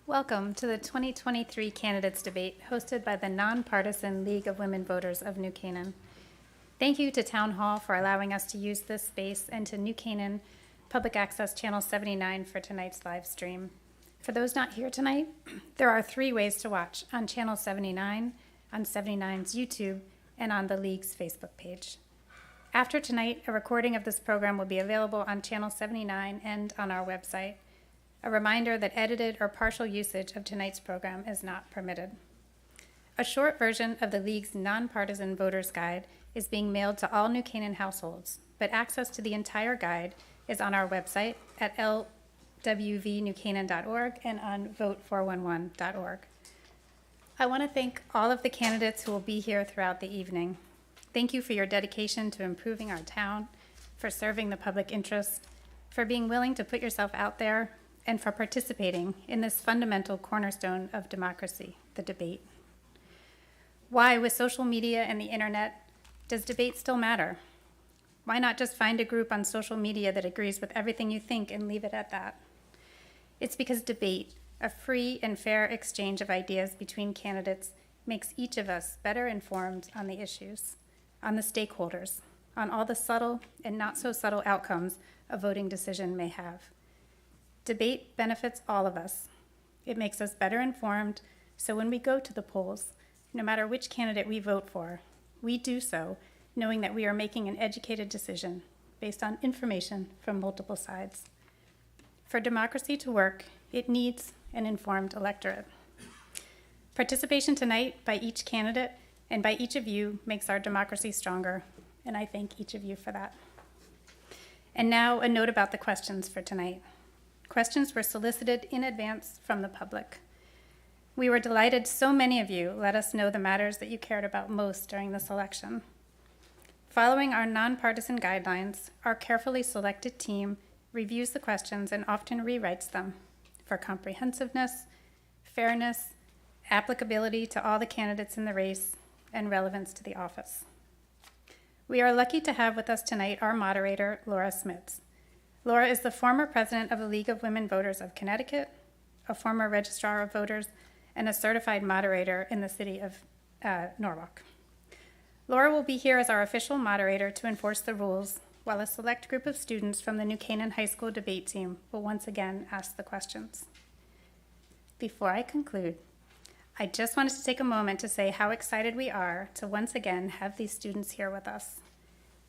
Welcome to the 2023 Candidates Debate hosted by the nonpartisan League of Women Voters of New Canaan. Thank you to Town Hall for allowing us to use this space and to New Canaan Public Access Channel 79 for tonight's live stream. For those not here tonight, there are 3 ways to watch: on Channel 79, on 79's YouTube, and on the League's Facebook page. After tonight, a recording of this program will be available on Channel 79 and on our website. A reminder that edited or partial usage of tonight's program is not permitted. A short version of the League's Nonpartisan Voters Guide is being mailed to all New Canaan households, but access to the entire guide is on our website at lwvnewcanaan.org and on vote411.org. I want to thank all of the candidates who will be here throughout the evening. Thank you for your dedication to improving our town, for serving the public interest, for being willing to put yourself out there, and for participating in this fundamental cornerstone of democracy, the debate. Why, with social media and the internet, does debate still matter? Why not just find a group on social media that agrees with everything you think and leave it at that? It's because debate, a free and fair exchange of ideas between candidates, makes each of us better informed on the issues, on the stakeholders, on all the subtle and not so subtle outcomes a voting decision may have. Debate benefits all of us. It makes us better informed, so when we go to the polls, no matter which candidate we vote for, we do so knowing that we are making an educated decision based on information from multiple sides. For democracy to work, it needs an informed electorate. Participation tonight by each candidate and by each of you makes our democracy stronger, and I thank each of you for that. And now a note about the questions for tonight. Questions were solicited in advance from the public. We were delighted so many of you let us know the matters that you cared about most during this election. Following our nonpartisan guidelines, our carefully selected team reviews the questions and often rewrites them for comprehensiveness, fairness, applicability to all the candidates in the race, and relevance to the office. We are lucky to have with us tonight our moderator, Laura Smits. Laura is the former president of the League of Women Voters of Connecticut, a former registrar of voters, and a certified moderator in the city of Norwalk. Laura will be here as our official moderator to enforce the rules, while a select group of students from the New Canaan High School debate team will once again ask the questions. Before I conclude, I just wanted to take a moment to say how excited we are to once again have these students here with us.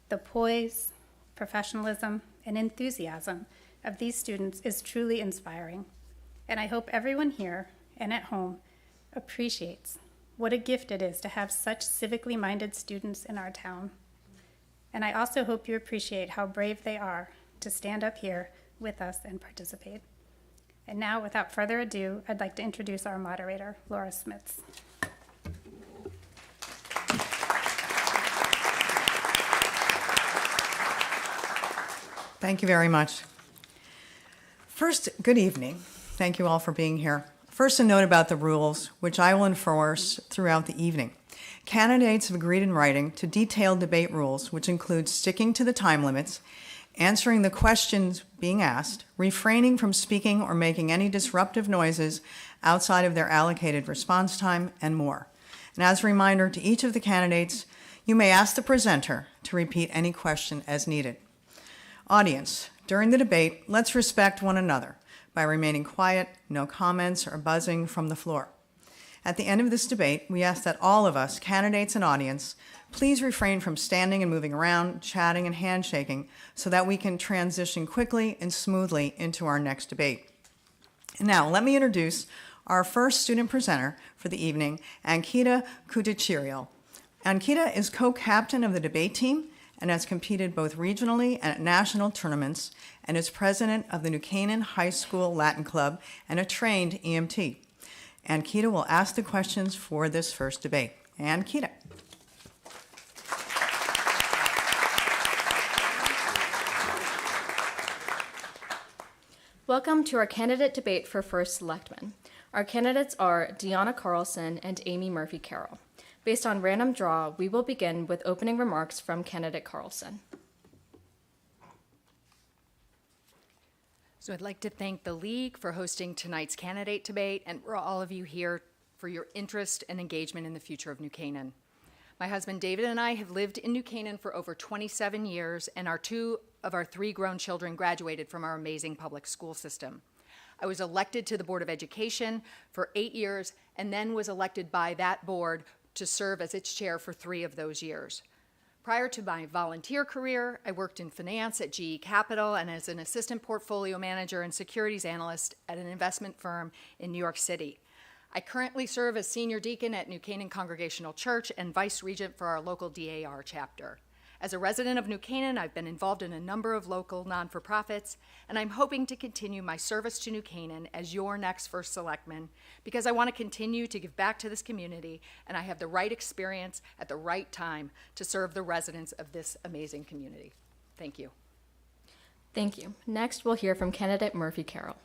The poise, professionalism, and enthusiasm of these students is truly inspiring, and I hope everyone here and at home appreciates what a gift it is to have such civically minded students in our town. And I also hope you appreciate how brave they are to stand up here with us and participate. And now, without further ado, I'd like to introduce our moderator, Laura Smits. Thank you very much. First, good evening. Thank you all for being here. First, a note about the rules, which I will enforce throughout the evening. Candidates have agreed in writing to detailed debate rules, which include sticking to the time limits, answering the questions being asked, refraining from speaking or making any disruptive noises outside of their allocated response time, and more. And as a reminder to each of the candidates, you may ask the presenter to repeat any question as needed. Audience, during the debate, let's respect one another by remaining quiet, no comments or buzzing from the floor. At the end of this debate, we ask that all of us, candidates and audience, please refrain from standing and moving around, chatting and handshaking, so that we can transition quickly and smoothly into our next debate. And now, let me introduce our first student presenter for the evening, Ankita Kutachirial. Ankita is co-captain of the debate team and has competed both regionally and at national tournaments, and is president of the New Canaan High School Latin Club and a trained EMT. Ankita will ask the questions for this first debate. Ankita. Welcome to our candidate debate for First Selectman. Our candidates are Deanna Carlson and Amy Murphy-Carroll. Based on random draw, we will begin with opening remarks from candidate Carlson. So I'd like to thank the League for hosting tonight's candidate debate and for all of you here for your interest and engagement in the future of New Canaan. My husband David and I have lived in New Canaan for over 27 years, and our 2 of our 3 grown children graduated from our amazing public school system. I was elected to the Board of Education for 8 years and then was elected by that board to serve as its chair for 3 of those years. Prior to my volunteer career, I worked in finance at GE Capital and as an assistant portfolio manager and securities analyst at an investment firm in New York City. I currently serve as senior deacon at New Canaan Congregational Church and vice regent for our local DAR chapter. As a resident of New Canaan, I've been involved in a number of local non-for-profits, and I'm hoping to continue my service to New Canaan as your next first selectman because I want to continue to give back to this community, and I have the right experience at the right time to serve the residents of this amazing community. Thank you. Thank you. Next, we'll hear from candidate Murphy Carroll.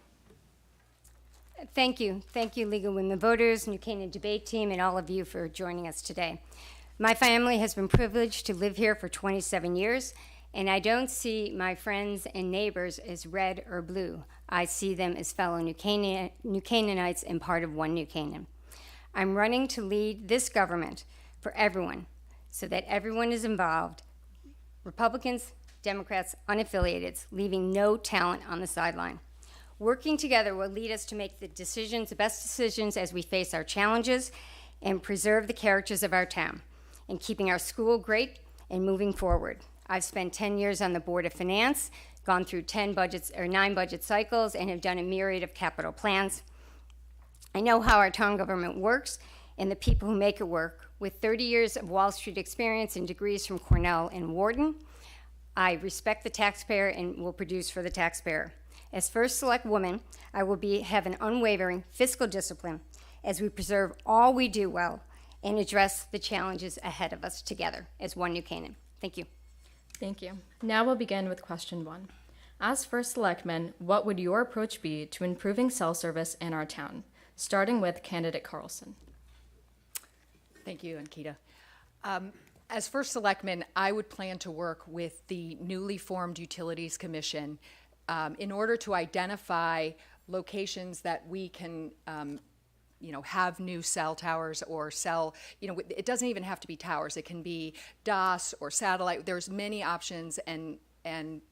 Thank you. Thank you, League of Women Voters, New Canaan Debate Team, and all of you for joining us today. My family has been privileged to live here for 27 years, and I don't see my friends and neighbors as red or blue. I see them as fellow New Canaanites and part of one New Canaan. I'm running to lead this government for everyone so that everyone is involved, Republicans, Democrats, unaffiliated, leaving no talent on the sideline. Working together will lead us to make the best decisions as we face our challenges and preserve the characters of our town and keeping our school great and moving forward. I've spent 10 years on the Board of Finance, gone through 9 budget cycles, and have done a myriad of capital plans. I know how our town government works and the people who make it work. With 30 years of Wall Street experience and degrees from Cornell and Wharton, I respect the taxpayer and will produce for the taxpayer. As first select woman, I will have an unwavering fiscal discipline as we preserve all we do well and address the challenges ahead of us together as one New Canaan. Thank you. Thank you. Now we'll begin with question 1. As first selectman, what would your approach be to improving cell service in our town? Starting with candidate Carlson. Thank you, Ankita. As first selectman, I would plan to work with the newly formed Utilities Commission in order to identify locations that we can have new cell towers or it doesn't even have to be towers. It can be DOS or satellite. There's many options and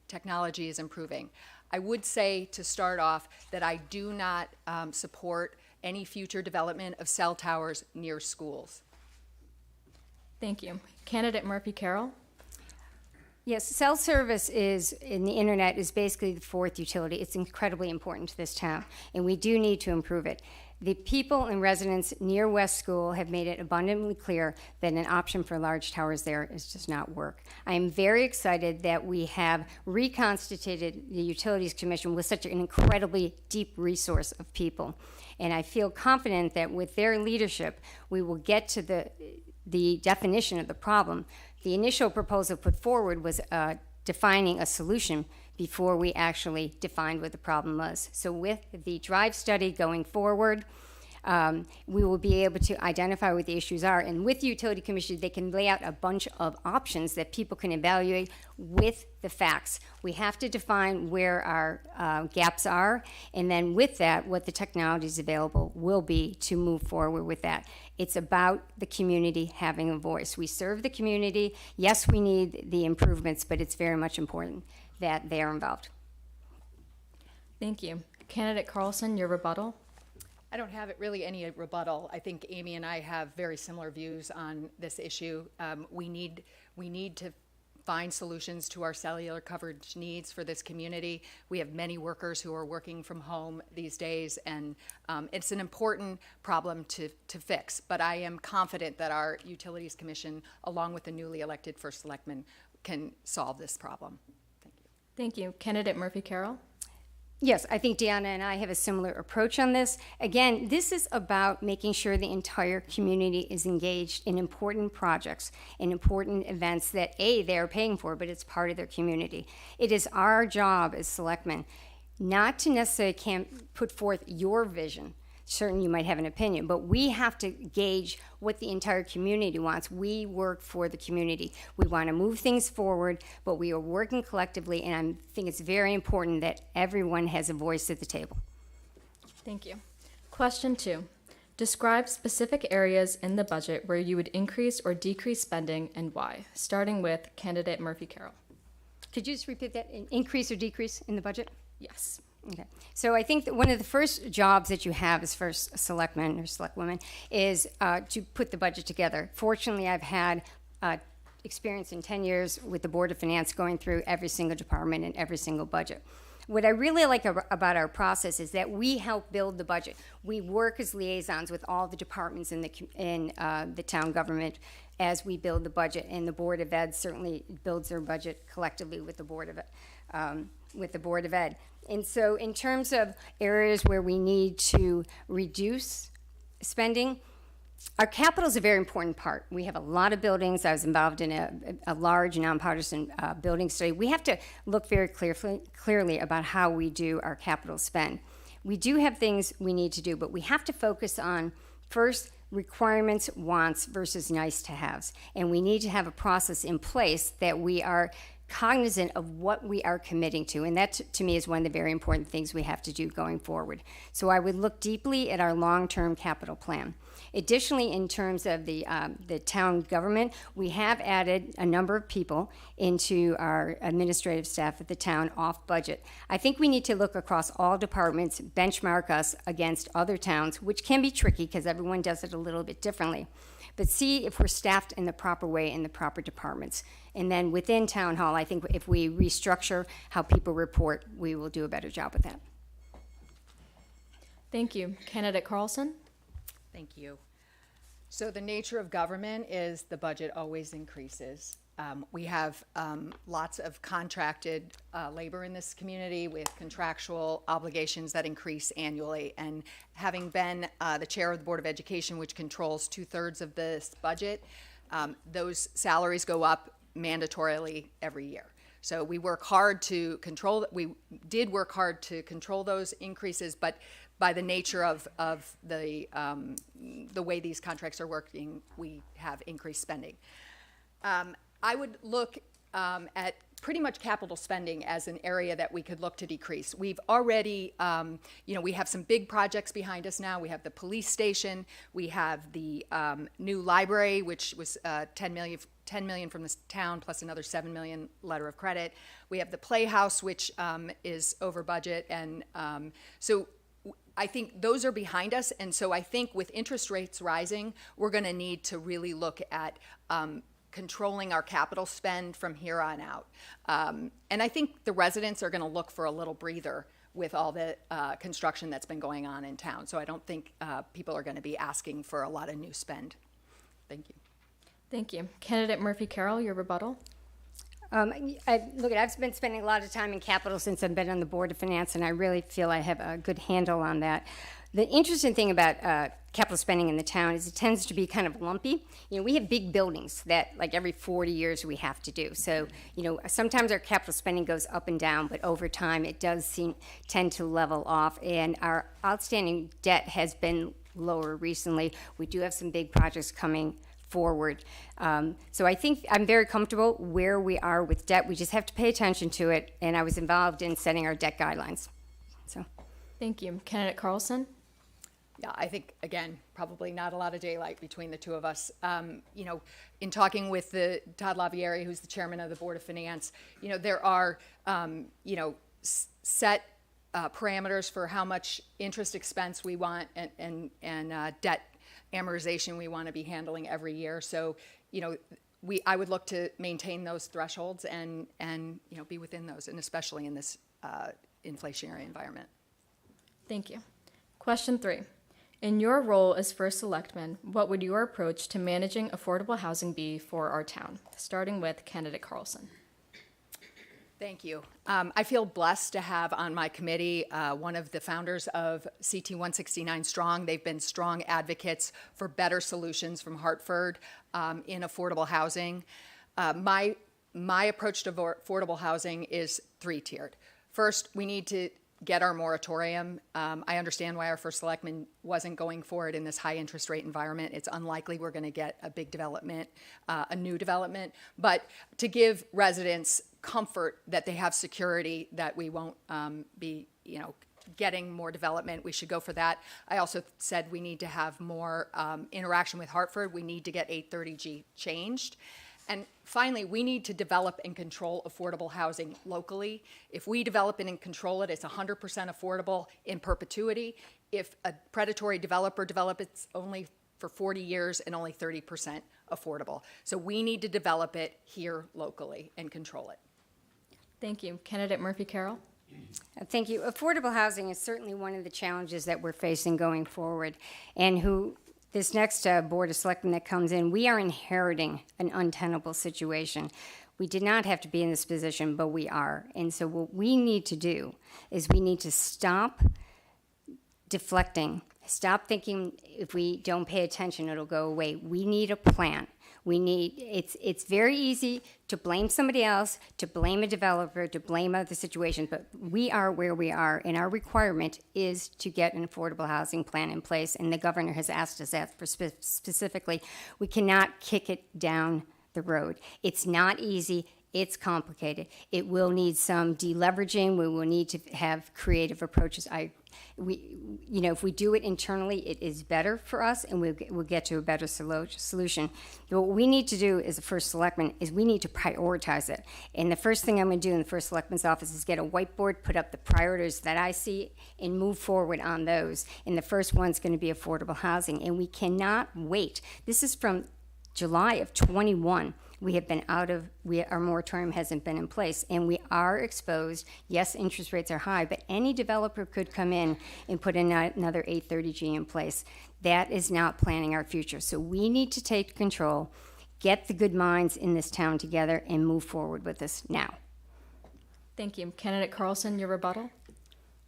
technology is improving. I would say to start off that I do not support any future development of cell towers near schools. Thank you. Candidate Murphy Carroll. Yes, cell service in the internet is basically the 4th utility. It's incredibly important to this town, and we do need to improve it. The people and residents near West School have made it abundantly clear that an option for large towers there does not work. I am very excited that we have reconstituted the Utilities Commission with such an incredibly deep resource of people. And I feel confident that with their leadership, we will get to the definition of the problem. The initial proposal put forward was defining a solution before we actually defined what the problem was. So with the drive study going forward, we will be able to identify what the issues are. And with the Utility Commission, they can lay out a bunch of options that people can evaluate with the facts. We have to define where our gaps are, and then with that, what the technologies available will be to move forward with that. It's about the community having a voice. We serve the community. Yes, we need the improvements, but it's very much important that they are involved. Thank you. Candidate Carlson, your rebuttal. I don't have really any rebuttal. I think Amy and I have very similar views on this issue. We need to find solutions to our cellular coverage needs for this community. We have many workers who are working from home these days, and it's an important problem to fix. But I am confident that our Utilities Commission, along with the newly elected First Selectman, can solve this problem. Thank you. Thank you. Candidate Murphy Carroll. Yes, I think Deanna and I have a similar approach on this. Again, this is about making sure the entire community is engaged in important projects and important events that, A, they're paying for, but it's part of their community. It is our job as selectmen not to necessarily put forth your vision, certain you might have an opinion, but we have to gauge what the entire community wants. We work for the community. We want to move things forward, but we are working collectively, and I think it's very important that everyone has a voice at the table. Thank you. Question 2. Describe specific areas in the budget where you would increase or decrease spending and why, starting with candidate Murphy Carroll. Could you just repeat that? An increase or decrease in the budget? Yes. Okay. So I think that one of the first jobs that you have as first selectman or selectwoman is to put the budget together. Fortunately, I've had experience in 10 years with the Board of Finance going through every single department and every single budget. What I really like about our process is that we help build the budget. We work as liaisons with all the departments in the town government as we build the budget, and the Board of Ed certainly builds their budget collectively with the Board of Ed. And so in terms of areas where we need to reduce spending, our capital is a very important part. We have a lot of buildings. I was involved in a large nonpartisan building study. We have to look very clearly about how we do our capital spend. We do have things we need to do, but we have to focus on, first, requirements, wants versus nice to haves. And we need to have a process in place that we are cognizant of what we are committing to, and that to me is one of the very important things we have to do going forward. So I would look deeply at our long-term capital plan. Additionally, in terms of the town government, we have added a number of people into our administrative staff at the town off budget. I think we need to look across all departments, benchmark us against other towns, which can be tricky because everyone does it a little bit differently, but see if we're staffed in the proper way in the proper departments. And then within town hall, I think if we restructure how people report, we will do a better job with that. Thank you. Candidate Carlson? Thank you. So the nature of government is the budget always increases. We have lots of contracted labor in this community with contractual obligations that increase annually. And having been the chair of the Board of Education, which controls 2/3 of this budget, those salaries go up mandatorily every year. So we work hard to control, we did work hard to control those increases, but by the nature of the way these contracts are working, we have increased spending. I would look at pretty much capital spending as an area that we could look to decrease. We've already, we have some big projects behind us now. We have the police station. We have the new library, which was $10 million from the town plus another $7 million letter of credit. We have the playhouse, which is over budget. And so I think those are behind us. And so I think with interest rates rising, we're going to need to really look at controlling our capital spend from here on out. And I think the residents are going to look for a little breather with all the construction that's been going on in town. So I don't think people are going to be asking for a lot of new spend. Thank you. Thank you. Candidate Murphy Carroll, your rebuttal. I've been spending a lot of time in capital since I've been on the Board of Finance, and I really feel I have a good handle on that. The interesting thing about capital spending in the town is it tends to be kind of lumpy. We have big buildings that like every 40 years we have to do. So, sometimes our capital spending goes up and down, but over time it does tend to level off, and our outstanding debt has been lower recently. We do have some big projects coming forward. So I think I'm very comfortable where we are with debt. We just have to pay attention to it, and I was involved in setting our debt guidelines. So, thank you. Candidate Carlson? Yeah, I think, again, probably not a lot of daylight between the two of us. In talking with Todd Lavieri, who's the chairman of the Board of Finance, there are, set parameters for how much interest expense we want and debt amortization we want to be handling every year. So, I would look to maintain those thresholds and be within those, and especially in this inflationary environment. Thank you. Question 3. In your role as first selectman, what would your approach to managing affordable housing be for our town? Starting with candidate Carlson. Thank you. I feel blessed to have on my committee one of the founders of CT 169 Strong. They've been strong advocates for better solutions from Hartford in affordable housing. My approach to affordable housing is 3-tiered. First, we need to get our moratorium. I understand why our first selectman wasn't going for it in this high interest rate environment. It's unlikely we're going to get a big development, a new development, but to give residents comfort that they have security, that we won't be, getting more development, we should go for that. I also said we need to have more interaction with Hartford. We need to get 830G changed. And finally, we need to develop and control affordable housing locally. If we develop it and control it, it's 100% affordable in perpetuity. If a predatory developer develops it only for 40 years and only 30% affordable. So we need to develop it here locally and control it. Thank you. Candidate Murphy Carroll. Thank you. Affordable housing is certainly one of the challenges that we're facing going forward, and this next Board of Selectmen that comes in, we are inheriting an untenable situation. We did not have to be in this position, but we are. And so what we need to do is we need to stop deflecting, stop thinking if we don't pay attention, it'll go away. We need a plan. It's very easy to blame somebody else, to blame a developer, to blame other situations, but we are where we are, and our requirement is to get an affordable housing plan in place, and the governor has asked us that specifically. We cannot kick it down the road. It's not easy. It's complicated. It will need some deleveraging. We will need to have creative approaches. If we do it internally, it is better for us, and we'll get to a better solution. But what we need to do as a first selectman is we need to prioritize it. And the first thing I'm going to do in the first selectman's office is get a whiteboard, put up the priorities that I see, and move forward on those. And the first one's going to be affordable housing. And we cannot wait. This is from July of 21. We have been our moratorium hasn't been in place, and we are exposed. Yes, interest rates are high, but any developer could come in and put another 830G in place. That is not planning our future. So we need to take control, get the good minds in this town together, and move forward with this now. Thank you. Candidate Carlson, your rebuttal.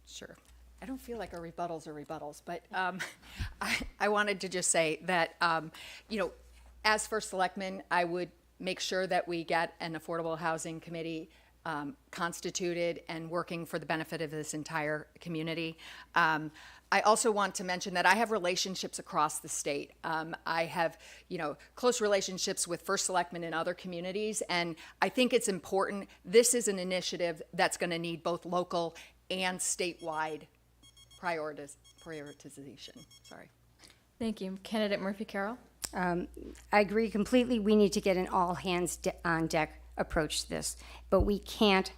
Sure. I don't feel like our rebuttals are rebuttals, but I wanted to just say that, as first selectman, I would make sure that we get an affordable housing committee constituted and working for the benefit of this entire community. I also want to mention that I have relationships across the state. I have, close relationships with first selectmen in other communities, and I think it's important. This is an initiative that's going to need both local and statewide prioritization. Sorry. Thank you. Candidate Murphy Carroll. I agree completely. We need to get an all hands on deck approach to this, but we can't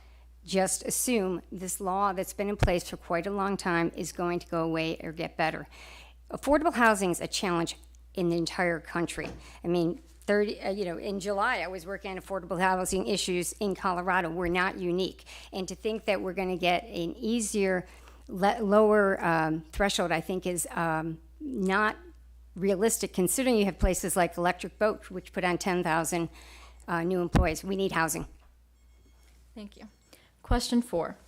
just assume this law that's been in place for quite a long time is going to go away or get better. Affordable housing is a challenge in the entire country. I mean, in July, I was working on affordable housing issues in Colorado. We're not unique. And to think that we're going to get an easier, lower threshold, I think is not realistic, considering you have places like Electric Boat, which put on 10,000 new employees. We need housing. Thank you. Question 4.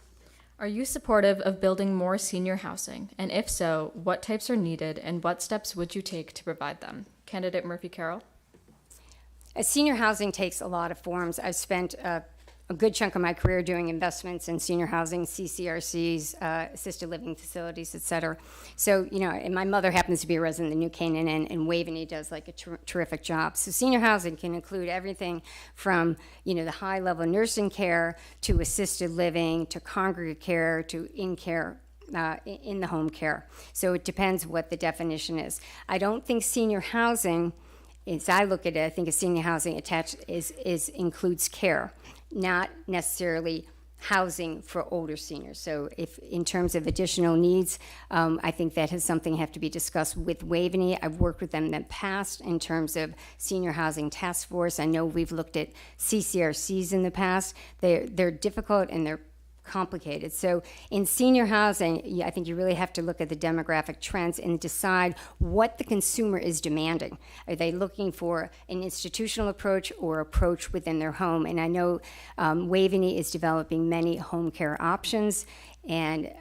Are you supportive of building more senior housing? And if so, what types are needed and what steps would you take to provide them? Candidate Murphy Carroll. Senior housing takes a lot of forms. I've spent a good chunk of my career doing investments in senior housing, CCRCs, assisted living facilities, et cetera. So, and my mother happens to be a resident of New Canaan, and Waveney does like a terrific job. So senior housing can include everything from, the high level nursing care to assisted living to congregate care to in-care, in the home care. So it depends what the definition is. I don't think senior housing, as I look at it, I think a senior housing attached includes care, not necessarily housing for older seniors. So if in terms of additional needs, I think that is something have to be discussed with Waveney. I've worked with them in the past in terms of senior housing task force. I know we've looked at CCRCs in the past. They're difficult and they're complicated. So in senior housing, I think you really have to look at the demographic trends and decide what the consumer is demanding. Are they looking for an institutional approach or approach within their home? And I know Waveney is developing many home care options, and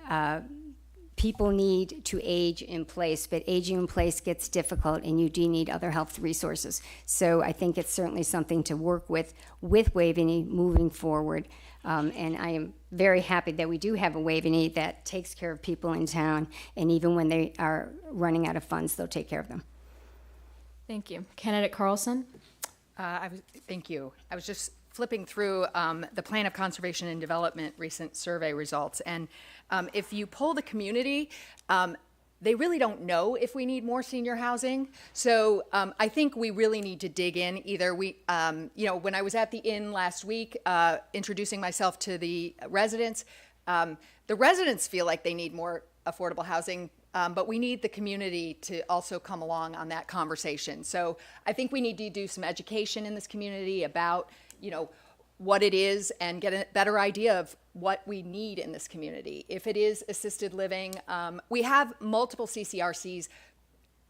people need to age in place, but aging in place gets difficult, and you do need other health resources. So I think it's certainly something to work with Waveney moving forward. And I am very happy that we do have a Waveney that takes care of people in town, and even when they are running out of funds, they'll take care of them. Thank you. Candidate Carlson? Thank you. I was just flipping through the Plan of Conservation and Development recent survey results, and if you poll the community, they really don't know if we need more senior housing. So I think we really need to dig in. Either when I was at the inn last week introducing myself to the residents feel like they need more affordable housing, but we need the community to also come along on that conversation. So I think we need to do some education in this community about, what it is and get a better idea of what we need in this community. If it is assisted living, we have multiple CCRCs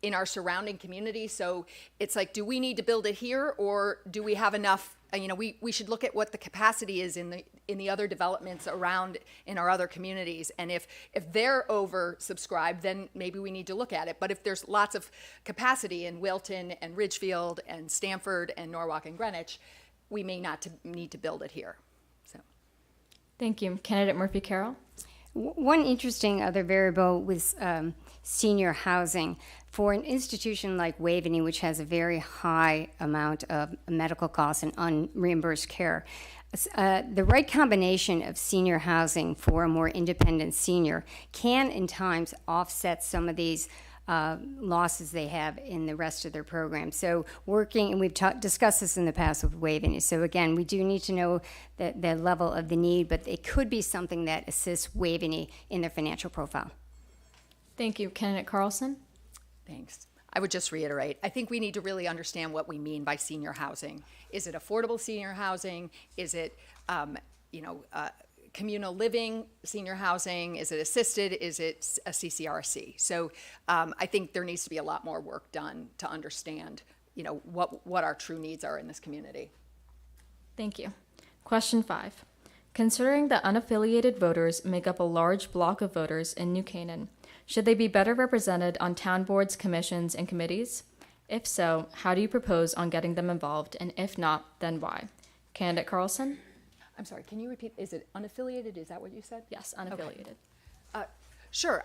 in our surrounding community. So it's like, do we need to build it here, or do we have enough? We should look at what the capacity is in the other developments around in our other communities. And if they're oversubscribed, then maybe we need to look at it. But if there's lots of capacity in Wilton and Ridgefield and Stamford and Norwalk and Greenwich, we may not need to build it here. So, Thank you. Candidate Murphy Carroll? One interesting other variable with senior housing, for an institution like Waveney, which has a very high amount of medical costs and unreimbursed care, the right combination of senior housing for a more independent senior can in times offset some of these losses they have in the rest of their program. So working, and we've discussed this in the past with Waveney. So again, we do need to know the level of the need, but it could be something that assists Waveney in their financial profile. Thank you. Candidate Carlson? thanks. I would just reiterate, I think we need to really understand what we mean by senior housing. Is it affordable senior housing? Is it, communal living senior housing? Is it assisted? Is it a CCRC? So I think there needs to be a lot more work done to understand, what our true needs are in this community. Thank you. Question 5. Considering that unaffiliated voters make up a large block of voters in New Canaan, should they be better represented on town boards, commissions, and committees? If so, how do you propose on getting them involved? And if not, then why? Candidate Carlson? I'm sorry, can you repeat? Is it unaffiliated? Is that what you said? Yes, unaffiliated. Sure.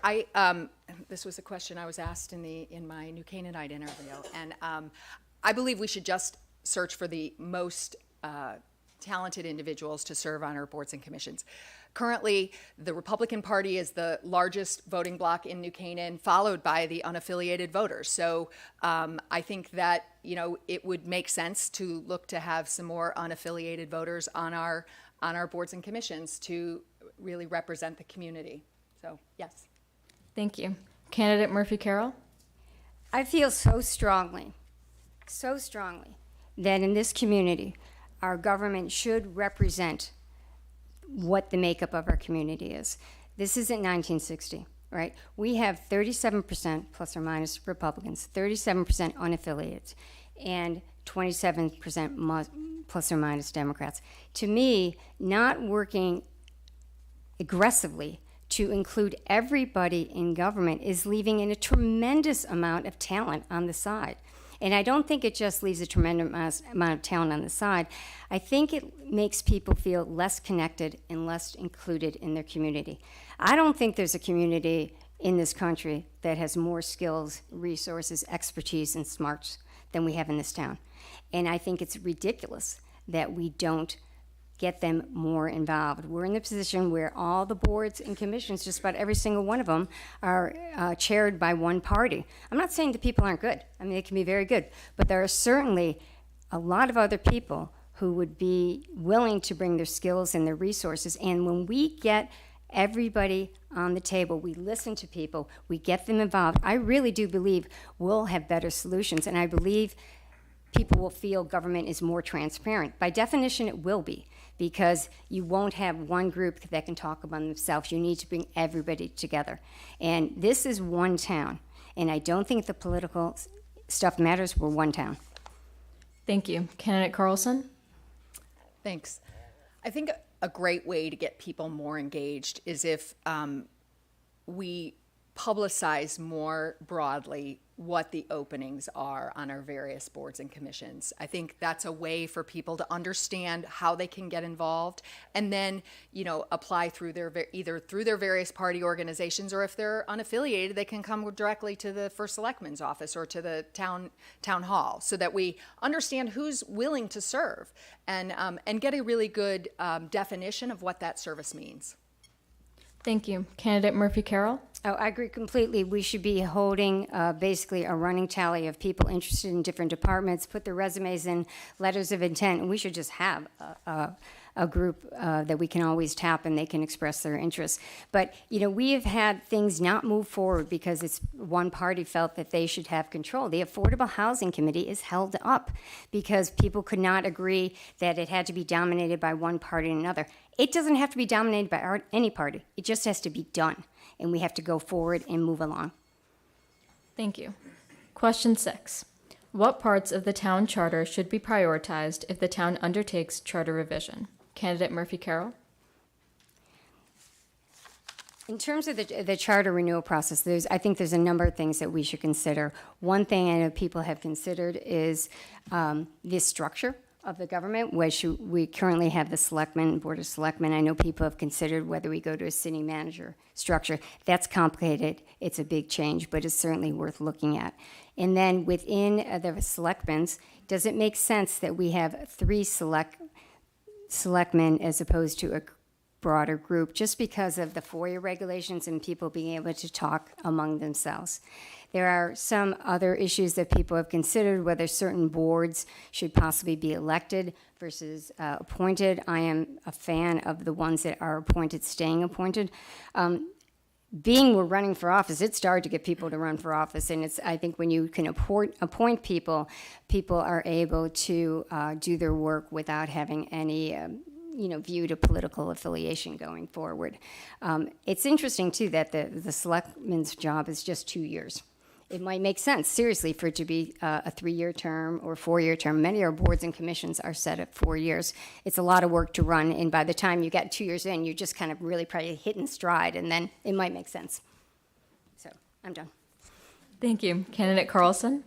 This was a question I was asked in my New Canaanite interview, and I believe we should just search for the most talented individuals to serve on our boards and commissions. Currently, the Republican Party is the largest voting bloc in New Canaan, followed by the unaffiliated voters. So I think that it would make sense to look to have some more unaffiliated voters on our boards and commissions to really represent the community. So yes. Thank you. Candidate Murphy Carroll? I feel so strongly that in this community, our government should represent what the makeup of our community is. This isn't 1960, right? We have 37% plus or minus Republicans, 37% unaffiliated, and 27% plus or minus Democrats. To me, not working aggressively to include everybody in government is leaving in a tremendous amount of talent on the side. And I don't think it just leaves a tremendous amount of talent on the side. I think it makes people feel less connected and less included in their community. I don't think there's a community in this country that has more skills, resources, expertise, and smarts than we have in this town. And I think it's ridiculous that we don't get them more involved. We're in the position where all the boards and commissions, just about every single one of them, are chaired by one party. I'm not saying the people aren't good. I mean, they can be very good. But there are certainly a lot of other people who would be willing to bring their skills and their resources. And when we get everybody on the table, we listen to people, we get them involved, I really do believe we'll have better solutions. And I believe people will feel government is more transparent. By definition, it will be, because you won't have one group that can talk among themselves. You need to bring everybody together. And this is one town, and I don't think the political stuff matters. We're one town. Thank you. Candidate Carlson? Thanks. I think a great way to get people more engaged is if we publicize more broadly what the openings are on our various boards and commissions. I think that's a way for people to understand how they can get involved, and then, apply through either through their various party organizations, or if they're unaffiliated, they can come directly to the first selectman's office or to the town hall, so that we understand who's willing to serve and get a really good definition of what that service means. Thank you. Candidate Murphy Carroll? Oh, I agree completely. We should be holding basically a running tally of people interested in different departments, put their resumes in, letters of intent, and we should just have a group that we can always tap and they can express their interests. But, we have had things not move forward because it's one party felt that they should have control. The Affordable Housing Committee is held up because people could not agree that it had to be dominated by one party and another. It doesn't have to be dominated by any party. It just has to be done. And we have to go forward and move along. Thank you. Question 6. What parts of the town charter should be prioritized if the town undertakes charter revision? Candidate Murphy Carroll? In terms of the charter renewal process, I think there's a number of things that we should consider. One thing I know people have considered is this structure of the government, which we currently have the selectmen, board of selectmen. I know people have considered whether we go to a city manager structure. That's complicated. It's a big change, but it's certainly worth looking at. And then within the selectmen's, does it make sense that we have 3 selectmen as opposed to a broader group, just because of the FOIA regulations and people being able to talk among themselves? There are some other issues that people have considered, whether certain boards should possibly be elected versus appointed. I am a fan of the ones that are appointed staying appointed. Being we're running for office, it's hard to get people to run for office, and I think when you can appoint people, people are able to do their work without having any view to political affiliation going forward. It's interesting, too, that the selectman's job is just 2 years. It might make sense, seriously, for it to be a 3-year term or 4-year term. Many of our boards and commissions are set at 4 years. It's a lot of work to run, and by the time you get 2 years in, you're just kind of really probably hitting stride, and then it might make sense. So, I'm done. Thank you. Candidate Carlson?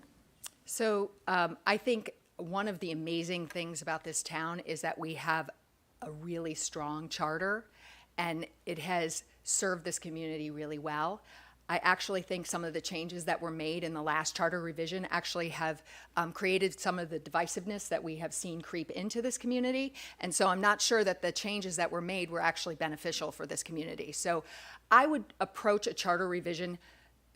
So I think one of the amazing things about this town is that we have a really strong charter, and it has served this community really well. I actually think some of the changes that were made in the last charter revision actually have created some of the divisiveness that we have seen creep into this community. And so I'm not sure that the changes that were made were actually beneficial for this community. So I would approach a charter revision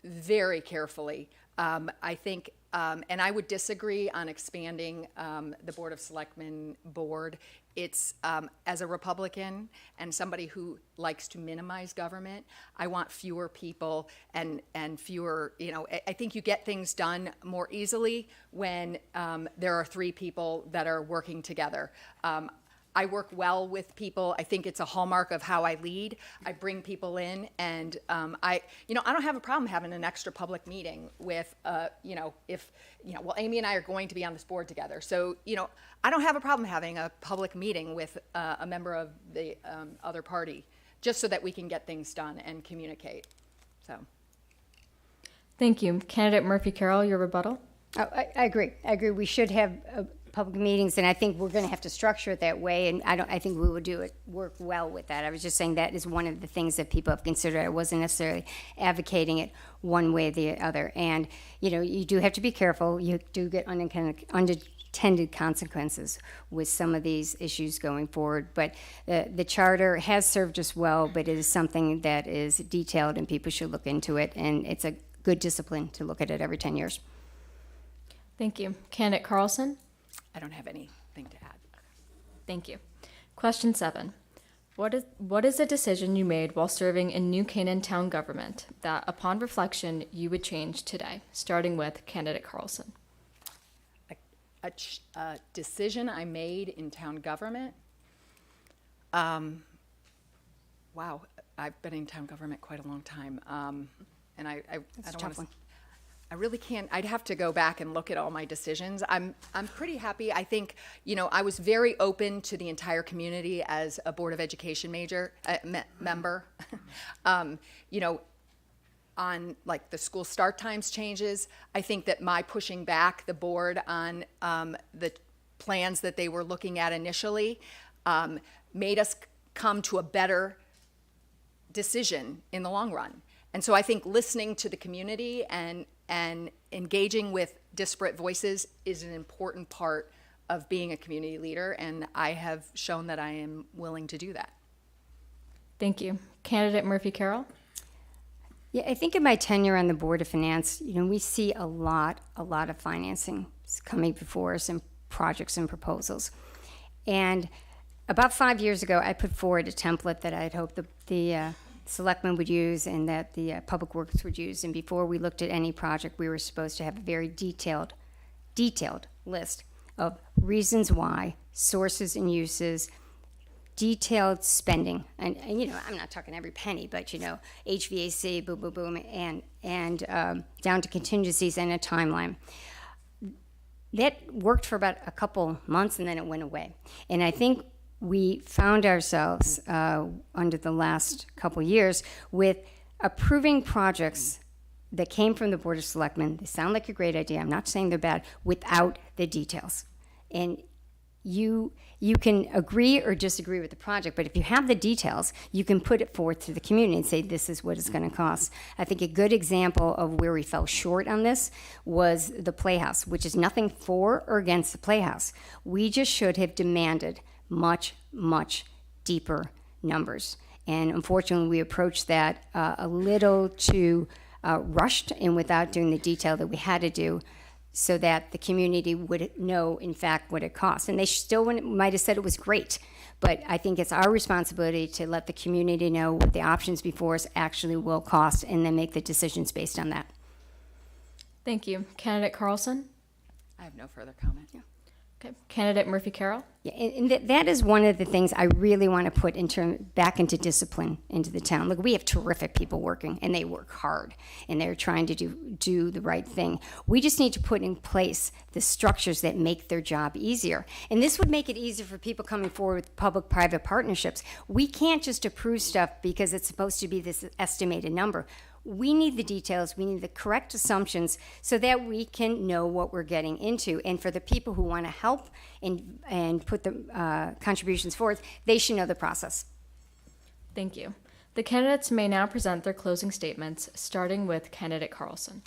very carefully. I think, and I would disagree on expanding the Board of Selectmen board. It's, as a Republican and somebody who likes to minimize government, I want fewer people and fewer, I think you get things done more easily when there are 3 people that are working together. I work well with people. I think it's a hallmark of how I lead. I bring people in, and I don't have a problem having an extra public meeting with, Amy and I are going to be on this board together. So, I don't have a problem having a public meeting with a member of the other party, just so that we can get things done and communicate. So. Thank you. Candidate Murphy Carroll, your rebuttal? Oh, I agree. We should have public meetings, and I think we're going to have to structure it that way, and I think we will work well with that. I was just saying that is one of the things that people have considered. I wasn't necessarily advocating it one way or the other. And, you do have to be careful. You do get unintended consequences with some of these issues going forward. But the charter has served us well, but it is something that is detailed, and people should look into it, and it's a good discipline to look at it every 10 years. Thank you. Candidate Carlson? I don't have anything to add. Thank you. Question 7. What is a decision you made while serving in New Canaan town government that, upon reflection, you would change today? Starting with Candidate Carlson. A decision I made in town government? Wow, I've been in town government quite a long time. And I don't want to. I really can't. I'd have to go back and look at all my decisions. I'm pretty happy. I think, I was very open to the entire community as a Board of Education member. like the school start times changes. I think that my pushing back the board on the plans that they were looking at initially made us come to a better decision in the long run. And so I think listening to the community and engaging with disparate voices is an important part of being a community leader, and I have shown that I am willing to do that. Thank you. Candidate Murphy Carroll? Yeah, I think in my tenure on the Board of Finance, we see a lot of financing coming before us and projects and proposals. And about 5 years ago, I put forward a template that I'd hoped the selectmen would use and that the public works would use. And before we looked at any project, we were supposed to have a very detailed list of reasons why, sources and uses, detailed spending, and I'm not talking every penny, but HVAC, boom, boom, boom, and down to contingencies and a timeline. That worked for about a couple months, and then it went away. And I think we found ourselves under the last couple years with approving projects that came from the Board of Selectmen. They sound like a great idea. I'm not saying they're bad, without the details. And you can agree or disagree with the project, but if you have the details, you can put it forth to the community and say, this is what it's going to cost. I think a good example of where we fell short on this was the Playhouse, which is nothing for or against the Playhouse. We just should have demanded much, much deeper numbers. And unfortunately, we approached that a little too rushed and without doing the detail that we had to do, so that the community would know, in fact, what it costs. And they still might have said it was great, but I think it's our responsibility to let the community know what the options before us actually will cost and then make the decisions based on that. Thank you. Candidate Carlson? I have no further comment. Yeah. Okay. Candidate Murphy Carroll? Yeah, and that is one of the things I really want to put back into discipline into the town. Look, we have terrific people working, and they work hard, and they're trying to do the right thing. We just need to put in place the structures that make their job easier. And this would make it easier for people coming forward with public-private partnerships. We can't just approve stuff because it's supposed to be this estimated number. We need the details, we need the correct assumptions so that we can know what we're getting into. And for the people who want to help and put the contributions forth, they should know the process. Thank you. The candidates may now present their closing statements, starting with Candidate Carlson.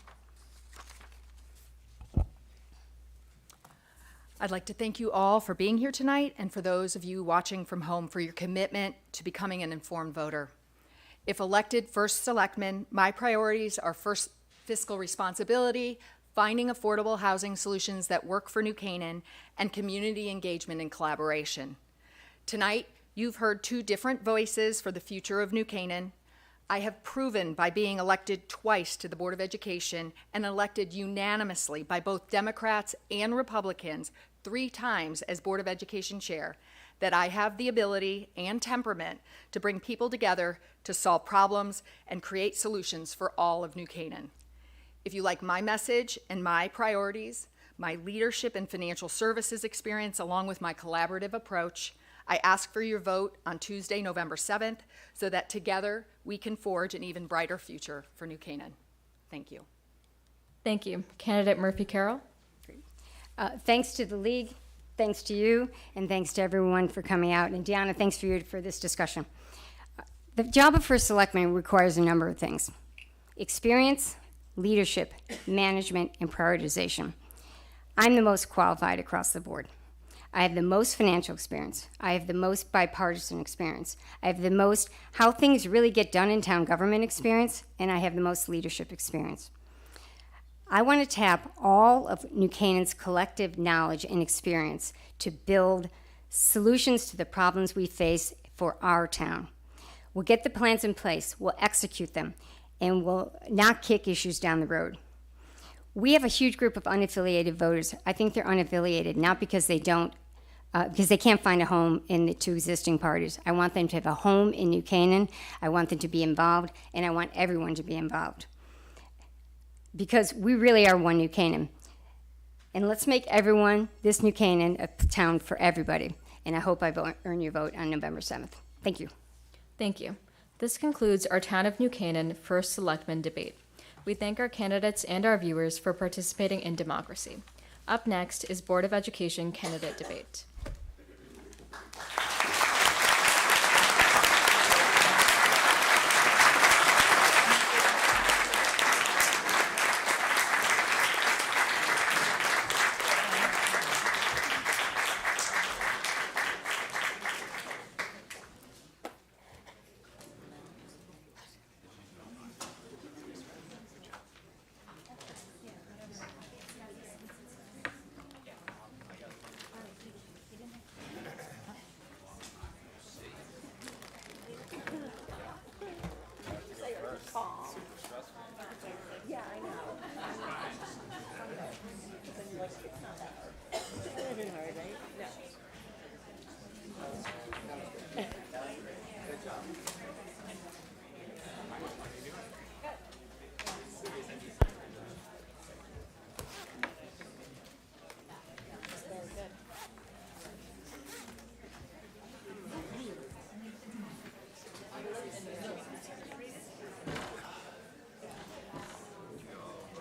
I'd like to thank you all for being here tonight, and for those of you watching from home for your commitment to becoming an informed voter. If elected first selectman, my priorities are first fiscal responsibility, finding affordable housing solutions that work for New Canaan, and community engagement and collaboration. Tonight, you've heard two different voices for the future of New Canaan. I have proven by being elected twice to the Board of Education and elected unanimously by both Democrats and Republicans 3 times as Board of Education chair that I have the ability and temperament to bring people together to solve problems and create solutions for all of New Canaan. If you like my message and my priorities, my leadership and financial services experience, along with my collaborative approach, I ask for your vote on Tuesday, November 7th, so that together we can forge an even brighter future for New Canaan. Thank you. Thank you. Candidate Murphy Carroll? Thanks to the League, thanks to you, and thanks to everyone for coming out. And Deanna, thanks for you for this discussion. The job of first selectman requires a number of things: experience, leadership, management, and prioritization. I'm the most qualified across the board. I have the most financial experience. I have the most bipartisan experience. I have the most how things really get done in town government experience, and I have the most leadership experience. I want to tap all of New Canaan's collective knowledge and experience to build solutions to the problems we face for our town. We'll get the plans in place, we'll execute them, and we'll not kick issues down the road. We have a huge group of unaffiliated voters. I think they're unaffiliated, not because they can't find a home in the 2 existing parties. I want them to have a home in New Canaan. I want them to be involved, and I want everyone to be involved. Because we really are one New Canaan. And let's make this New Canaan, a town for everybody. And I hope I earn your vote on November 7th. Thank you. Thank you. This concludes our Town of New Canaan First Selectman Debate. We thank our candidates and our viewers for participating in democracy. Up next is Board of Education Candidate Debate.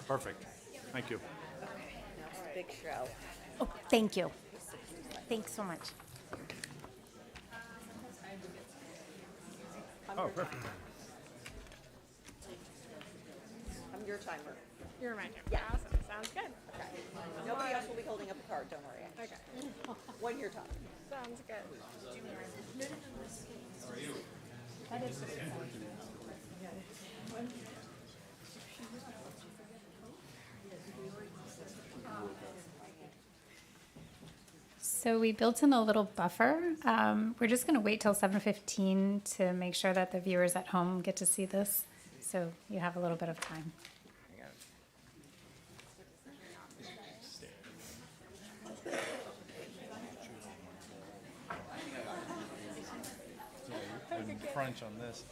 Perfect. Thank you. Big show. Oh, thank you. Thanks so much. Oh, perfect. I'm your timer. You're my timer. Yeah. Awesome. Sounds good. Okay. Nobody else will be holding up a card, don't worry. Okay. 1 year time. Sounds good. So we built in a little buffer. We're just going to wait till 7:15 to make sure that the viewers at home get to see this. So you have a little bit of time. Crunch on this.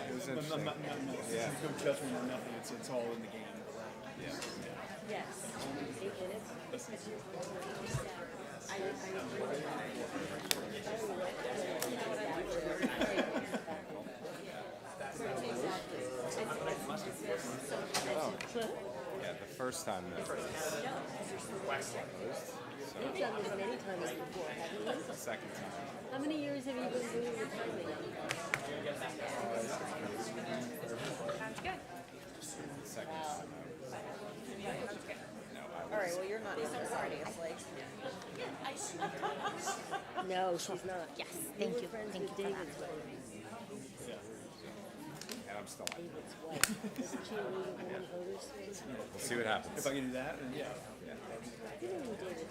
It was interesting. Yeah. No judgment or nothing. It's all in the game. Yeah. Yeah, the first time that was closed. You've done this many times before, haven't you? The second time. How many years have you been doing the timing? Sounds good. The second time. All right, well, you're not in this, obviously. No, she's not. Yes, thank you. Friends Thank with you for David's that. wife. And I'm still on. David's wife. Isn't she a leader of women voters? We'll see what happens. If I can do that, then yeah. I didn't know David.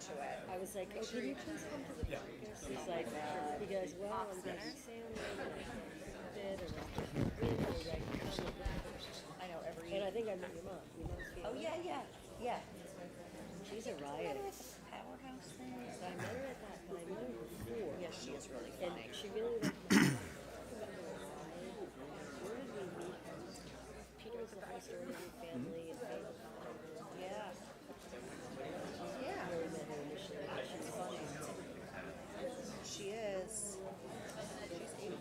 to it. I was like, oh, can you please come to the podcast? He's like, he goes, well, I'm getting family, and I know, every. And I think I met your mom. You know Fiona? Oh, yeah. She's a riot. Powerhouse thing. So I met her at that, but I met her before. Yeah, she is really And funny. she really liked my mom. Where did we meet her? Peter was the whole story of your family and yeah. Yeah. I really met her initially. She's funny. She is. She's 85.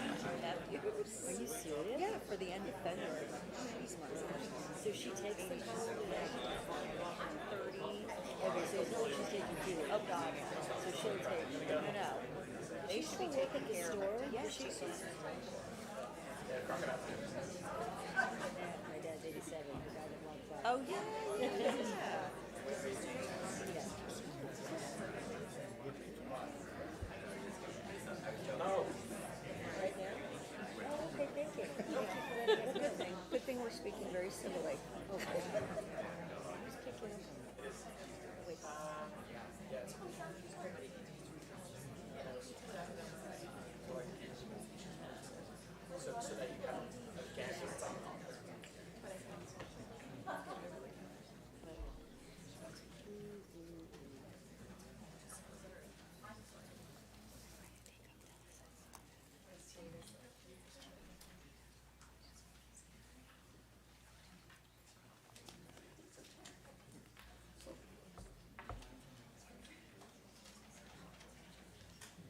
Are you serious? Yeah, for the end of February. She's my So she takes them home and like 30. okay, so it's not like she's taking two. Oh, God. So she'll take them. No. They should be taking At the care of store? her. Yeah, Does she is. My dad's 87, the guy that walked by. Oh, yeah. Right now? Oh, okay, thank you. Thank you for letting us know. Good thing. Good thing we're speaking very civilly. Okay. Who's picking up? Wait.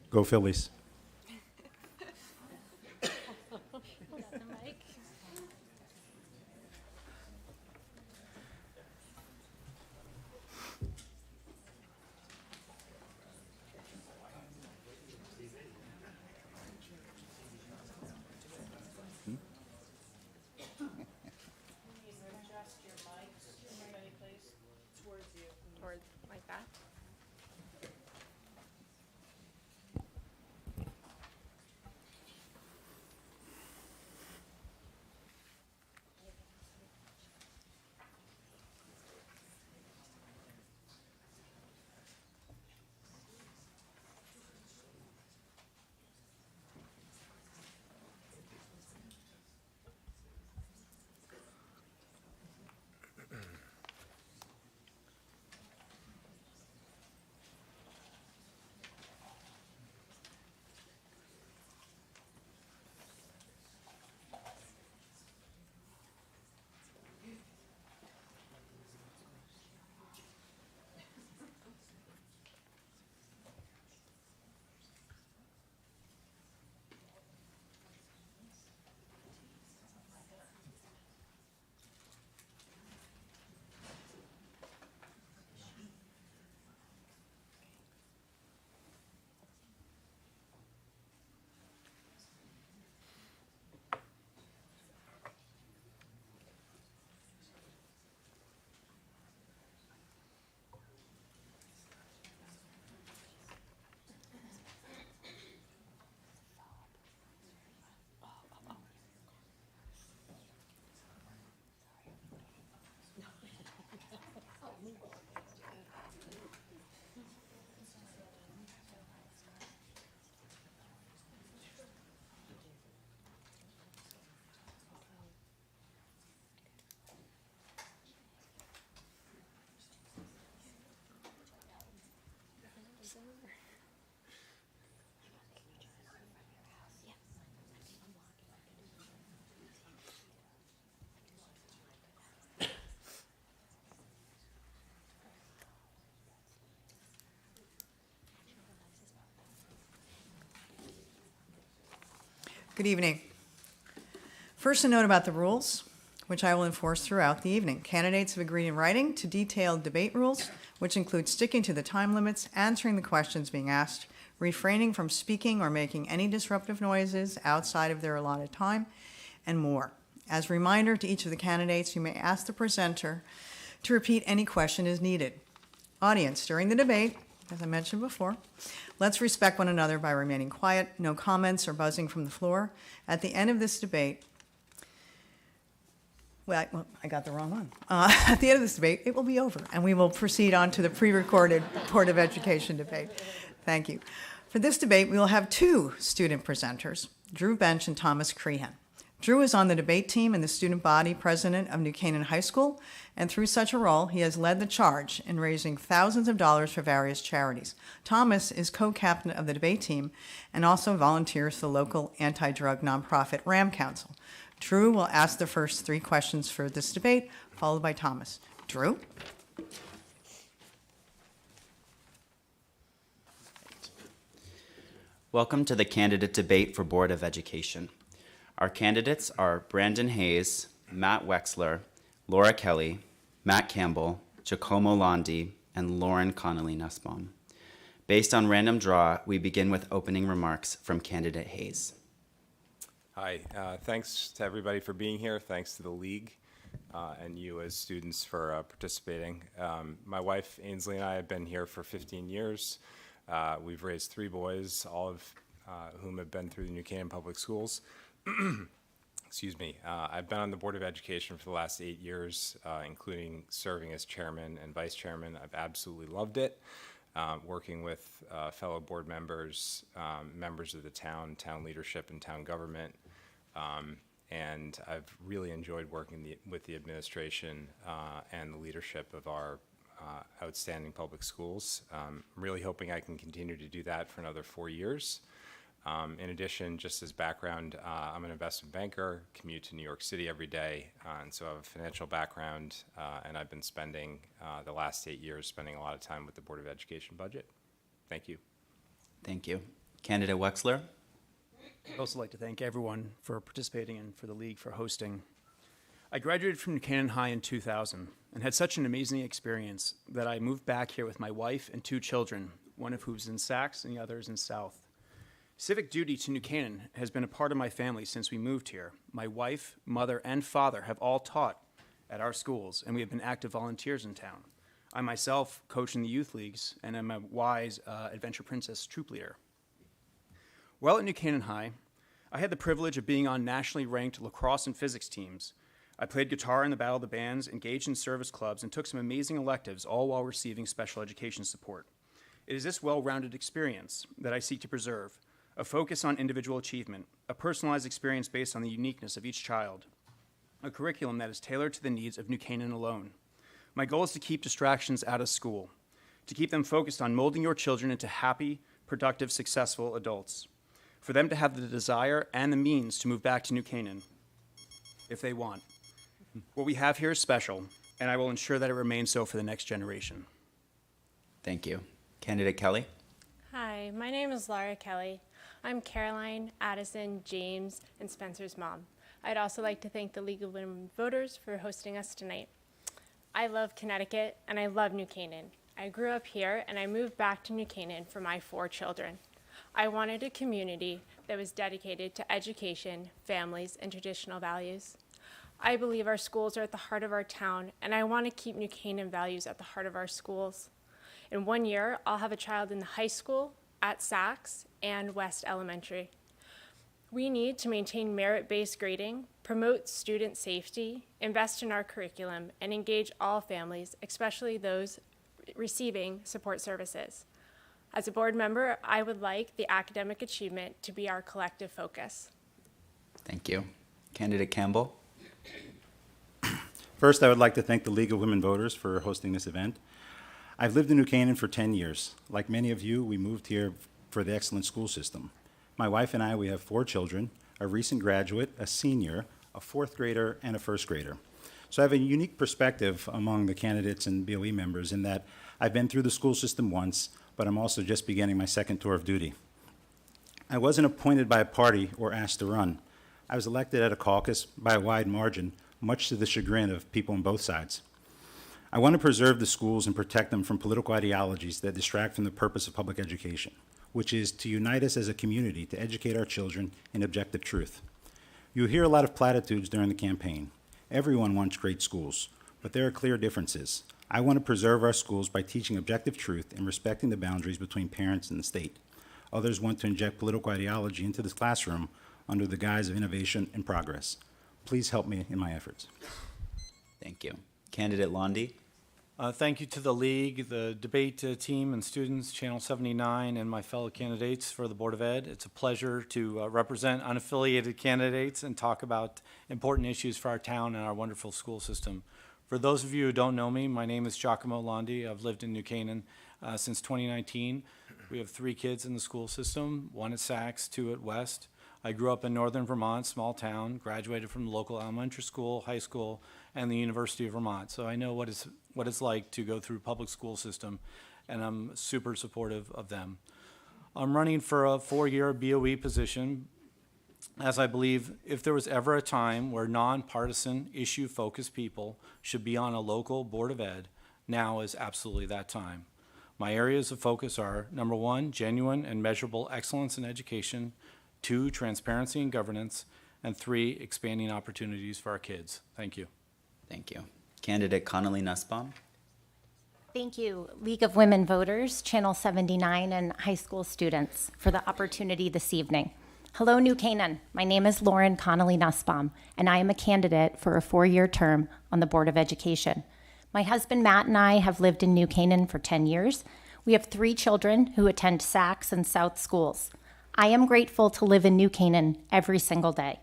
Go Phillies. Toward like that. Good evening. First, a note about the rules, which I will enforce throughout the evening. Candidates have agreed in writing to detailed debate rules, which include sticking to the time limits, answering the questions being asked, refraining from speaking or making any disruptive noises outside of their allotted time, and more. As a reminder to each of the candidates, you may ask the presenter to repeat any question as needed. Audience, during the debate, as I mentioned before, let's respect one another by remaining quiet, no comments or buzzing from the floor. At the end of this debate, Well, I got the wrong one. At the end of this debate, it will be over, and we will proceed on to the pre-recorded Board of Education debate. Thank you. For this debate, we will have two student presenters, Drew Bench and Thomas Crehan. Drew is on the debate team and the student body president of New Canaan High School, and through such a role, he has led the charge in raising thousands of dollars for various charities. Thomas is co-captain of the debate team and also volunteers for the local anti-drug nonprofit RAM Council. Drew will ask the first three questions for this debate, followed by Thomas. Drew? Welcome to the candidate debate for Board of Education. Our candidates are Brandon Hayes, Matt Wexler, Laura Kelly, Matt Campbell, Giacomo Londi, and Lauren Connolly Nussbaum. Based on random draw, we begin with opening remarks from candidate Hayes. Hi, thanks to everybody for being here. Thanks to the league and you as students for participating. My wife Ainsley and I have been here for 15 years. We've raised 3 boys, all of whom have been through the New Canaan Public Schools. Excuse me. I've been on the Board of Education for the last 8 years, including serving as chairman and vice chairman. I've absolutely loved it. Working with fellow board members, members of the town leadership, and town government. And I've really enjoyed working with the administration and the leadership of our outstanding public schools. I'm really hoping I can continue to do that for another 4 years. In addition, just as background, I'm an investment banker, commute to New York City every day, and so I have a financial background, and I've been spending the last 8 years spending a lot of time with the Board of Education budget. Thank you. Thank you. Candidate Wexler? I'd also like to thank everyone for participating and for the league for hosting. I graduated from New Canaan High in 2000 and had such an amazing experience that I moved back here with my wife and 2 children, one of whom's in Sacs and the other is in South. Civic duty to New Canaan has been a part of my family since we moved here. My wife, mother, and father have all taught at our schools, and we have been active volunteers in town. I myself coach in the youth leagues, and am a WISE Adventure Princess troop leader. While at New Canaan High, I had the privilege of being on nationally ranked lacrosse and physics teams. I played guitar in the Battle of the Bands, engaged in service clubs, and took some amazing electives, all while receiving special education support. It is this well-rounded experience that I seek to preserve, a focus on individual achievement, a personalized experience based on the uniqueness of each child, a curriculum that is tailored to the needs of New Canaan alone. My goal is to keep distractions out of school, to keep them focused on molding your children into happy, productive, successful adults, for them to have the desire and the means to move back to New Canaan if they want. What we have here is special, and I will ensure that it remains so for the next generation. Thank you. Candidate Kelly? Hi, my name is Laura Kelly. I'm Caroline, Addison, James, and Spencer's mom. I'd also like to thank the League of Women Voters for hosting us tonight. I love Connecticut, and I love New Canaan. I grew up here, and I moved back to New Canaan for my 4 children. I wanted a community that was dedicated to education, families, and traditional values. I believe our schools are at the heart of our town, and I want to keep New Canaan values at the heart of our schools. In 1 year, I'll have a child in the high school, at Sacs, and West Elementary. We need to maintain merit-based grading, promote student safety, invest in our curriculum, and engage all families, especially those receiving support services. As a board member, I would like the academic achievement to be our collective focus. Thank you. Candidate Campbell? First, I would like to thank the League of Women Voters for hosting this event. I've lived in New Canaan for 10 years. Like many of you, we moved here for the excellent school system. My wife and I, we have 4 children, a recent graduate, a senior, a 4th grader, and a 1st grader. So I have a unique perspective among the candidates and BOE members in that I've been through the school system once, but I'm also just beginning my 2nd tour of duty. I wasn't appointed by a party or asked to run. I was elected at a caucus by a wide margin, much to the chagrin of people on both sides. I want to preserve the schools and protect them from political ideologies that distract from the purpose of public education, which is to unite us as a community to educate our children in objective truth. You'll hear a lot of platitudes during the campaign. Everyone wants great schools, but there are clear differences. I want to preserve our schools by teaching objective truth and respecting the boundaries between parents and the state. Others want to inject political ideology into the classroom under the guise of innovation and progress. Please help me in my efforts. Thank you. Candidate Londi? Thank you to the league, the debate team and students, Channel 79, and my fellow candidates for the Board of Ed. It's a pleasure to represent unaffiliated candidates and talk about important issues for our town and our wonderful school system. For those of you who don't know me, my name is Giacomo Londi. I've lived in New Canaan since 2019. We have 3 kids in the school system, 1 at Saks, 2 at West. I grew up in northern Vermont, small town, graduated from the local elementary school, high school, and the University of Vermont. So I know what it's like to go through public school system, and I'm super supportive of them. I'm running for a 4-year BOE position, as I believe if there was ever a time where nonpartisan, issue-focused people should be on a local Board of Ed, now is absolutely that time. My areas of focus are, number 1, genuine and measurable excellence in education, 2, transparency and governance, and 3, expanding opportunities for our kids. Thank you. Thank you. Candidate Connolly Nussbaum? Thank you, League of Women Voters, Channel 79, and high school students for the opportunity this evening. Hello, New Canaan. My name is Lauren Connolly Nussbaum, and I am a candidate for a 4-year term on the Board of Education. My husband Matt and I have lived in New Canaan for 10 years. We have 3 children who attend Saks and South schools. I am grateful to live in New Canaan every single day.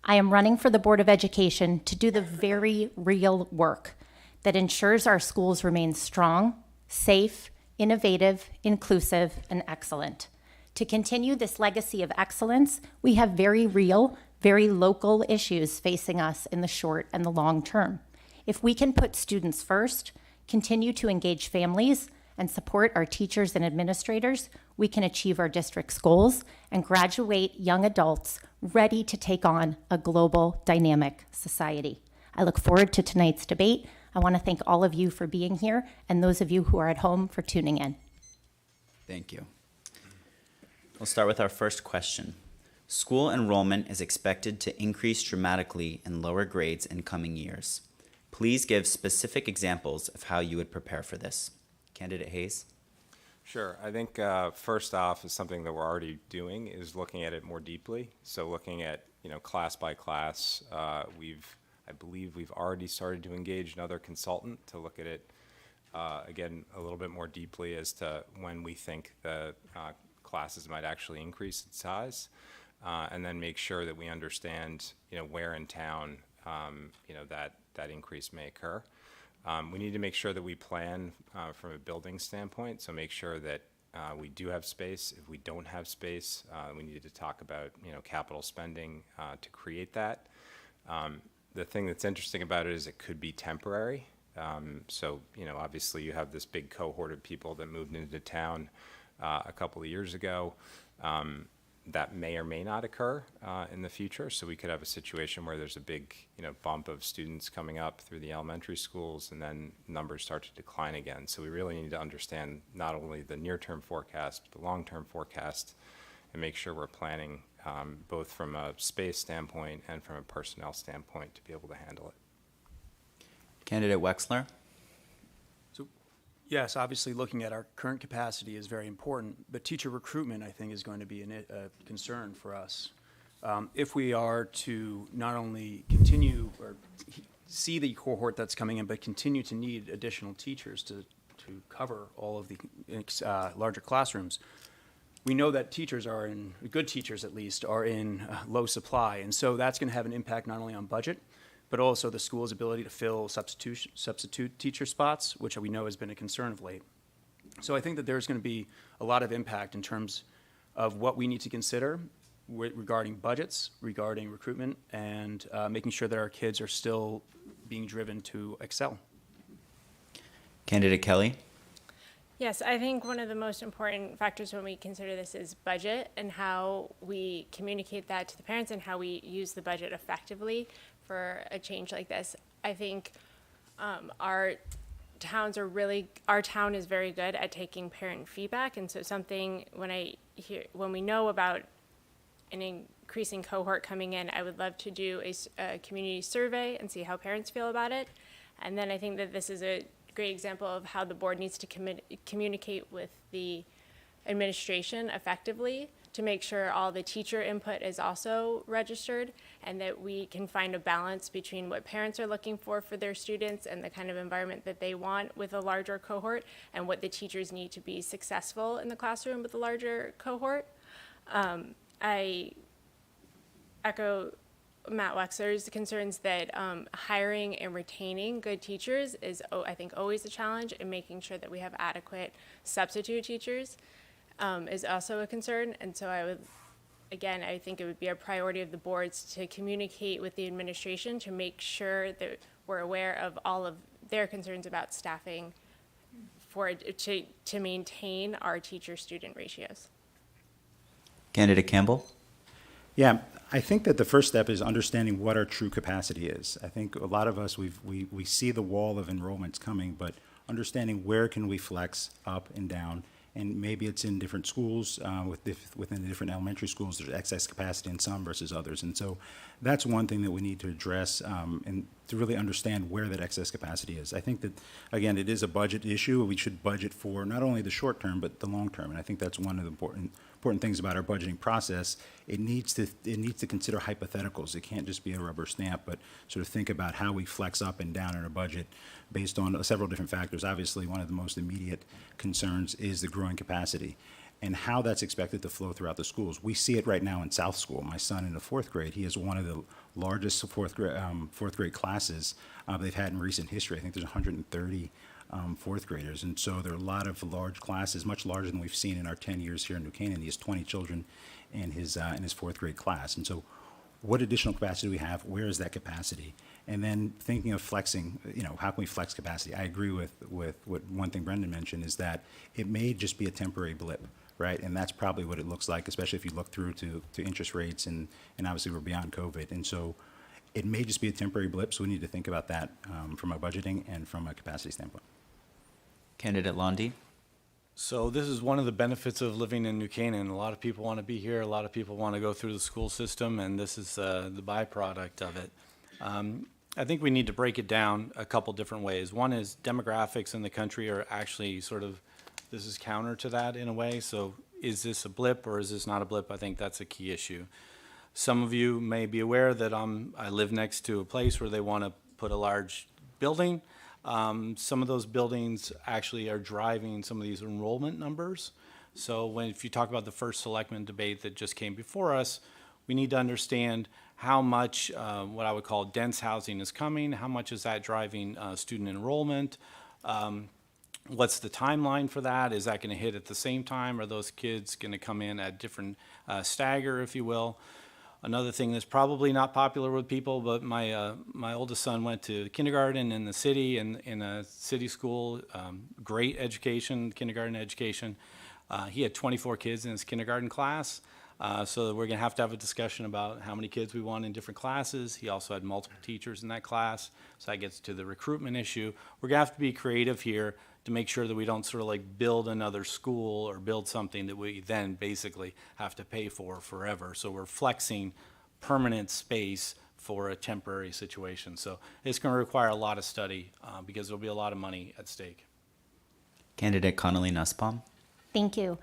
I am running for the Board of Education to do the very real work that ensures our schools remain strong, safe, innovative, inclusive, and excellent. To continue this legacy of excellence, we have very real, very local issues facing us in the short and the long term. If we can put students first, continue to engage families, and support our teachers and administrators, we can achieve our district's goals and graduate young adults ready to take on a global, dynamic society. I look forward to tonight's debate. I want to thank all of you for being here and those of you who are at home for tuning in. Thank you. We'll start with our first question. School enrollment is expected to increase dramatically in lower grades in coming years. Please give specific examples of how you would prepare for this. Candidate Hayes? Sure. I think first off is something that we're already doing is looking at it more deeply. So looking at, class by class, I believe we've already started to engage another consultant to look at it, again, a little bit more deeply as to when we think the classes might actually increase in size, and then make sure that we understand, where in town, that increase may occur. We need to make sure that we plan from a building standpoint, so make sure that we do have space. If we don't have space, we need to talk about capital spending to create that. The thing that's interesting about it is it could be temporary. So obviously you have this big cohort of people that moved into town a couple of years ago. That may or may not occur in the future. So we could have a situation where there's a big, bump of students coming up through the elementary schools, and then numbers start to decline again. So we really need to understand not only the near-term forecast, but the long-term forecast, and make sure we're planning both from a space standpoint and from a personnel standpoint to be able to handle it. Candidate Wexler? Yes, obviously looking at our current capacity is very important, but teacher recruitment, I think, is going to be a concern for us. If we are to not only continue or see the cohort that's coming in, but continue to need additional teachers to cover all of the larger classrooms, we know that good teachers at least, are in low supply. And so that's going to have an impact not only on budget, but also the school's ability to fill substitute teacher spots, which we know has been a concern of late. So I think that there's going to be a lot of impact in terms of what we need to consider regarding budgets, regarding recruitment, and making sure that our kids are still being driven to excel. Candidate Kelly? Yes, I think one of the most important factors when we consider this is budget and how we communicate that to the parents and how we use the budget effectively for a change like this. I think our town is very good at taking parent feedback, and so something when we know about an increasing cohort coming in, I would love to do a community survey and see how parents feel about it. And then I think that this is a great example of how the board needs to communicate with the administration effectively to make sure all the teacher input is also registered and that we can find a balance between what parents are looking for their students and the kind of environment that they want with a larger cohort and what the teachers need to be successful in the classroom with a larger cohort. I echo Matt Wexler's concerns that hiring and retaining good teachers is, I think, always a challenge, and making sure that we have adequate substitute teachers is also a concern. And so I think it would be a priority of the boards to communicate with the administration to make sure that we're aware of all of their concerns about staffing to maintain our teacher-student ratios. Candidate Campbell? Yeah, I think that the first step is understanding what our true capacity is. I think a lot of us, we see the wall of enrollments coming, but understanding where can we flex up and down, and maybe it's in different schools, within the different elementary schools, there's excess capacity in some versus others. And so that's one thing that we need to address, and to really understand where that excess capacity is. I think that, again, it is a budget issue. We should budget for not only the short term, but the long term. And I think that's one of the important things about our budgeting process. It needs to consider hypotheticals. It can't just be a rubber stamp, but sort of think about how we flex up and down in our budget based on several different factors. Obviously, one of the most immediate concerns is the growing capacity and how that's expected to flow throughout the schools. We see it right now in South School. My son in the fourth grade, he is one of the largest fourth grade classes they've had in recent history. I think there's 130 fourth graders. And so there are a lot of large classes, much larger than we've seen in our 10 years here in New Canaan. He has 20 children in his fourth grade class. And so what additional capacity do we have? Where is that capacity? And then thinking of flexing, how can we flex capacity? I agree with what one thing Brendan mentioned is that it may just be a temporary blip, right? And that's probably what it looks like, especially if you look through to interest rates and obviously we're beyond COVID. And so it may just be a temporary blip, so we need to think about that from a budgeting and from a capacity standpoint. Candidate Londi? So this is one of the benefits of living in New Canaan. A lot of people want to be here. A lot of people want to go through the school system, and this is the byproduct of it. I think we need to break it down a couple different ways. One is demographics in the country are actually this is counter to that in a way. So is this a blip or is this not a blip? I think that's a key issue. Some of you may be aware that I live next to a place where they want to put a large building. Some of those buildings actually are driving some of these enrollment numbers. So if you talk about the first selectman debate that just came before us, we need to understand how much what I would call dense housing is coming, how much is that driving student enrollment, what's the timeline for that? Is that going to hit at the same time? Are those kids going to come in at different stagger, if you will? Another thing that's probably not popular with people, but my oldest son went to kindergarten in the city, in a city school, great education, kindergarten education. He had 24 kids in his kindergarten class, so we're going to have a discussion about how many kids we want in different classes. He also had multiple teachers in that class, so that gets to the recruitment issue. We're going to have to be creative here to make sure that we don't sort of like build another school or build something that we then basically have to pay for forever. So we're flexing permanent space for a temporary situation. So it's going to require a lot of study because there'll be a lot of money at stake. Candidate Connolly Nussbaum? Thank you.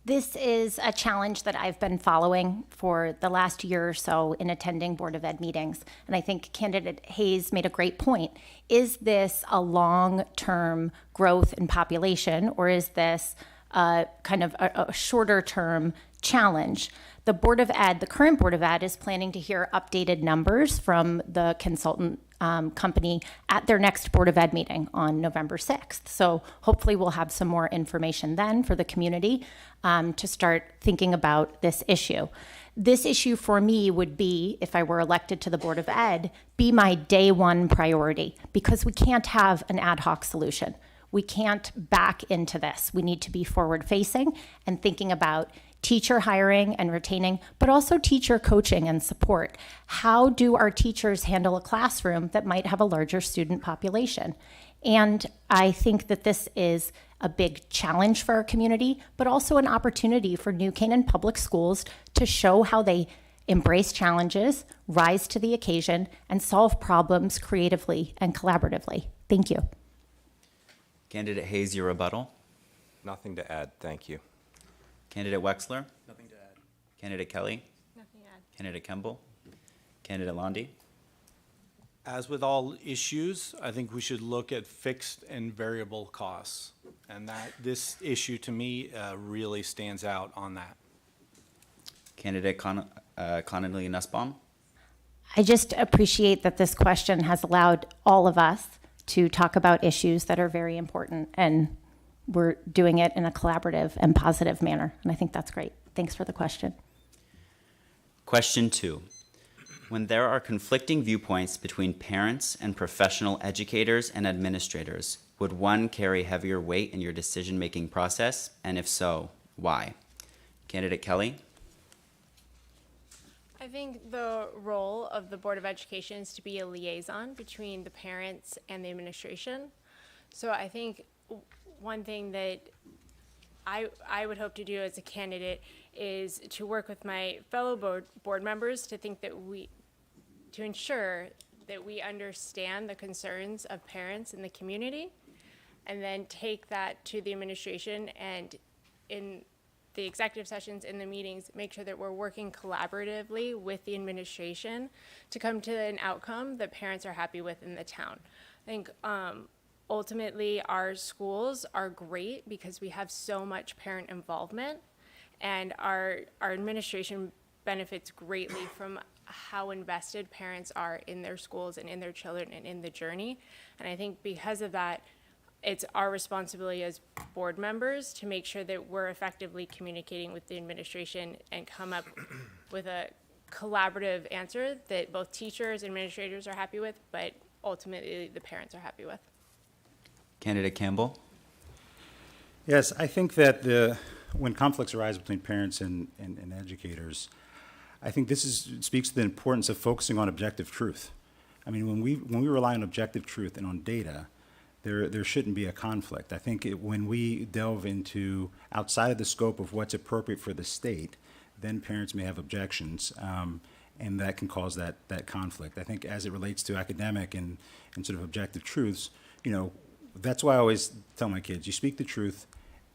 This is a challenge that I've been following for the last year or so in attending Board of Ed meetings. And I think candidate Hayes made a great point. Is this a long-term growth in population, or is this kind of a shorter-term challenge? The Board of Ed, the current Board of Ed, is planning to hear updated numbers from the consultant company at their next Board of Ed meeting on November 6th. So hopefully we'll have some more information then for the community to start thinking about this issue. This issue for me would be, if I were elected to the Board of Ed, be my day one priority, because we can't have an ad hoc solution. We can't back into this. We need to be forward facing and thinking about teacher hiring and retaining, but also teacher coaching and support. How do our teachers handle a classroom that might have a larger student population? And I think that this is a big challenge for our community, but also an opportunity for New Canaan Public Schools to show how they embrace challenges, rise to the occasion, and solve problems creatively and collaboratively. Thank you. Candidate Hayes, your rebuttal? Nothing to add, thank you. Candidate Wexler? Nothing to add. Candidate Kelly? Nothing to add. Candidate Kemble? Candidate Londy? As with all issues, I think we should look at fixed and variable costs. And this issue to me really stands out on that. Candidate Connolly Nussbaum? I just appreciate that this question has allowed all of us to talk about issues that are very important, and we're doing it in a collaborative and positive manner, and I think that's great. Thanks for the question. Question 2. When there are conflicting viewpoints between parents and professional educators and administrators, would one carry heavier weight in your decision-making process? And if so, why? Candidate Kelly? I think the role of the Board of Education is to be a liaison between the parents and the administration. So I think one thing that I would hope to do as a candidate is to work with my fellow board members to ensure that we understand the concerns of parents in the community, and then take that to the administration, and in the executive sessions, in the meetings, make sure that we're working collaboratively with the administration to come to an outcome that parents are happy with in the town. I think ultimately our schools are great because we have so much parent involvement, and our administration benefits greatly from how invested parents are in their schools and in their children and in the journey. And I think because of that, it's our responsibility as board members to make sure that we're effectively communicating with the administration and come up with a collaborative answer that both teachers and administrators are happy with, but ultimately the parents are happy with. Candidate Campbell? Yes, I think that when conflicts arise between parents and educators, I think this speaks to the importance of focusing on objective truth. I mean, when we rely on objective truth and on data, there shouldn't be a conflict. I think when we delve into outside of the scope of what's appropriate for the state, then parents may have objections, and that can cause that conflict. I think as it relates to academic and sort of objective truths, that's why I always tell my kids, you speak the truth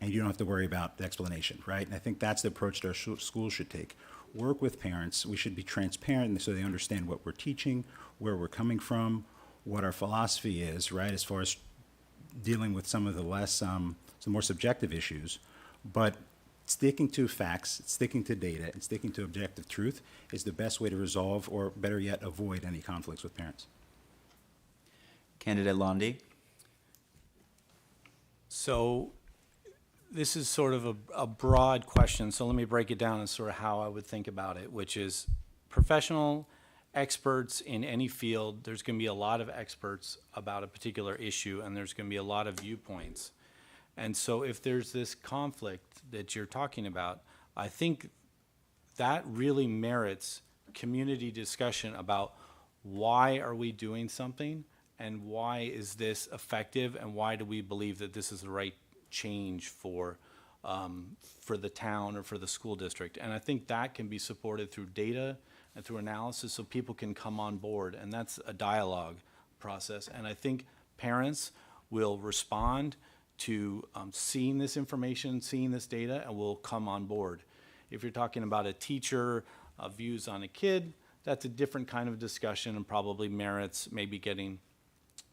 and you don't have to worry about the explanation, right? And I think that's the approach that our schools should take. Work with parents. We should be transparent so they understand what we're teaching, where we're coming from, what our philosophy is, right, as far as dealing with some of the some more subjective issues. But sticking to facts, sticking to data, and sticking to objective truth is the best way to resolve, or better yet, avoid any conflicts with parents. Candidate Londy? So this is sort of a broad question, so let me break it down as sort of how I would think about it, which is professional experts in any field. There's going to be a lot of experts about a particular issue, and there's going to be a lot of viewpoints. And so if there's this conflict that you're talking about, I think that really merits community discussion about why are we doing something, and why is this effective, and why do we believe that this is the right change for the town or for the school district. And I think that can be supported through data and through analysis so people can come on board, and that's a dialogue process. And I think parents will respond to seeing this information, seeing this data, and will come on board. If you're talking about a teacher, views on a kid, that's a different kind of discussion and probably merits maybe getting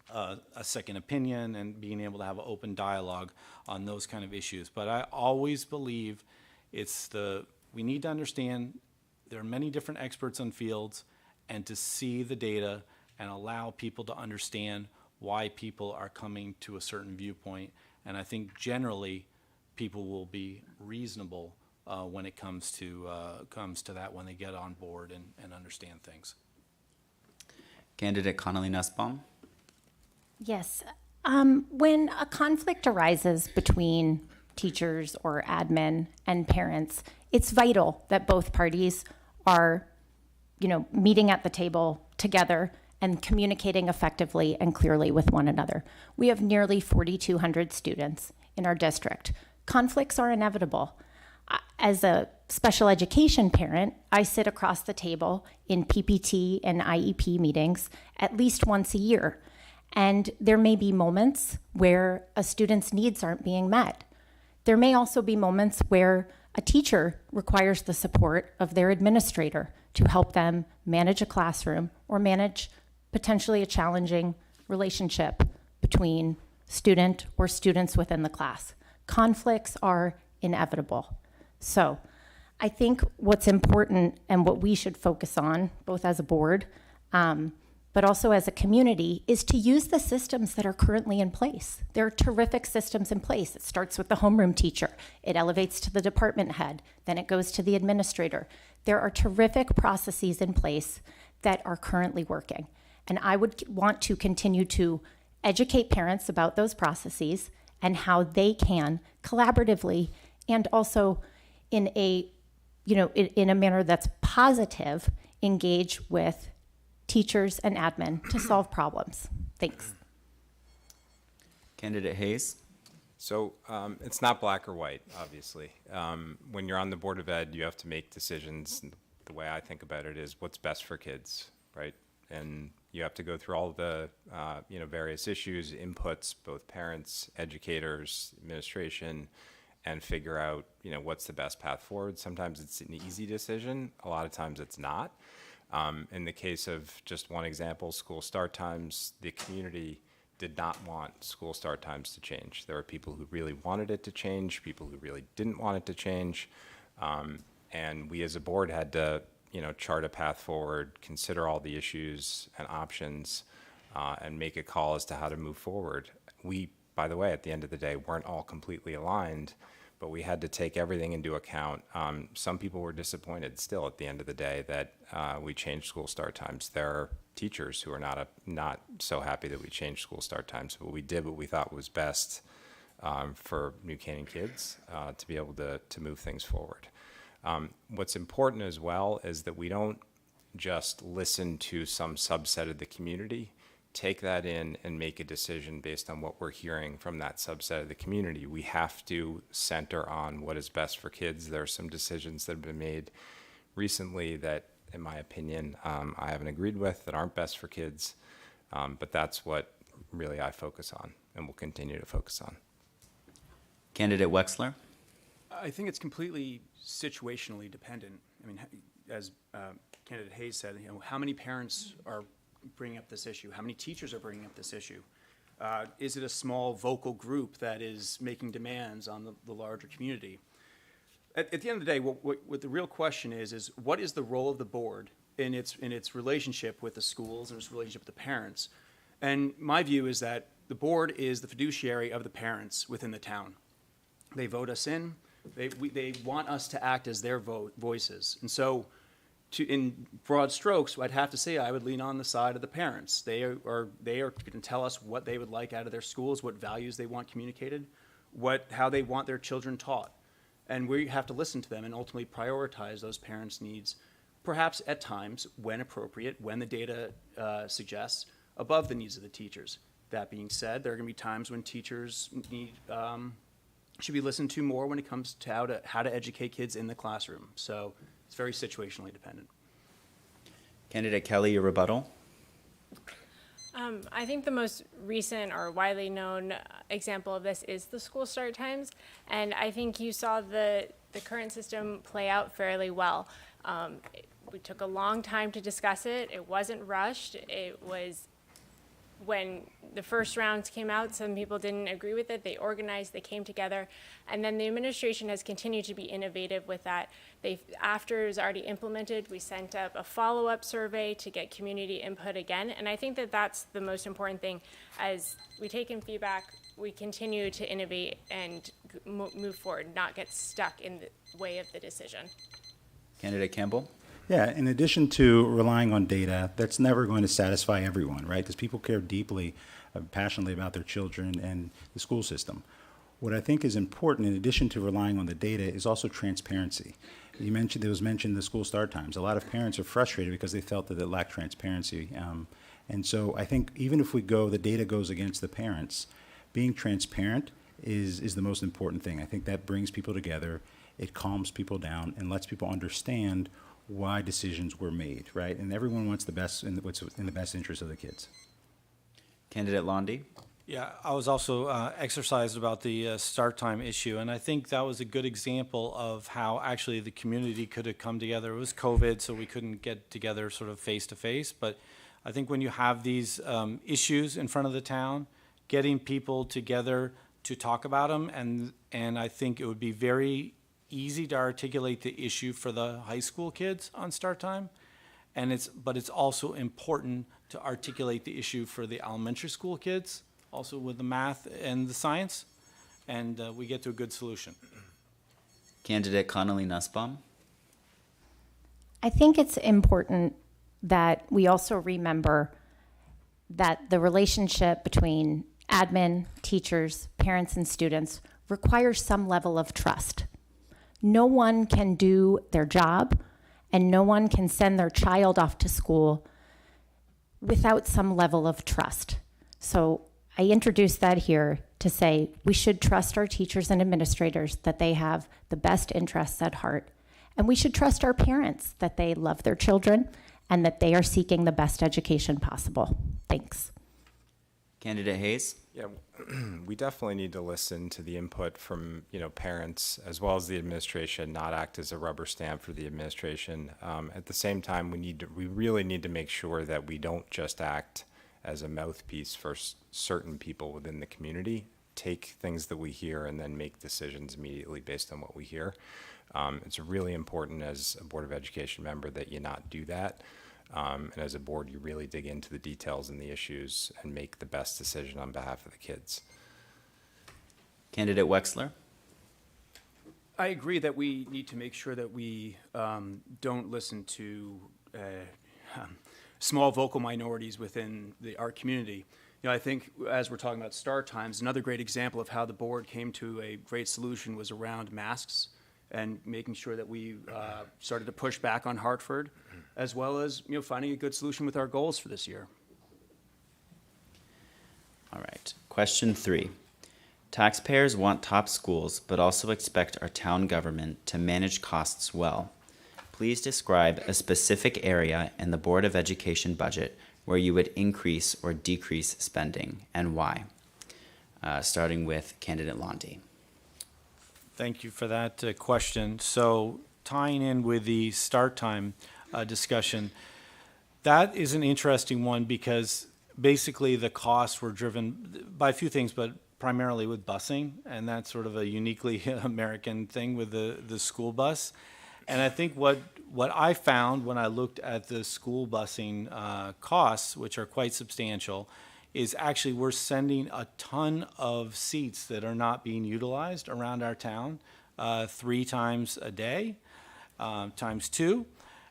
a second opinion and being able to have an open dialogue on those kind of issues. But I always believe we need to understand there are many different experts on fields, and to see the data and allow people to understand why people are coming to a certain viewpoint. And I think generally people will be reasonable when it comes to that, when they get on board and understand things. Candidate Connolly Nussbaum? Yes. When a conflict arises between teachers or admin and parents, it's vital that both parties are, meeting at the table together and communicating effectively and clearly with one another. We have nearly 4,200 students in our district. Conflicts are inevitable. As a special education parent, I sit across the table in PPT and IEP meetings at least once a year. And there may be moments where a student's needs aren't being met. There may also be moments where A teacher requires the support of their administrator to help them manage a classroom or manage potentially a challenging relationship between student or students within the class. Conflicts are inevitable. So I think what's important and what we should focus on, both as a board, but also as a community, is to use the systems that are currently in place. There are terrific systems in place. It starts with the homeroom teacher. It elevates to the department head. Then it goes to the administrator. There are terrific processes in place that are currently working. And I would want to continue to educate parents about those processes and how they can collaboratively and also in a, in a manner that's positive, engage with teachers and admin to solve problems. Thanks. Candidate Hayes. So it's not black or white, obviously. When you're on the Board of Ed, you have to make decisions. The way I think about it is what's best for kids, right? And you have to go through all of the various issues, inputs, both parents, educators, administration, and figure out what's the best path forward. Sometimes it's an easy decision. A lot of times it's not. In the case of just one example, school start times, the community did not want school start times to change. There were people who really wanted it to change, people who really didn't want it to change. And we as a board had to chart a path forward, consider all the issues and options, and make a call as to how to move forward. We, by the way, at the end of the day, weren't all completely aligned, but we had to take everything into account. Some people were disappointed still at the end of the day that we changed school start times. There are teachers who are not so happy that we changed school start times, but we did what we thought was best for New Canaan kids to be able to move things forward. What's important as well is that we don't just listen to some subset of the community, take that in and make a decision based on what we're hearing from that subset of the community. We have to center on what is best for kids. There are some decisions that have been made recently that, in my opinion, I haven't agreed with, that aren't best for kids, but that's what really I focus on and will continue to focus on. Candidate Wexler. I think it's completely situationally dependent. I mean, as Candidate Hayes said, how many parents are bringing up this issue? How many teachers are bringing up this issue? Is it a small vocal group that is making demands on the larger community? At the end of the day, what the real question is what is the role of the board in its relationship with the schools and its relationship with the parents? And my view is that the board is the fiduciary of the parents within the town. They vote us in. They want us to act as their voices. And so in broad strokes, I'd have to say I would lean on the side of the parents. They are going to tell us what they would like out of their schools, what values they want communicated, how they want their children taught. And we have to listen to them and ultimately prioritize those parents' needs, perhaps at times, when appropriate, when the data suggests, above the needs of the teachers. That being said, there are going to be times when teachers should be listened to more when it comes to how to educate kids in the classroom. So it's very situationally dependent. Candidate Kelly, your rebuttal. I think the most recent or widely known example of this is the school start times, and I think you saw the current system play out fairly well. We took a long time to discuss it. It wasn't rushed. It was when the first rounds came out, some people didn't agree with it. They organized, they came together, and then the administration has continued to be innovative with that. After it was already implemented, we sent up a follow-up survey to get community input again, and I think that that's the most important thing. As we take in feedback, we continue to innovate and move forward, not get stuck in the way of the decision. Candidate Campbell. Yeah, in addition to relying on data, that's never going to satisfy everyone, right? Because people care deeply, passionately about their children and the school system. What I think is important, in addition to relying on the data, is also transparency. There was mentioned the school start times. A lot of parents are frustrated because they felt that it lacked transparency. And so I think even if the data goes against the parents, being transparent is the most important thing. I think that brings people together, it calms people down, and lets people understand why decisions were made, right? And everyone wants the best, what's in the best interest of the kids. Candidate Londy. Yeah, I was also exercised about the start time issue, and I think that was a good example of how actually the community could have come together. It was COVID, so we couldn't get together sort of face to face, but I think when you have these issues in front of the town, getting people together to talk about them, and I think it would be very easy to articulate the issue for the high school kids on start time, but it's also important to articulate the issue for the elementary school kids, also with the math and the science, and we get to a good solution. Candidate Connolly Nussbaum. I think it's important that we also remember that the relationship between admin, teachers, parents, and students requires some level of trust. No one can do their job, and no one can send their child off to school without some level of trust. So I introduced that here to say we should trust our teachers and administrators that they have the best interests at heart. And we should trust our parents that they love their children and that they are seeking the best education possible. Thanks. Candidate Hayes. Yeah, we definitely need to listen to the input from parents as well as the administration, not act as a rubber stamp for the administration. At the same time, we really need to make sure that we don't just act as a mouthpiece for certain people within the community, take things that we hear and then make decisions immediately based on what we hear. It's really important as a Board of Education member that you not do that. And as a board, you really dig into the details and the issues and make the best decision on behalf of the kids. Candidate Wexler. I agree that we need to make sure that we don't listen to small vocal minorities within our community. I think as we're talking about start times, another great example of how the board came to a great solution was around masks and making sure that we started to push back on Hartford, as well as finding a good solution with our goals for this year. All right. Question 3. Taxpayers want top schools, but also expect our town government to manage costs well. Please describe a specific area in the Board of Education budget where you would increase or decrease spending, and why. Starting with Candidate Londy. Thank you for that question. So tying in with the start time discussion, that is an interesting one because basically the costs were driven by a few things, but primarily with busing, and that's sort of a uniquely American thing with the school bus. And I think what I found when I looked at the school busing costs, which are quite substantial, is actually we're sending a ton of seats that are not being utilized around our town 3 times a day, times 2.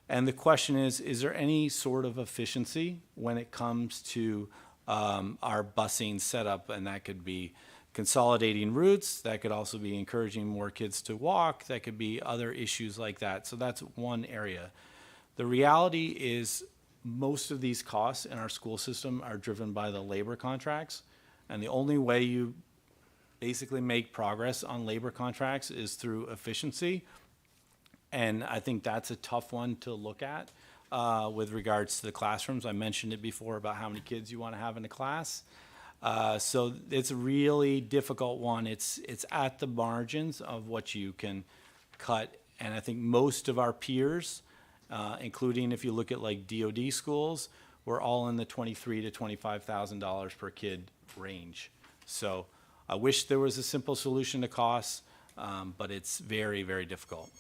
And the question is there any sort of efficiency when it comes to our busing setup? And that could be consolidating routes, that could also be encouraging more kids to walk, that could be other issues like that. So that's one area. The reality is most of these costs in our school system are driven by the labor contracts, and the only way you basically make progress on labor contracts is through efficiency, and I think that's a tough one to look at with regards to the classrooms. I mentioned it before about how many kids you want to have in a class. So it's a really difficult one. It's at the margins of what you can cut, and I think most of our peers, including if you look at like DoD schools, we're all in the $23,000 to $25,000 per kid range. So I wish there was a simple solution to costs, but it's very, very difficult.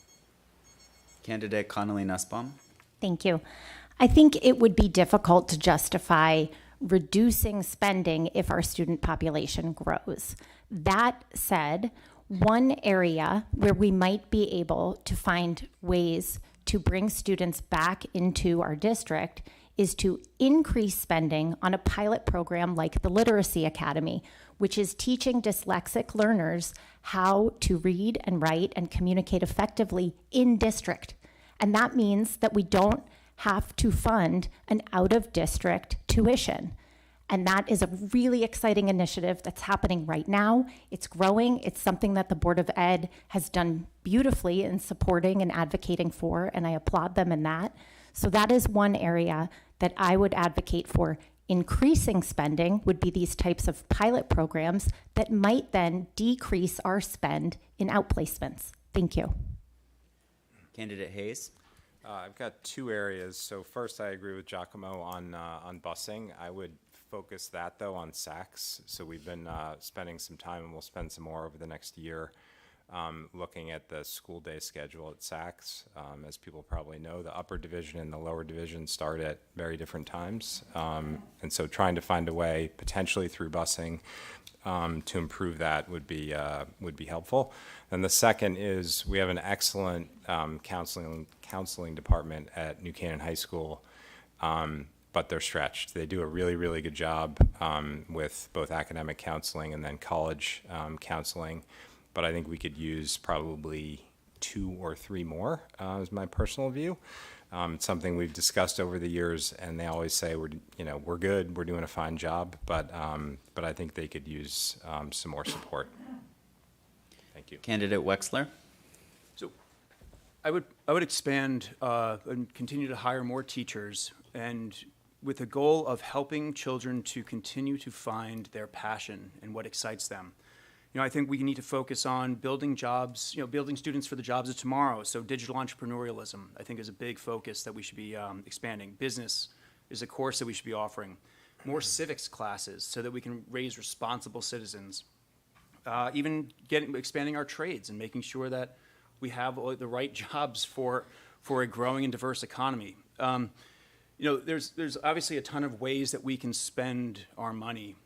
Candidate Connolly Nussbaum. Thank you. I think it would be difficult to justify reducing spending if our student population grows. That said, one area where we might be able to find ways to bring students back into our district is to increase spending on a pilot program like the Literacy Academy, which is teaching dyslexic learners how to read and write and communicate effectively in district. And that means that we don't have to fund an out-of-district tuition. And that is a really exciting initiative that's happening right now. It's growing. It's something that the Board of Ed has done beautifully in supporting and advocating for, and I applaud them in that. So that is one area that I would advocate for Increasing spending would be these types of pilot programs that might then decrease our spend in outplacements. Thank you. Candidate Hayes. I've got two areas. So first, I agree with Giacomo on busing. I would focus that, though, on SACs. So we've been spending some time, and we'll spend some more over the next year, looking at the school day schedule at SACs. As people probably know, the upper division and the lower division start at very different times. And so trying to find a way, potentially through busing, to improve that would be helpful. And the second is we have an excellent counseling department at New Canaan High School, but they're stretched. They do a really, really good job with both academic counseling and then college counseling. But I think we could use probably 2 or 3 more, is my personal view. It's something we've discussed over the years, and they always say we're good, we're doing a fine job, but I think they could use some more support. Thank you. Candidate Wexler. So I would expand and continue to hire more teachers, and with the goal of helping children to continue to find their passion and what excites them. I think we need to focus on building jobs, building students for the jobs of tomorrow. So digital entrepreneurialism, I think, is a big focus that we should be expanding. Business is a course that we should be offering. More civics classes so that we can raise responsible citizens. Even expanding our trades and making sure that we have the right jobs for a growing and diverse economy. There's obviously a ton of ways that we can spend our money.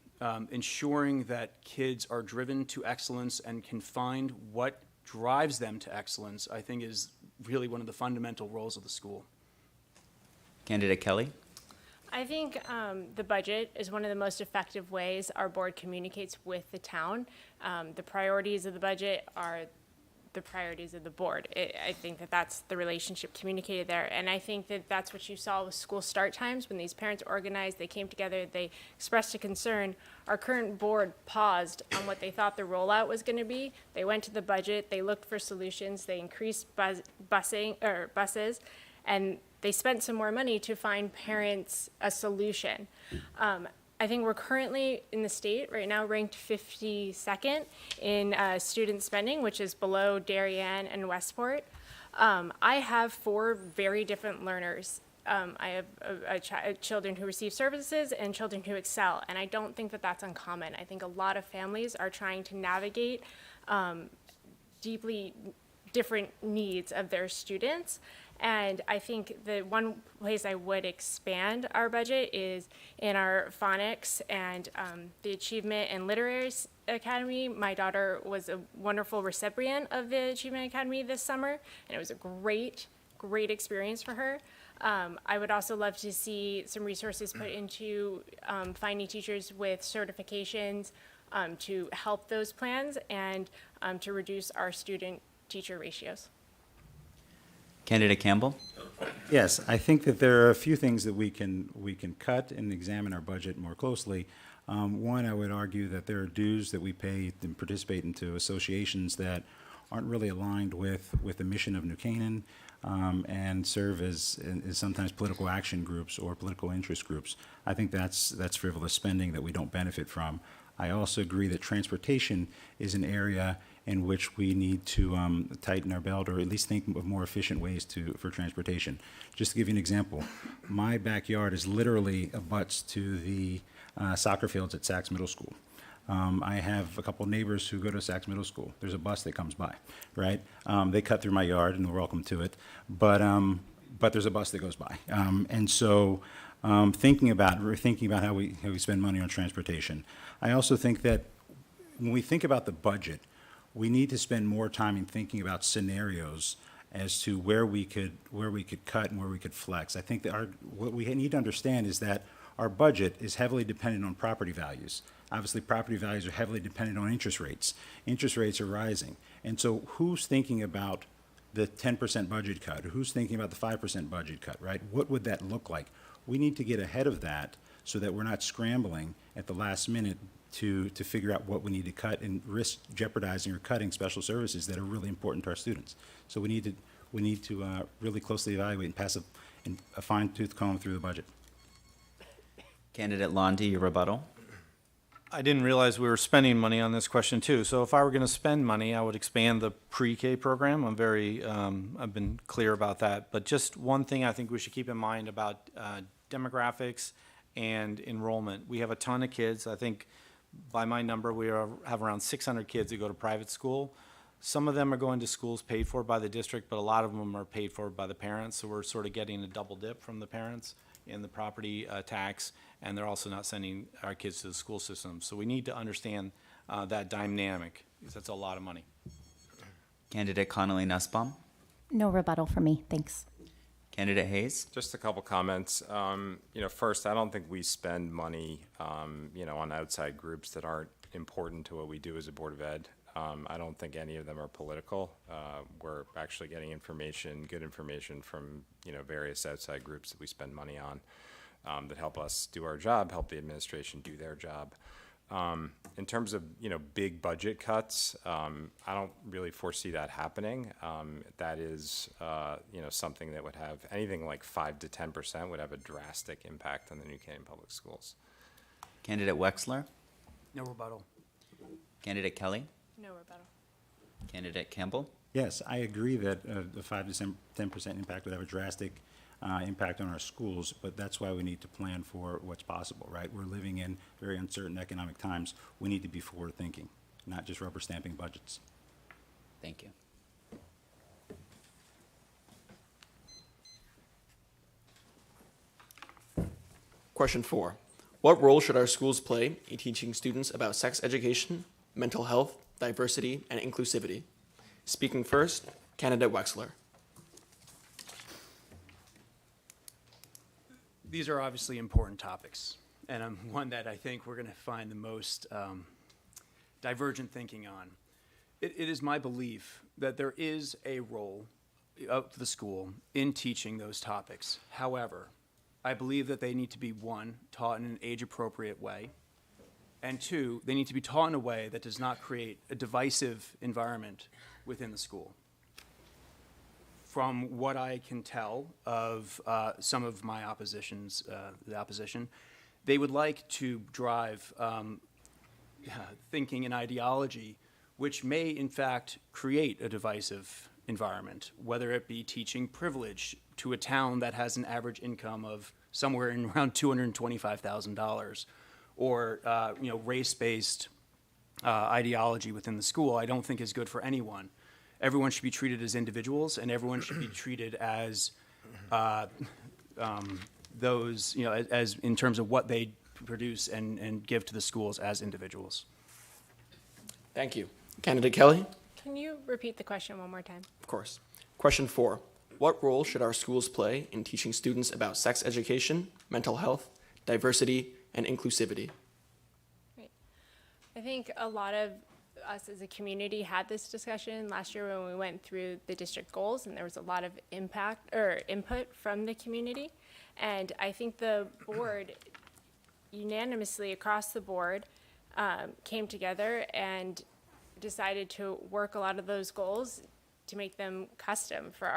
Ensuring that kids are driven to excellence and can find what drives them to excellence, I think, is really one of the fundamental roles of the school. Candidate Kelly. I think the budget is one of the most effective ways our board communicates with the town. The priorities of the budget are the priorities of the board. I think that that's the relationship communicated there. And I think that that's what you saw with school start times. When these parents organized, they came together, they expressed a concern. Our current board paused on what they thought the rollout was going to be. They went to the budget, they looked for solutions, they increased buses, and they spent some more money to find parents a solution. I think we're currently in the state right now ranked 52nd in student spending, which is below Darien and Westport. I have 4 very different learners. I have children who receive services and children who excel, and I don't think that that's uncommon. I think a lot of families are trying to navigate deeply different needs of their students. And I think the one place I would expand our budget is in our phonics and the Achievement and Literary Academy. My daughter was a wonderful recipient of the Achievement Academy this summer, and it was a great experience for her. I would also love to see some resources put into finding teachers with certifications to help those plans and to reduce our student-teacher ratios. Candidate Campbell. Yes, I think that there are a few things that we can cut and examine our budget more closely. One, I would argue that there are dues that we pay and participate into associations that aren't really aligned with the mission of New Canaan and serve as sometimes political action groups or political interest groups. I think that's frivolous spending that we don't benefit from. I also agree that transportation is an area in which we need to tighten our belt or at least think of more efficient ways for transportation. Just to give you an example, my backyard is literally abuts to the soccer fields at Sachs Middle School. I have a couple neighbors who go to Sachs Middle School. There's a bus that comes by, right? They cut through my yard and they're welcome to it, but there's a bus that goes by. And so thinking about how we spend money on transportation. I also think that when we think about the budget, we need to spend more time in thinking about scenarios as to where we could cut and where we could flex. I think that what we need to understand is that our budget is heavily dependent on property values. Obviously, property values are heavily dependent on interest rates. Interest rates are rising. And so who's thinking about the 10% budget cut? Or who's thinking about the 5% budget cut, right? What would that look like? We need to get ahead of that so that we're not scrambling at the last minute to figure out what we need to cut and risk jeopardizing or cutting special services that are really important to our students. So we need to really closely evaluate and pass a fine-tooth comb through the budget. Candidate Londi, your rebuttal. I didn't realize we were spending money on this question too. So if I were going to spend money, I would expand the pre-K program. I've been clear about that. But just one thing I think we should keep in mind about demographics and enrollment. We have a ton of kids. I think by my number, have around 600 kids that go to private school. Some of them are going to schools paid for by the district, but a lot of them are paid for by the parents. So we're sort of getting a double dip from the parents in the property tax, and they're also not sending our kids to the school system. So we need to understand that dynamic, because that's a lot of money. Candidate Connolly Nussbaum. No rebuttal for me, thanks. Candidate Hayes. Just a couple comments. First, I don't think we spend money, on outside groups that aren't important to what we do as a Board of Ed. I don't think any of them are political. We're actually getting information, good information from, various outside groups that we spend money on that help us do our job, help the administration do their job. In terms of, big budget cuts, I don't really foresee that happening. That is, something that would have anything like 5 to 10% would have a drastic impact on the New Canaan Public Schools. Candidate Wexler. No rebuttal. Candidate Kelly. No rebuttal. Candidate Campbell. Yes, I agree that the 5 to 10% impact would have a drastic impact on our schools, but that's why we need to plan for what's possible, right? We're living in very uncertain economic times. We need to be forward-thinking, not just rubber stamping budgets. Thank you. Question 4. What role should our schools play in teaching students about sex education, mental health, diversity, and inclusivity? Speaking first, candidate Wexler. These are obviously important topics, and one that I think we're going to find the most divergent thinking on. It is my belief that there is a role of the school in teaching those topics. However, I believe that they need to be, one, taught in an age-appropriate way, and two, they need to be taught in a way that does not create a divisive environment within the school. From what I can tell of some of my the opposition, they would like to drive thinking and ideology which may in fact create a divisive environment, whether it be teaching privilege to a town that has an average income of somewhere in around $225,000, or race-based ideology within the school. I don't think is good for anyone. Everyone should be treated as individuals, and everyone should be treated as those, as in terms of what they produce and give to the schools as individuals. Thank you. Candidate Kelly? Can you repeat the question one more time? Of course. Question 4. What role should our schools play in teaching students about sex education, mental health, diversity, and inclusivity? Right. I think a lot of us as a community had this discussion last year when we went through the district goals, and there was a lot of input from the community. And I think the board unanimously across the board came together and decided to work a lot of those goals to make them custom for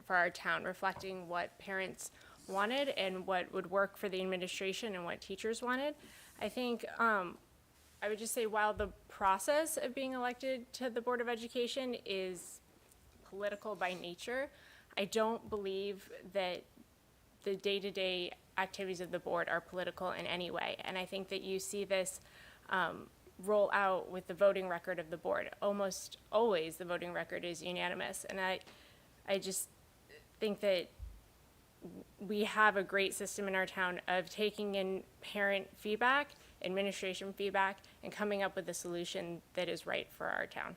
our town, reflecting what parents wanted and what would work for the administration and what teachers wanted. I think I would just say, while the process of being elected to the Board of Education is political by nature, I don't believe that the day-to-day activities of the board are political in any way. And I think that you see this roll out with the voting record of the board. Almost always the voting record is unanimous. And I just think that we have a great system in our town of taking in parent feedback, administration feedback, and coming up with a solution that is right for our town.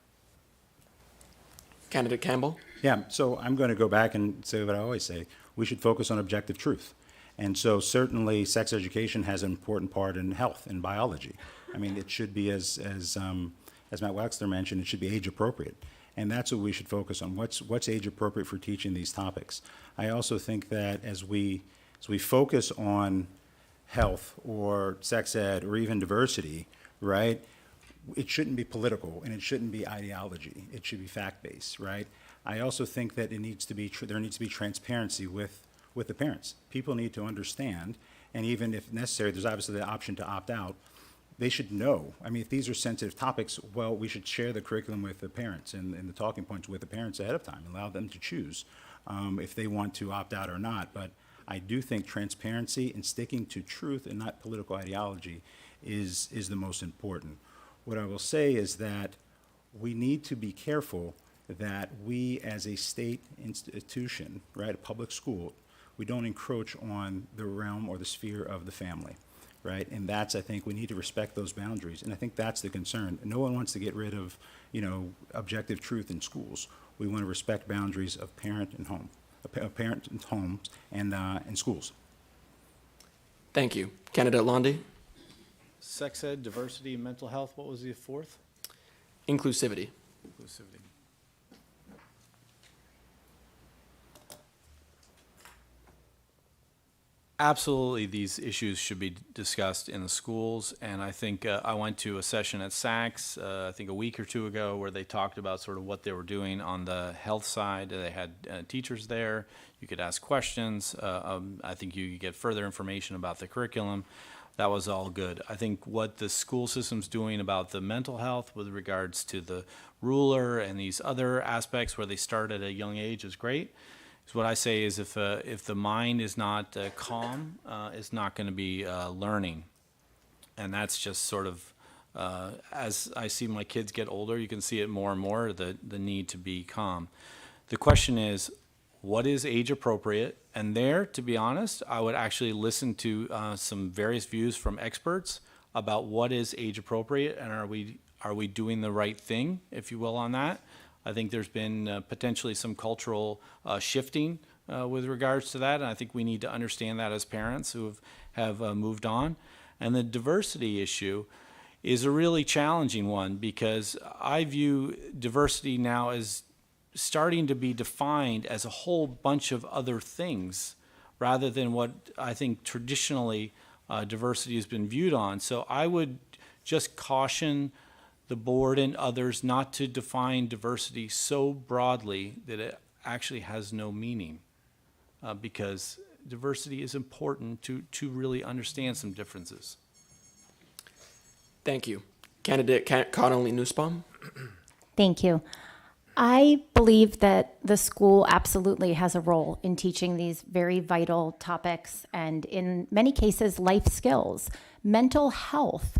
Candidate Campbell? Yeah, so I'm going to go back and say what I always say. We should focus on objective truth. And so certainly sex education has an important part in health and biology. I mean, it should be, as Matt Wexler mentioned, it should be age appropriate. And that's what we should focus on. What's age appropriate for teaching these topics? I also think that as we focus on health or sex ed or even diversity, right, it shouldn't be political and it shouldn't be ideology. It should be fact-based, right? I also think that there needs to be transparency with the parents. People need to understand, And even if necessary, there's obviously the option to opt out. They should know. I mean, if these are sensitive topics, well, we should share the curriculum with the parents and the talking points with the parents ahead of time, allow them to choose if they want to opt out or not. But I do think transparency and sticking to truth and not political ideology is the most important. What I will say is that we need to be careful that we as a state institution, right, a public school, we don't encroach on the realm or the sphere of the family, right? And that's, I think, we need to respect those boundaries. And I think that's the concern. No one wants to get rid of, objective truth in schools. We want to respect boundaries of parent and home, parent and homes and schools. Thank you. Candidate Londy? Sex ed, diversity, mental health, what was the fourth? Inclusivity. Inclusivity. Absolutely, these issues should be discussed in the schools, and I think I went to a session at SACS, I think a week or two ago, where they talked about sort of what they were doing on the health side. They had teachers there. You could ask questions. I think you could get further information about the curriculum. That was all good. I think what the school system's doing about the mental health with regards to the ruler and these other aspects where they start at a young age is great. So what I say is if the mind is not calm, it's not going to be learning. And that's just sort of, as I see my kids get older, you can see it more and more, the need to be calm. The question is, what is age appropriate? And there, to be honest, I would actually listen to some various views from experts about what is age appropriate and are we doing the right thing, if you will, on that. I think there's been potentially some cultural shifting with regards to that, and I think we need to understand that as parents who have moved on. And the diversity issue is a really challenging one because I view diversity now as starting to be defined as a whole bunch of other things rather than what I think traditionally diversity has been viewed on. So I would just caution the board and others not to define diversity so broadly that it actually has no meaning, because diversity is important to really understand some differences. Thank you. Candidate Connolly Nussbaum? Thank you. I believe that the school absolutely has a role in teaching these very vital topics and in many cases life skills. Mental health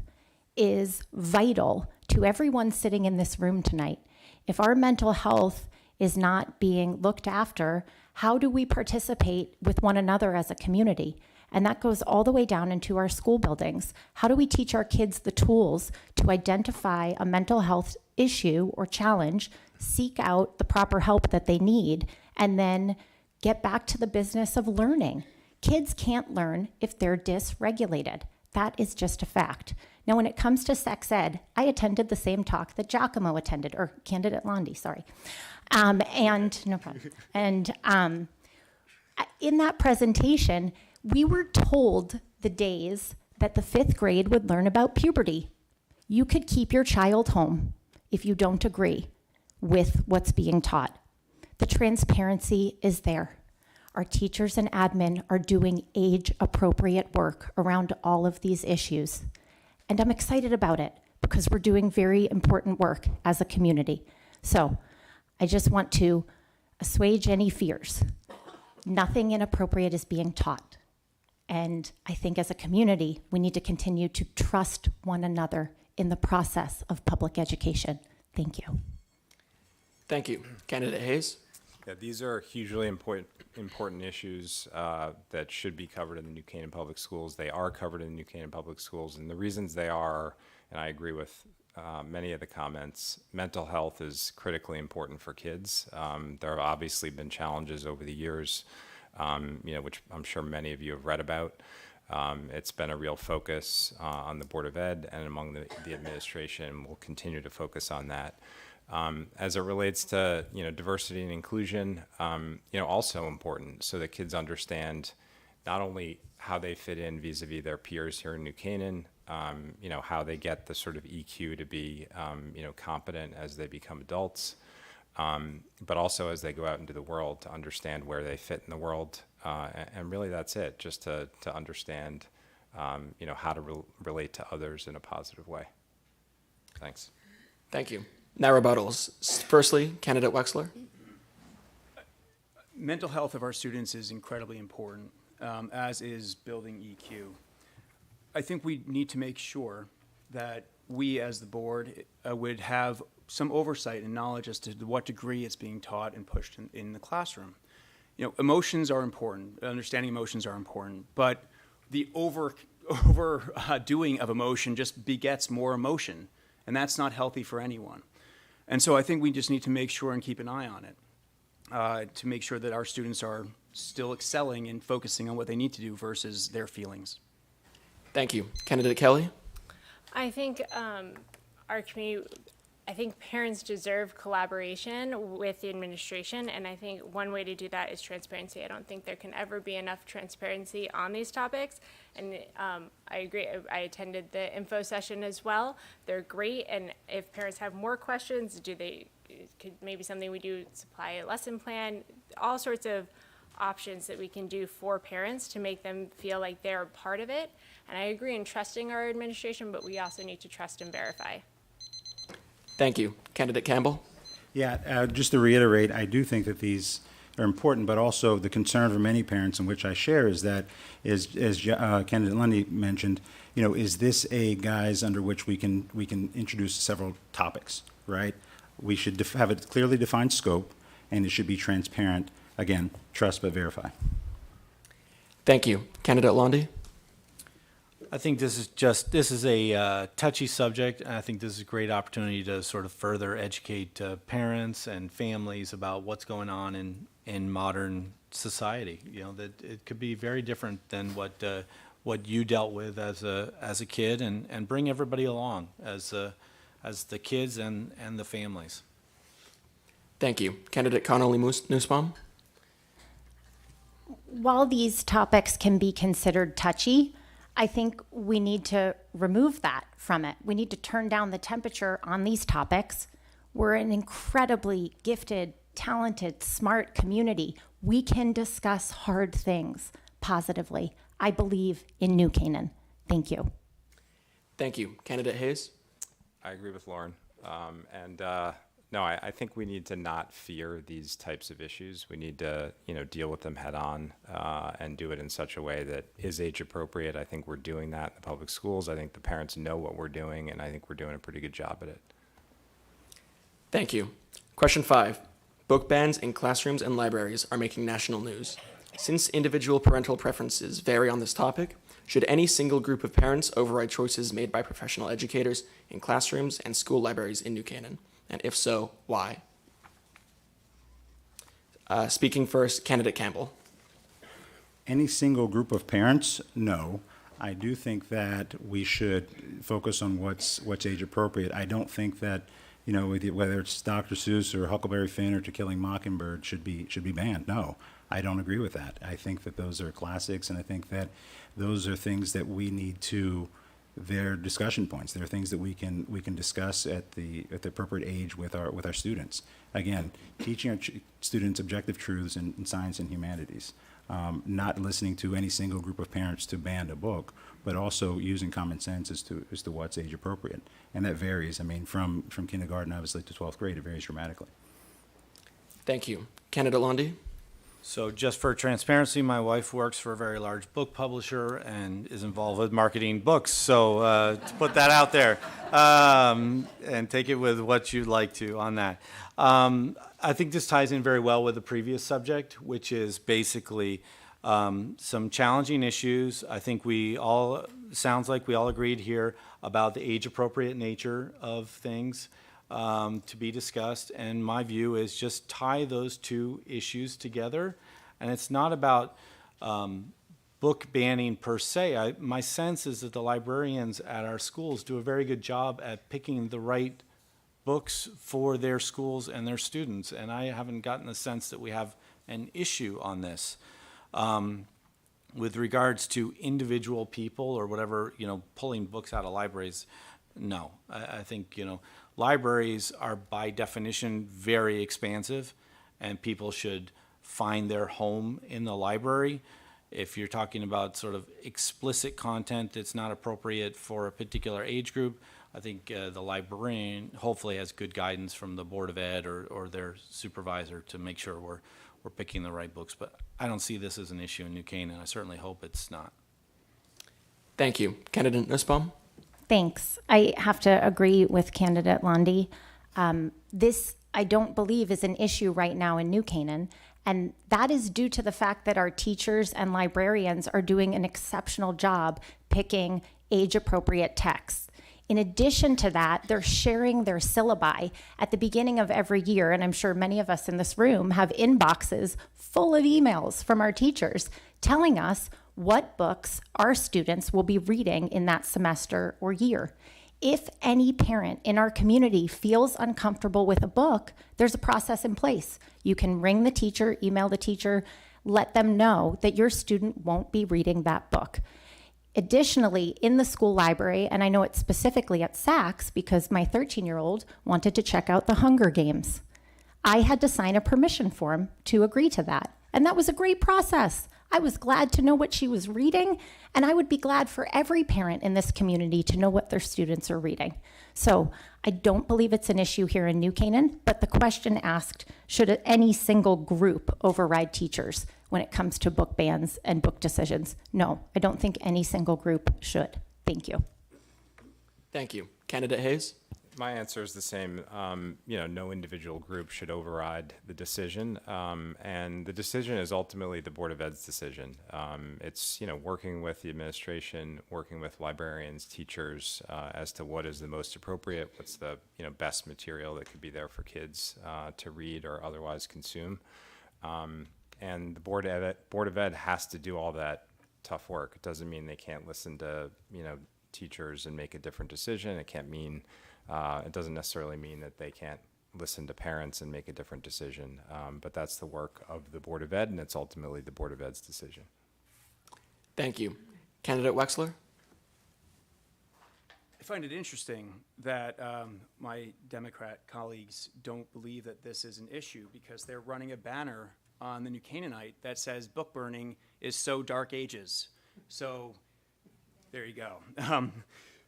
is vital to everyone sitting in this room tonight. If our mental health is not being looked after, how do we participate with one another as a community? And that goes all the way down into our school buildings. How do we teach our kids the tools to identify a mental health issue or challenge, seek out the proper help that they need, and then get back to the business of learning? Kids can't learn if they're dysregulated. That is just a fact. Now, when it comes to sex ed, I attended the same talk that Giacomo attended, or Candidate Londy, sorry. And no problem. And in that presentation, we were told the days that the 5th grade would learn about puberty. You could keep your child home if you don't agree with what's being taught. The transparency is there. Our teachers and admin are doing age-appropriate work around all of these issues. And I'm excited about it because we're doing very important work as a community. So I just want to assuage any fears. Nothing inappropriate is being taught. And I think as a community, we need to continue to trust one another in the process of public education. Thank you. Thank you. Candidate Hayes? Yeah, these are hugely important issues that should be covered in the New Canaan Public Schools. They are covered in the New Canaan Public Schools, and the reasons they are, and I agree with many of the comments, mental health is critically important for kids. There have obviously been challenges over the years, which I'm sure many of you have read about. It's been a real focus on the Board of Ed and among the administration. We'll continue to focus on that. As it relates to diversity and inclusion, also important so that kids understand not only how they fit in vis-a-vis their peers here in New Canaan, how they get the sort of EQ to be competent as they become adults, but also as they go out into the world to understand where they fit in the world, And really that's it, just to understand, how to relate to others in a positive way. Thanks. Thank you. Now rebuttals. Firstly, candidate Wexler. Mental health of our students is incredibly important, as is building EQ. I think we need to make sure that we as the board would have some oversight and knowledge as to what degree it's being taught and pushed in the classroom. Emotions are important, understanding emotions are important, but the overdoing of emotion just begets more emotion, and that's not healthy for anyone. And so I think we just need to make sure and keep an eye on it to make sure that our students are still excelling and focusing on what they need to do versus their feelings. Thank you. Candidate Kelly. I think our community, I think parents deserve collaboration with the administration, and I think one way to do that is transparency. I don't think there can ever be enough transparency on these topics, and I agree. I attended the info session as well. They're great, and if parents have more questions, could maybe something we do, supply a lesson plan, all sorts of options that we can do for parents to make them feel like they're a part of it. And I agree in trusting our administration, but we also need to trust and verify. Thank you. Candidate Campbell. Yeah, just to reiterate, I do think that these are important, but also the concern for many parents, in which I share, is that, as Candidate Lundy mentioned, is this a guise under which we can introduce several topics, right? We should have a clearly defined scope, and it should be transparent. Again, trust but verify. Thank you. Candidate Lundy. I think this is a touchy subject, and I think this is a great opportunity to sort of further educate parents and families about what's going on in modern society. That it could be very different than what you dealt with as a kid, and bring everybody along as the kids and the families. Thank you. Candidate Connolly Nussbaum. While these topics can be considered touchy, I think we need to remove that from it. We need to turn down the temperature on these topics. We're an incredibly gifted, talented, smart community. We can discuss hard things positively. I believe in New Canaan. Thank you. Thank you. Candidate Hayes. I agree with Lauren. No, I think we need to not fear these types of issues. We need to, deal with them head on and do it in such a way that is age appropriate. I think we're doing that in the public schools. I think the parents know what we're doing, and I think we're doing a pretty good job at it. Thank you. Question 5. Book bans in classrooms and libraries are making national news. Since individual parental preferences vary on this topic, should any single group of parents override choices made by professional educators in classrooms and school libraries in New Canaan? And if so, why? Speaking first, Candidate Campbell. Any single group of parents? No. I do think that we should focus on what's age appropriate. I don't think that, whether it's Dr. Seuss or Huckleberry Finn or To Kill a Mockingbird should be banned. No, I don't agree with that. I think that those are classics, and I think that those are things that we need to. They're discussion points. They're things that we can discuss at the appropriate age with our students. Again, teaching our students objective truths in science and humanities, not listening to any single group of parents to ban a book, but also using common sense as to what's age appropriate, and that varies. I mean, from kindergarten obviously to 12th grade, it varies dramatically. Thank you, Candidate Lundy. So just for transparency, my wife works for a very large book publisher and is involved with marketing books. So to put that out there, and take it with what you'd like to on that. I think this ties in very well with the previous subject, which is basically some challenging issues. I think sounds like we all agreed here about the age-appropriate nature of things to be discussed, and my view is just tie those two issues together. And it's not about book banning per se. My sense is that the librarians at our schools do a very good job at picking the right books for their schools and their students, and I haven't gotten the sense that we have an issue on this. With regards to individual people or whatever, pulling books out of libraries, no. I think, libraries are by definition very expansive, and people should find their home in the library. If you're talking about sort of explicit content that's not appropriate for a particular age group, I think the librarian hopefully has good guidance from the Board of Ed or their supervisor to make sure we're picking the right books. But I don't see this as an issue in New Canaan. I certainly hope it's not. Thank you. Candidate Nussbaum? Thanks. I have to agree with Candidate Lundy. This, I don't believe, is an issue right now in New Canaan, and that is due to the fact that our teachers and librarians are doing an exceptional job picking age-appropriate texts. In addition to that, they're sharing their syllabi at the beginning of every year, and I'm sure many of us in this room have inboxes full of emails from our teachers telling us what books our students will be reading in that semester or year. If any parent in our community feels uncomfortable with a book, there's a process in place. You can ring the teacher, email the teacher, let them know that your student won't be reading that book. Additionally, in the school library, and I know it's specifically at Saks because my 13-year-old wanted to check out the Hunger Games, I had to sign a permission form to agree to that. And that was a great process. I was glad to know what she was reading, and I would be glad for every parent in this community to know what their students are reading. So I don't believe it's an issue here in New Canaan, but the question asked, should any single group override teachers when it comes to book bans and book decisions? No, I don't think any single group should. Thank you. Thank you. Candidate Hayes? My answer is the same. No individual group should override the decision, and the decision is ultimately the Board of Ed's decision. It's working with the administration, working with librarians, teachers, as to what is the most appropriate, what's the best material that could be there for kids to read or otherwise consume, and the Board of Ed has to do all that tough work. It doesn't mean they can't listen to teachers and make a different decision. It doesn't necessarily mean that they can't listen to parents and make a different decision, but that's the work of the Board of Ed, and it's ultimately the Board of Ed's decision. Thank you. Candidate Wexler? I find it interesting that my Democrat colleagues don't believe that this is an issue because they're running a banner on the New Canaanite that says book burning is so dark ages. So there you go.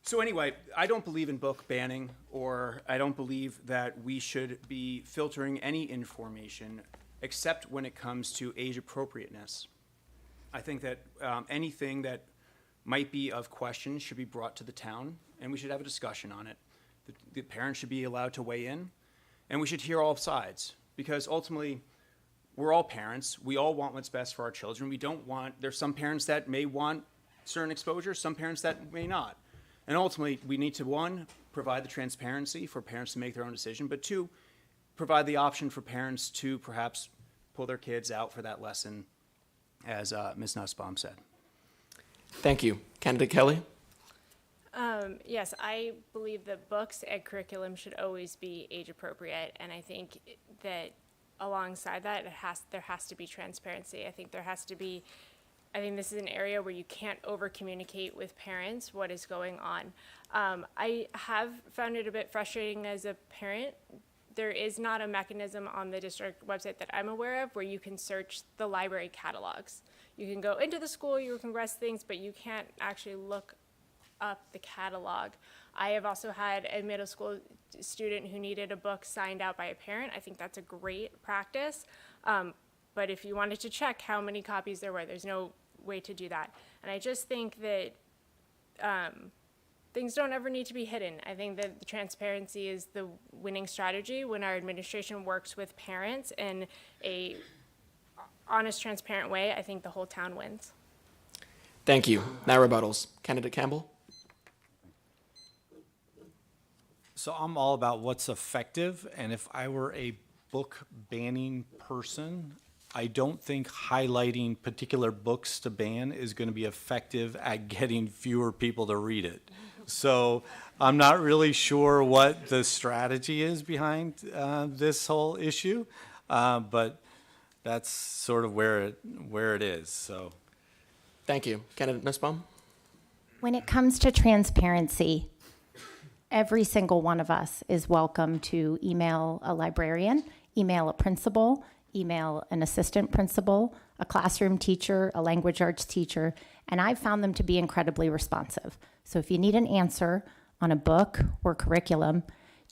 So anyway, I don't believe in book banning, or I don't believe that we should be filtering any information except when it comes to age appropriateness. I think that anything that might be of question should be brought to the town, and we should have a discussion on it. The parents should be allowed to weigh in, and we should hear all sides, because ultimately, we're all parents. We all want what's best for our children. There's some parents that may want certain exposure, some parents that may not. And ultimately, we need to, one, provide the transparency for parents to make their own decision, but two, provide the option for parents to perhaps pull their kids out for that lesson, as Ms. Nussbaum said. Thank you. Candidate Kelly? Yes, I believe that books and curriculum should always be age appropriate, and I think that alongside that, there has to be transparency. I think this is an area where you can't over-communicate with parents what is going on. I have found it a bit frustrating as a parent. There is not a mechanism on the district website that I'm aware of where you can search the library catalogs. You can go into the school, you can request things, but you can't actually look up the catalog. I have also had a middle school student who needed a book signed out by a parent. I think that's a great practice. But if you wanted to check how many copies there were, there's no way to do that. And I just think that things don't ever need to be hidden. I think that the transparency is the winning strategy. When our administration works with parents in a honest, transparent way, I think the whole town wins. Thank you. Now rebuttals. Candidate Campbell? So I'm all about what's effective, and if I were a book banning person, I don't think highlighting particular books to ban is going to be effective at getting fewer people to read it. So I'm not really sure what the strategy is behind this whole issue, but that's sort of where it is. So, thank you. Candidate Nussbaum? When it comes to transparency, every single one of us is welcome to email a librarian, email a principal, email an assistant principal, a classroom teacher, a language arts teacher, and I've found them to be incredibly responsive. So if you need an answer on a book or curriculum,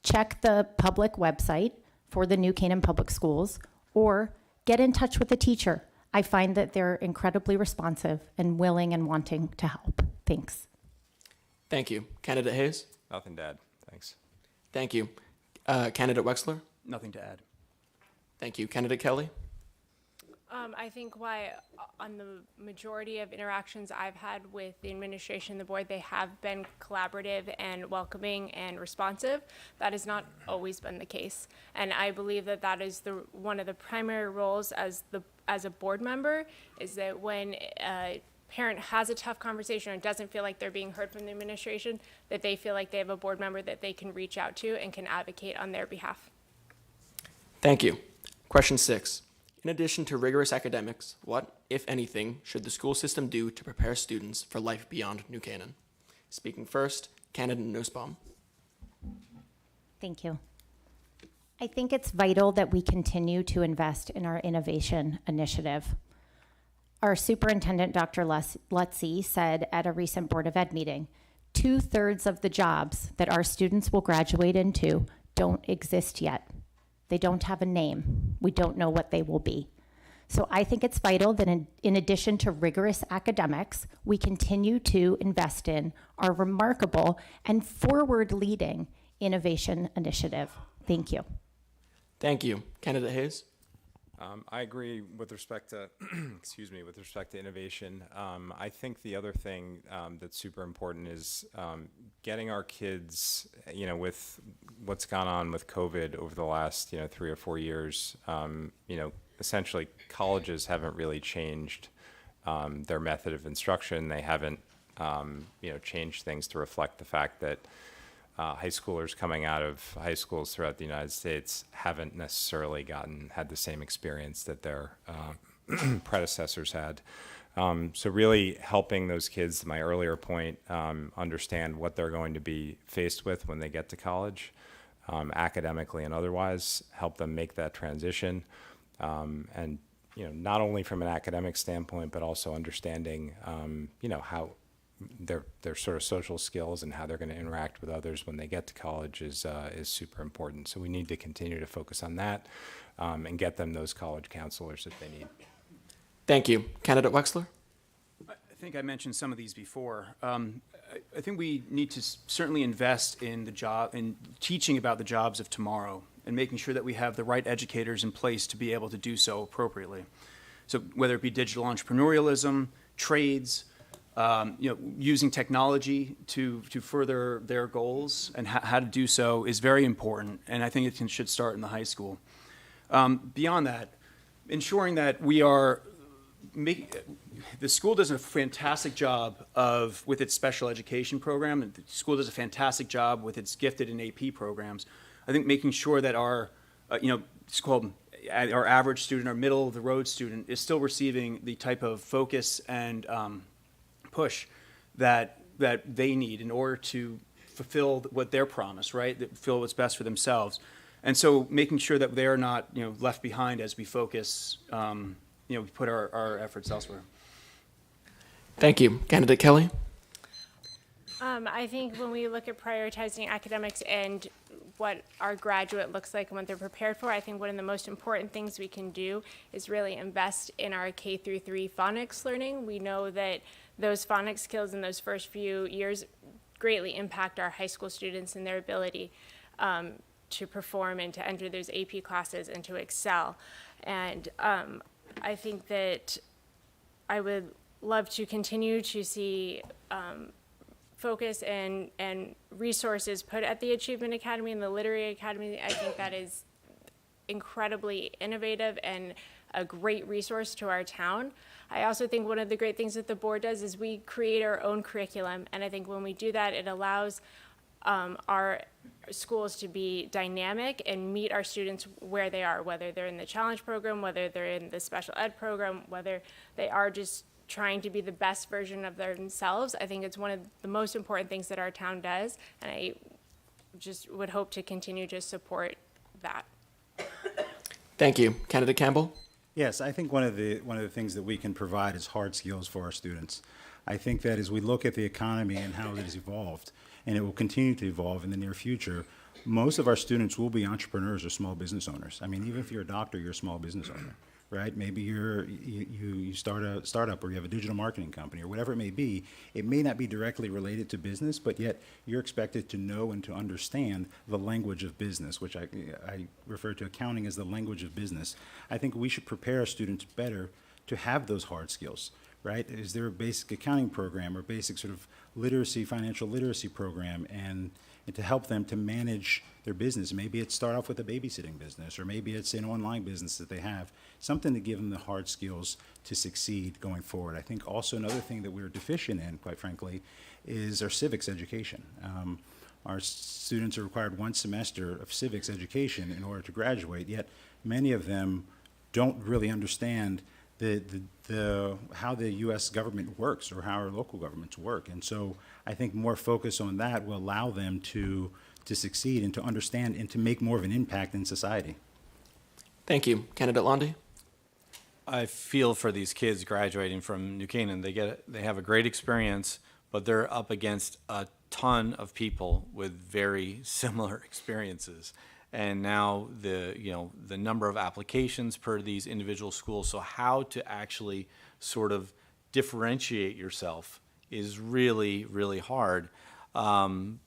check the public website for the New Canaan Public Schools or get in touch with the teacher. I find that they're incredibly responsive and willing and wanting to help. Thanks. Thank you. Candidate Hayes? Nothing to add. Thanks. Thank you. Candidate Wexler? Nothing to add. Thank you. Candidate Kelly? I think why on the majority of interactions I've had with the administration, the board, they have been collaborative and welcoming and responsive. That has not always been the case. And I believe that that is one of the primary roles as a board member, is that when a parent has a tough conversation or doesn't feel like they're being heard from the administration, that they feel like they have a board member that they can reach out to and can advocate on their behalf. Thank you. Question 6. In addition to rigorous academics, what, if anything, should the school system do to prepare students for life beyond New Canaan? Speaking first, Candidate Nussbaum. Thank you. I think it's vital that we continue to invest in our innovation initiative. Our superintendent, Dr. Lutzy, said at a recent Board of Ed meeting, 2/3 of the jobs that our students will graduate into don't exist yet. They don't have a name. We don't know what they will be. So I think it's vital that in addition to rigorous academics, we continue to invest in our remarkable and forward-leading innovation initiative. Thank you. Thank you. Candidate Hayes? I agree with respect to, with respect to innovation. I think the other thing that's super important is getting our kids, with what's gone on with COVID over the last, 3 or 4 years, essentially colleges haven't really changed their method of instruction. They haven't, changed things to reflect the fact that high schoolers coming out of high schools throughout the United States haven't necessarily had the same experience that their predecessors had. So really helping those kids, to my earlier point, understand what they're going to be faced with when they get to college, academically and otherwise, help them make that transition. And, not only from an academic standpoint, but also understanding, how their sort of social skills and how they're going to interact with others when they get to college is super important. So we need to continue to focus on that and get them those college counselors that they need. Thank you. Candidate Wexler? I think I mentioned some of these before. I think we need to certainly invest in teaching about the jobs of tomorrow and making sure that we have the right educators in place to be able to do so appropriately. So whether it be digital entrepreneurialism, trades, using technology to further their goals and how to do so is very important, and I think it should start in the high school. Beyond that, ensuring that we are the school does a fantastic job with its special education program, and the school does a fantastic job with its gifted and AP programs. I think making sure that our, it's called our average student, our middle of the road student, is still receiving the type of focus and push that they need in order to fulfill what they're promised, right? That fulfill what's best for themselves. And so making sure that they're not, left behind as we focus, we put our efforts elsewhere. Thank you. Candidate Kelly? I think when we look at prioritizing academics and what our graduate looks like and what they're prepared for, I think one of the most important things we can do is really invest in our K-3 phonics learning. We know that those phonics skills in those first few years greatly impact our high school students and their ability to perform and to enter those AP classes and to excel. And I think that I would love to continue to see focus and resources put at the Achievement Academy and the Literary Academy. I think that is incredibly innovative and a great resource to our town. I also think one of the great things that the board does is we create our own curriculum, and I think when we do that, it allows our schools to be dynamic and meet our students where they are, whether they're in the challenge program, whether they're in the special ed program, whether they are just trying to be the best version of themselves. I think it's one of the most important things that our town does, and I just would hope to continue to support that. Thank you. Candidate Campbell? Yes, I think one of the things that we can provide is hard skills for our students. I think that as we look at the economy and how it has evolved, and it will continue to evolve in the near future, most of our students will be entrepreneurs or small business owners. I mean, even if you're a doctor, you're a small business owner, right? Maybe you start a startup, or you have a digital marketing company, or whatever it may be. It may not be directly related to business, but yet you're expected to know and to understand the language of business, which I refer to accounting as the language of business. I think we should prepare our students better to have those hard skills, right? Is there a basic accounting program or basic sort of literacy, financial literacy program, and to help them to manage their business? Maybe it's start off with a babysitting business, or maybe it's an online business that they have, something to give them the hard skills to succeed going forward. I think also another thing that we're deficient in, quite frankly, is our civics education. Our students are required one semester of civics education in order to graduate, yet many of them don't really understand how the U.S. government works, or how our local governments work. And so I think more focus on that will allow them to succeed and to understand and to make more of an impact in society. Thank you. Candidate Londy? I feel for these kids graduating from New Canaan. They have a great experience, but they're up against a ton of people with very similar experiences. And now the number of applications per these individual schools. So how to actually sort of differentiate yourself is really, really hard. And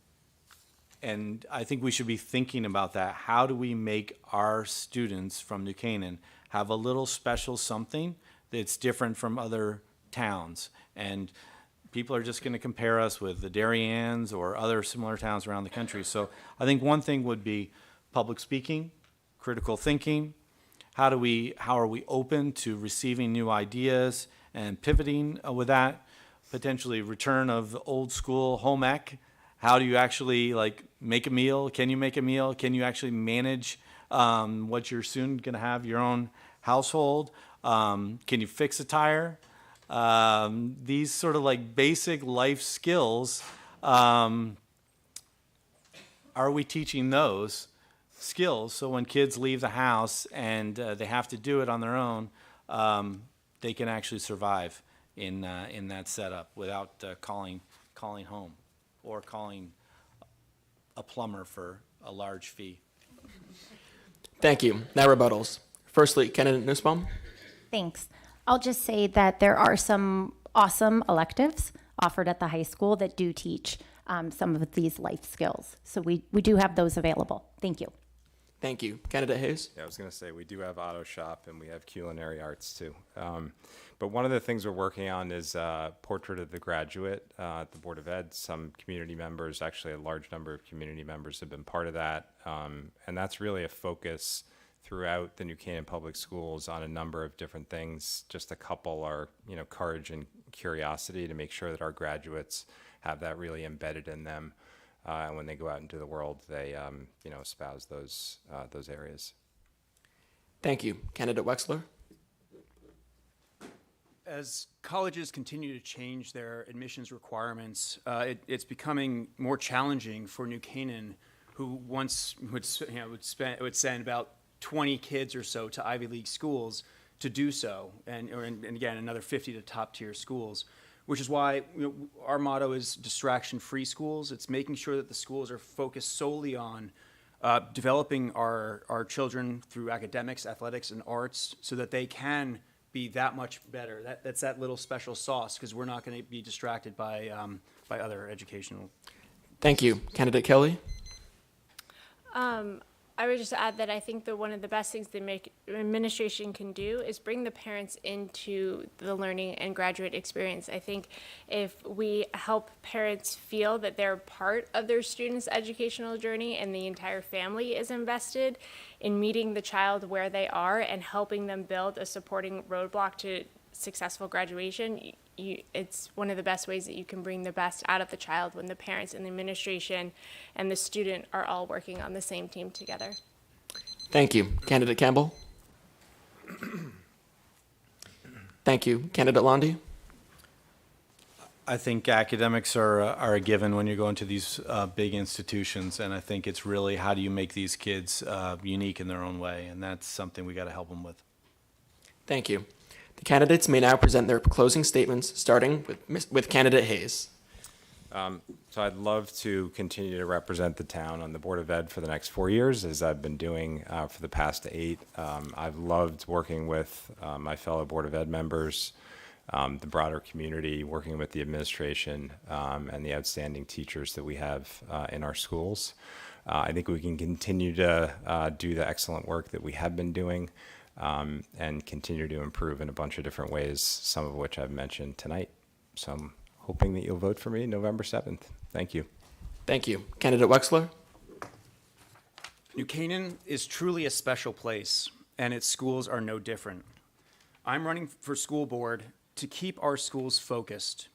I think we should be thinking about that. How do we make our students from New Canaan have a little special something that's different from other towns? And people are just going to compare us with the Darien or other similar towns around the country. So I think one thing would be public speaking, critical thinking. How are we open to receiving new ideas and pivoting with that? Potentially return of the old school home ec. How do you actually make a meal? Can you make a meal? Can you actually manage what you're soon going to have your own household? Can you fix a tire? These sort of basic life skills. Are we teaching those skills so when kids leave the house and they have to do it on their own, they can actually survive in that setup without calling home or calling a plumber for a large fee? Thank you. Now rebuttals. Firstly, Candidate Nussbaum? Thanks. I'll just say that there are some awesome electives offered at the high school that do teach some of these life skills. So we do have those available. Thank you. Thank you. Candidate Hayes? Yeah, I was going to say, we do have auto shop and we have culinary arts too. But one of the things we're working on is Portrait of the Graduate at the Board of Ed. Some community members, actually a large number of community members, have been part of that. And that's really a focus throughout the New Canaan Public Schools on a number of different things. Just a couple are, courage and curiosity, to make sure that our graduates have that really embedded in them. And when they go out into the world, they, espouse those areas. Thank you. Candidate Wexler? As colleges continue to change their admissions requirements, it's becoming more challenging for New Canaan, who once would send about 20 kids or so to Ivy League schools, to do so, and again another 50 to top tier schools. Which is why our motto is distraction-free schools. It's making sure that the schools are focused solely on developing our children through academics, athletics, and arts, so that they can be that much better. That's that little special sauce, because we're not going to be distracted by other educational. Thank you. Candidate Kelly? I would just add that I think that one of the best things the administration can do is bring the parents into the learning and graduate experience. I think if we help parents feel that they're part of their students' educational journey and the entire family is invested in meeting the child where they are and helping them build a supporting roadblock to successful graduation, it's one of the best ways that you can bring the best out of the child, when the parents and the administration and the student are all working on the same team together. Thank you. Candidate Campbell? Thank you. Candidate Londy? I think academics are a given when you're going to these big institutions, and I think it's really how do you make these kids unique in their own way, and that's something we got to help them with. Thank you. The candidates may now present their closing statements, starting with candidate Hayes. So I'd love to continue to represent the town on the Board of Ed for the next 4 years, as I've been doing for the past 8. I've loved working with my fellow Board of Ed members, the broader community, working with the administration, and the outstanding teachers that we have in our schools. I think we can continue to do the excellent work that we have been doing and continue to improve in a bunch of different ways, some of which I've mentioned tonight. So I'm hoping that you'll vote for me November 7th. Thank you. Thank you. Candidate Wexler? New Canaan is truly a special place, and its schools are no different. I'm running for school board to keep our schools focused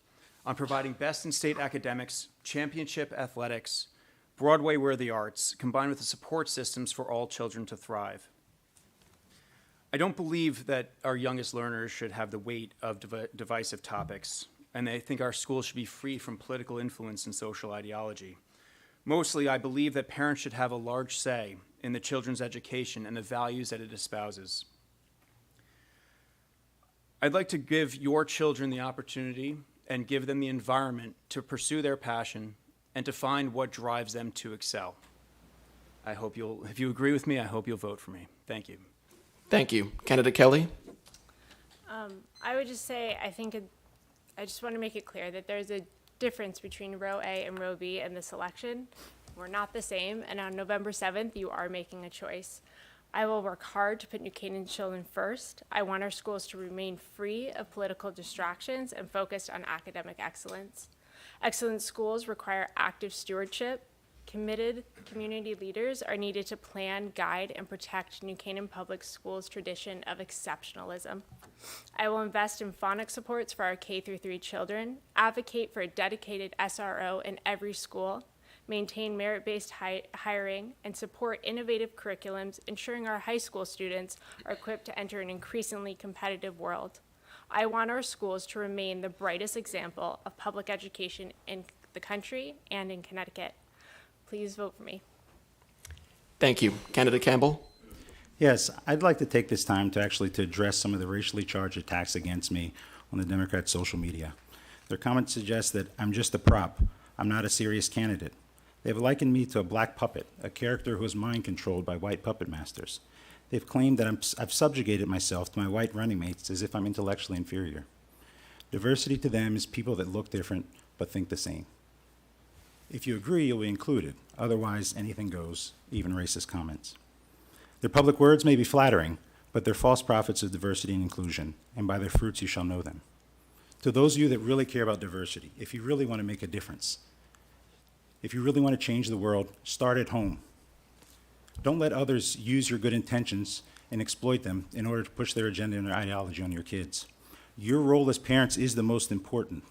on providing best-in-state academics, championship athletics, Broadway-worthy arts, combined with the support systems for all children to thrive. I don't believe that our youngest learners should have the weight of divisive topics, and I think our schools should be free from political influence and social ideology. Mostly, I believe that parents should have a large say in the children's education and the values that it espouses. I'd like to give your children the opportunity and give them the environment to pursue their passion and to find what drives them to excel. I hope if you agree with me, I hope you'll vote for me. Thank you. Thank you. Candidate Kelly? I would just say, I just want to make it clear that there's a difference between row A and row B in the selection. We're not the same, and on November 7th, you are making a choice. I will work hard to put New Canaan children first. I want our schools to remain free of political distractions and focused on academic excellence. Excellent schools require active stewardship. Committed community leaders are needed to plan, guide, and protect New Canaan Public Schools' tradition of exceptionalism. I will invest in phonics supports for our K-3 children, advocate for a dedicated SRO in every school, maintain merit-based hiring, and support innovative curriculums, ensuring our high school students are equipped to enter an increasingly competitive world. I want our schools to remain the brightest example of public education in the country and in Connecticut. Please vote for me. Thank you. Candidate Campbell? Yes, I'd like to take this time to address some of the racially charged attacks against me on the Democrat social media. Their comments suggest that I'm just a prop. I'm not a serious candidate. They've likened me to a black puppet, a character who is mind controlled by white puppet masters. They've claimed that I've subjugated myself to my white running mates as if I'm intellectually inferior. Diversity to them is people that look different but think the same. If you agree, you'll be included. Otherwise, anything goes, even racist comments. Their public words may be flattering, but they're false prophets of diversity and inclusion, and by their fruits you shall know them. To those of you that really care about diversity, if you really want to make a difference, if you really want to change the world, start at home. Don't let others use your good intentions and exploit them in order to push their agenda and their ideology on your kids. Your role as parents is the most important.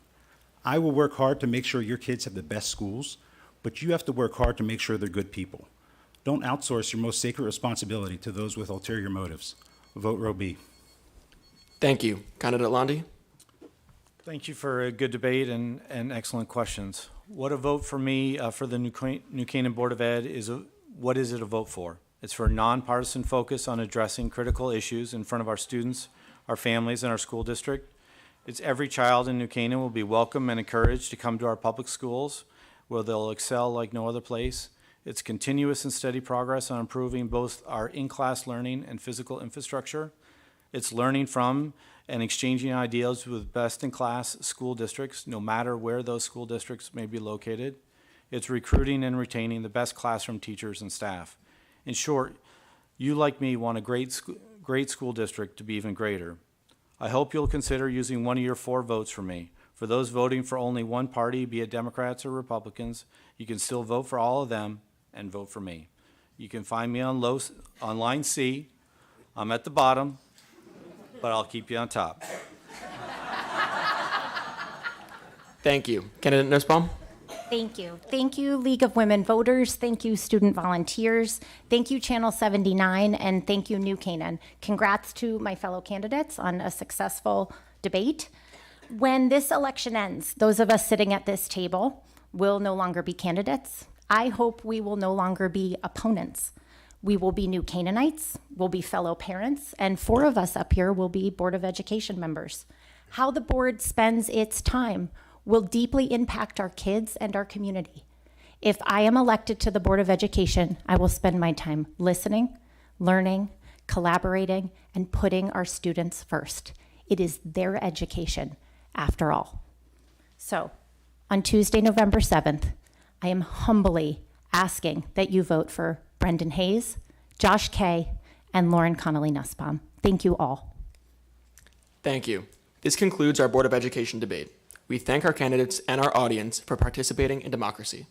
I will work hard to make sure your kids have the best schools, but you have to work hard to make sure they're good people. Don't outsource your most sacred responsibility to those with ulterior motives. Vote row B. Thank you. Candidate Londi? Thank you for a good debate and excellent questions. What a vote for me for the New Canaan Board of Ed is, what is it a vote for? It's for a nonpartisan focus on addressing critical issues in front of our students, our families, and our school district. It's every child in New Canaan will be welcome and encouraged to come to our public schools where they'll excel like no other place. It's continuous and steady progress on improving both our in-class learning and physical infrastructure. It's learning from and exchanging ideas with best-in-class school districts, no matter where those school districts may be located. It's recruiting and retaining the best classroom teachers and staff. In short, you like me want a great school district to be even greater. I hope you'll consider using one of your 4 votes for me. For those voting for only one party, be it Democrats or Republicans, you can still vote for all of them and vote for me. You can find me on line C. I'm at the bottom, but I'll keep you on top. Thank you. Candidate Nussbaum? Thank you. Thank you, League of Women Voters. Thank you, student volunteers. Thank you, Channel 79, and thank you, New Canaan. Congrats to my fellow candidates on a successful debate. When this election ends, those of us sitting at this table will no longer be candidates. I hope we will no longer be opponents. We will be New Canaanites, we'll be fellow parents, and 4 of us up here will be Board of Education members. How the board spends its time will deeply impact our kids and our community. If I am elected to the Board of Education, I will spend my time listening, learning, collaborating, and putting our students first. It is their education, after all. So, on Tuesday, November 7th, I am humbly asking that you vote for Brendan Hayes, Josh Kay, and Lauren Connolly Nussbaum. Thank you all. Thank you. This concludes our Board of Education debate. We thank our candidates and our audience for participating in democracy.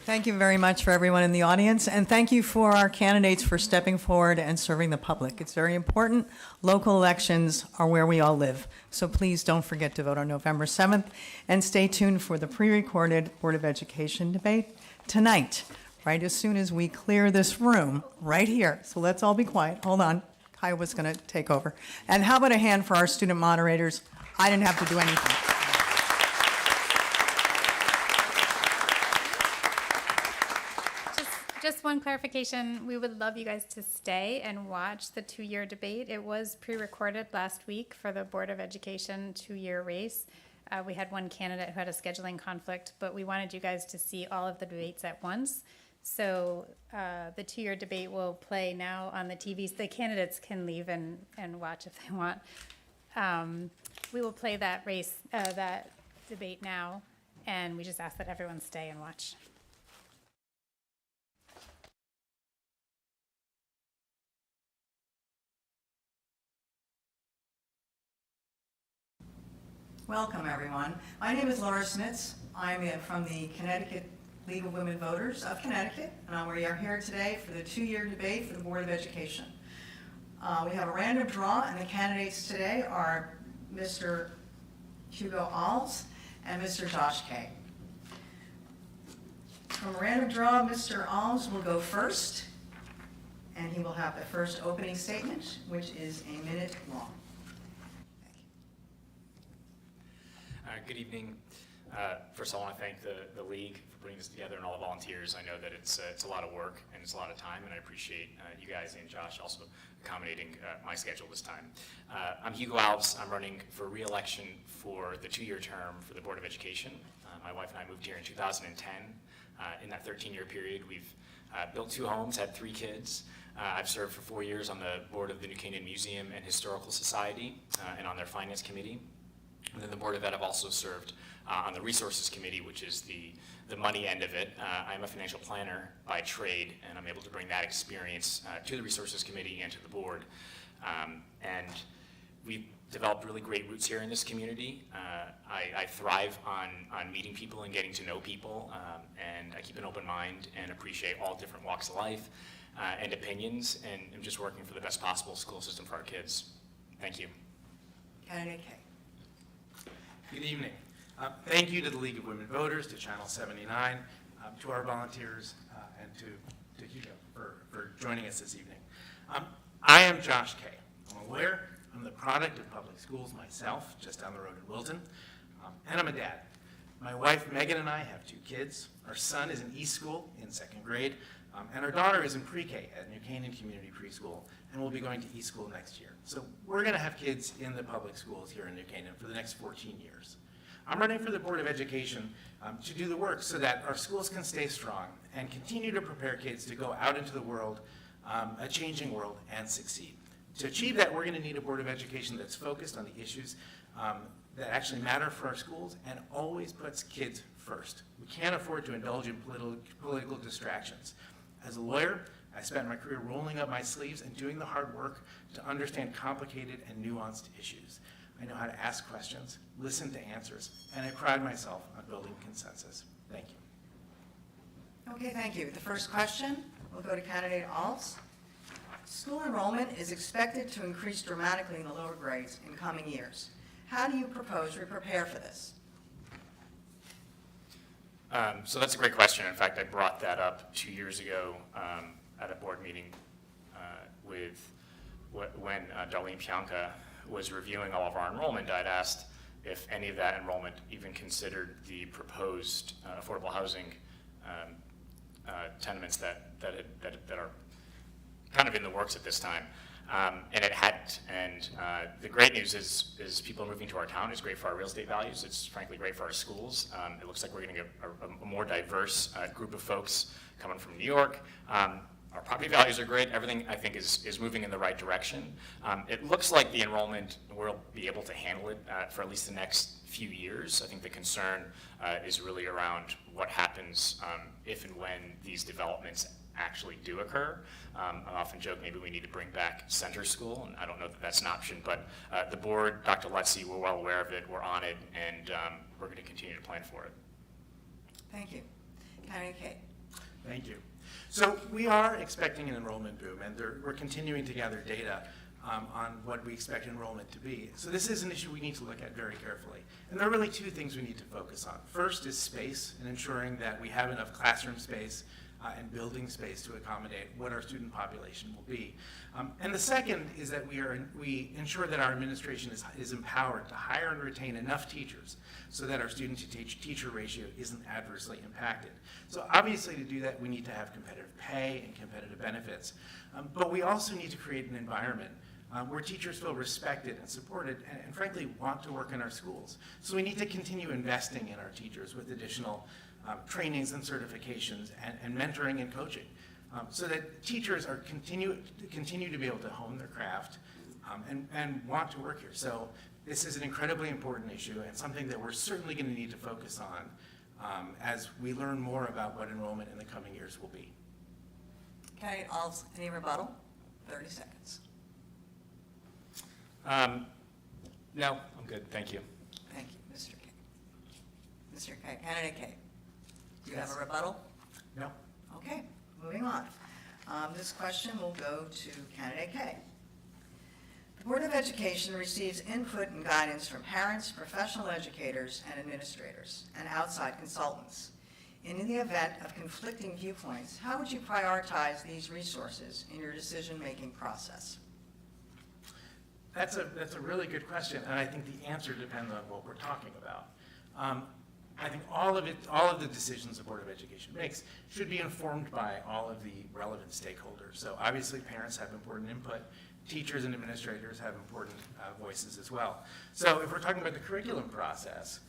Thank you very much for everyone in the audience, and thank you for our candidates for stepping forward and serving the public. It's very important. Local elections are where we all live, so please don't forget to vote on November 7th, and stay tuned for the pre-recorded Board of Education debate tonight, right as soon as we clear this room right here. So let's all be quiet. Hold on. Kai was going to take over. And how about a hand for our student moderators? I didn't have to do anything. Just one clarification, we would love you guys to stay and watch the 2-year debate. It was pre-recorded last week for the Board of Education 2-year race. We had one candidate who had a scheduling conflict, but we wanted you guys to see all of the debates at once. So the 2-year debate will play now on the TVs. The candidates can leave and watch if they want. We will play that that debate now, and we just ask that everyone stay and watch. Welcome, everyone. My name is Laura Smits. I'm from the Connecticut League of Women Voters of Connecticut, and we are here today for the 2-year debate for the Board of Education. We have a random draw, and the candidates today are Mr. Hugo Alves and Mr. Josh Kay. From a random draw, Mr. Alves will go first, and he will have the first opening statement, which is a minute long. Good evening. First, I want to thank the League for putting this together and all the volunteers. I know that it's a lot of work and it's a lot of time, and I appreciate you guys and Josh also accommodating my schedule this time. I'm Hugo Alves. I'm running for re-election for the 2-year term for the Board of Education. My wife and I moved here in 2010. In that 13-year period, we've built 2 homes, had 3 kids. I've served for 4 years on the board of the New Canaan Museum and Historical Society and on their finance committee. And then the Board of Ed, I've also served on the Resources Committee, which is the money end of it. I'm a financial planner by trade, and I'm able to bring that experience to the Resources Committee and to the board. And we've developed really great roots here in this community. I thrive on meeting people and getting to know people, and I keep an open mind and appreciate all different walks of life and opinions, and I'm just working for the best possible school system for our kids. Thank you. Candidate Kay. Good evening. Thank you to the League of Women Voters, to Channel 79, to our volunteers, and to Hugo for joining us this evening. I am Josh Kay. I'm a lawyer. I'm the product of public schools myself, just down the road in Wilton, and I'm a dad. My wife Megan and I have 2 kids. Our son is in e-school in 2nd grade, and our daughter is in pre-K at New Canaan Community Preschool, and will be going to e-school next year. So we're going to have kids in the public schools here in New Canaan for the next 14 years. I'm running for the Board of Education to do the work so that our schools can stay strong and continue to prepare kids to go out into the world, a changing world, and succeed. To achieve that, we're going to need a Board of Education that's focused on the issues that actually matter for our schools and always puts kids first. We can't afford to indulge in political distractions. As a lawyer, I spent my career rolling up my sleeves and doing the hard work to understand complicated and nuanced issues. I know how to ask questions, listen to answers, and I pride myself on building consensus. Thank you. Okay, thank you. The first question will go to candidate Alves. School enrollment is expected to increase dramatically in the lower grades in coming years. How do you propose we prepare for this? So that's a great question. In fact, I brought that up 2 years ago at a board meeting when Darlene Pianka was reviewing all of our enrollment. I'd asked if any of that enrollment even considered the proposed affordable housing tenements that are kind of in the works at this time. And it hadn't. And the great news is people moving to our town is great for our real estate values. It's frankly great for our schools. It looks like we're going to get a more diverse group of folks coming from New York. Our property values are great. Everything, I think, is moving in the right direction. It looks like the enrollment, we'll be able to handle it for at least the next few years. I think the concern is really around what happens if and when these developments actually do occur. I often joke maybe we need to bring back center school, and I don't know that that's an option, but the board, Dr. Lutzy, we're well aware of it, we're on it, and we're going to continue to plan for it. Thank you. Candidate Kate. Thank you. So we are expecting an enrollment boom, and we're continuing to gather data on what we expect enrollment to be. So this is an issue we need to look at very carefully. And there are really two things we need to focus on. First is space, and ensuring that we have enough classroom space and building space to accommodate what our student population will be. And the second is that we ensure that our administration is empowered to hire and retain enough teachers so that our student-to-teacher ratio isn't adversely impacted. So obviously to do that, we need to have competitive pay and competitive benefits. But we also need to create an environment where teachers feel respected and supported and frankly want to work in our schools. So we need to continue investing in our teachers with additional trainings and certifications and mentoring and coaching so that teachers are continue to be able to hone their craft and want to work here. So this is an incredibly important issue and something that we're certainly going to need to focus on as we learn more about what enrollment in the coming years will be. Candidate Alves, any rebuttal? 30 seconds. No, I'm good. Thank you. Thank you, Mr. K. Mr. K. Candidate K. Do you have a rebuttal? No. Okay, moving on. This question will go to Candidate K. The Board of Education receives input and guidance from parents, professional educators, and administrators, and outside consultants. In the event of conflicting viewpoints, how would you prioritize these resources in your decision-making process? That's a really good question, and I think the answer depends on what we're talking about. I think all of the decisions the Board of Education makes should be informed by all of the relevant stakeholders. So obviously parents have important input, teachers and administrators have important voices as well. So if we're talking about the curriculum process,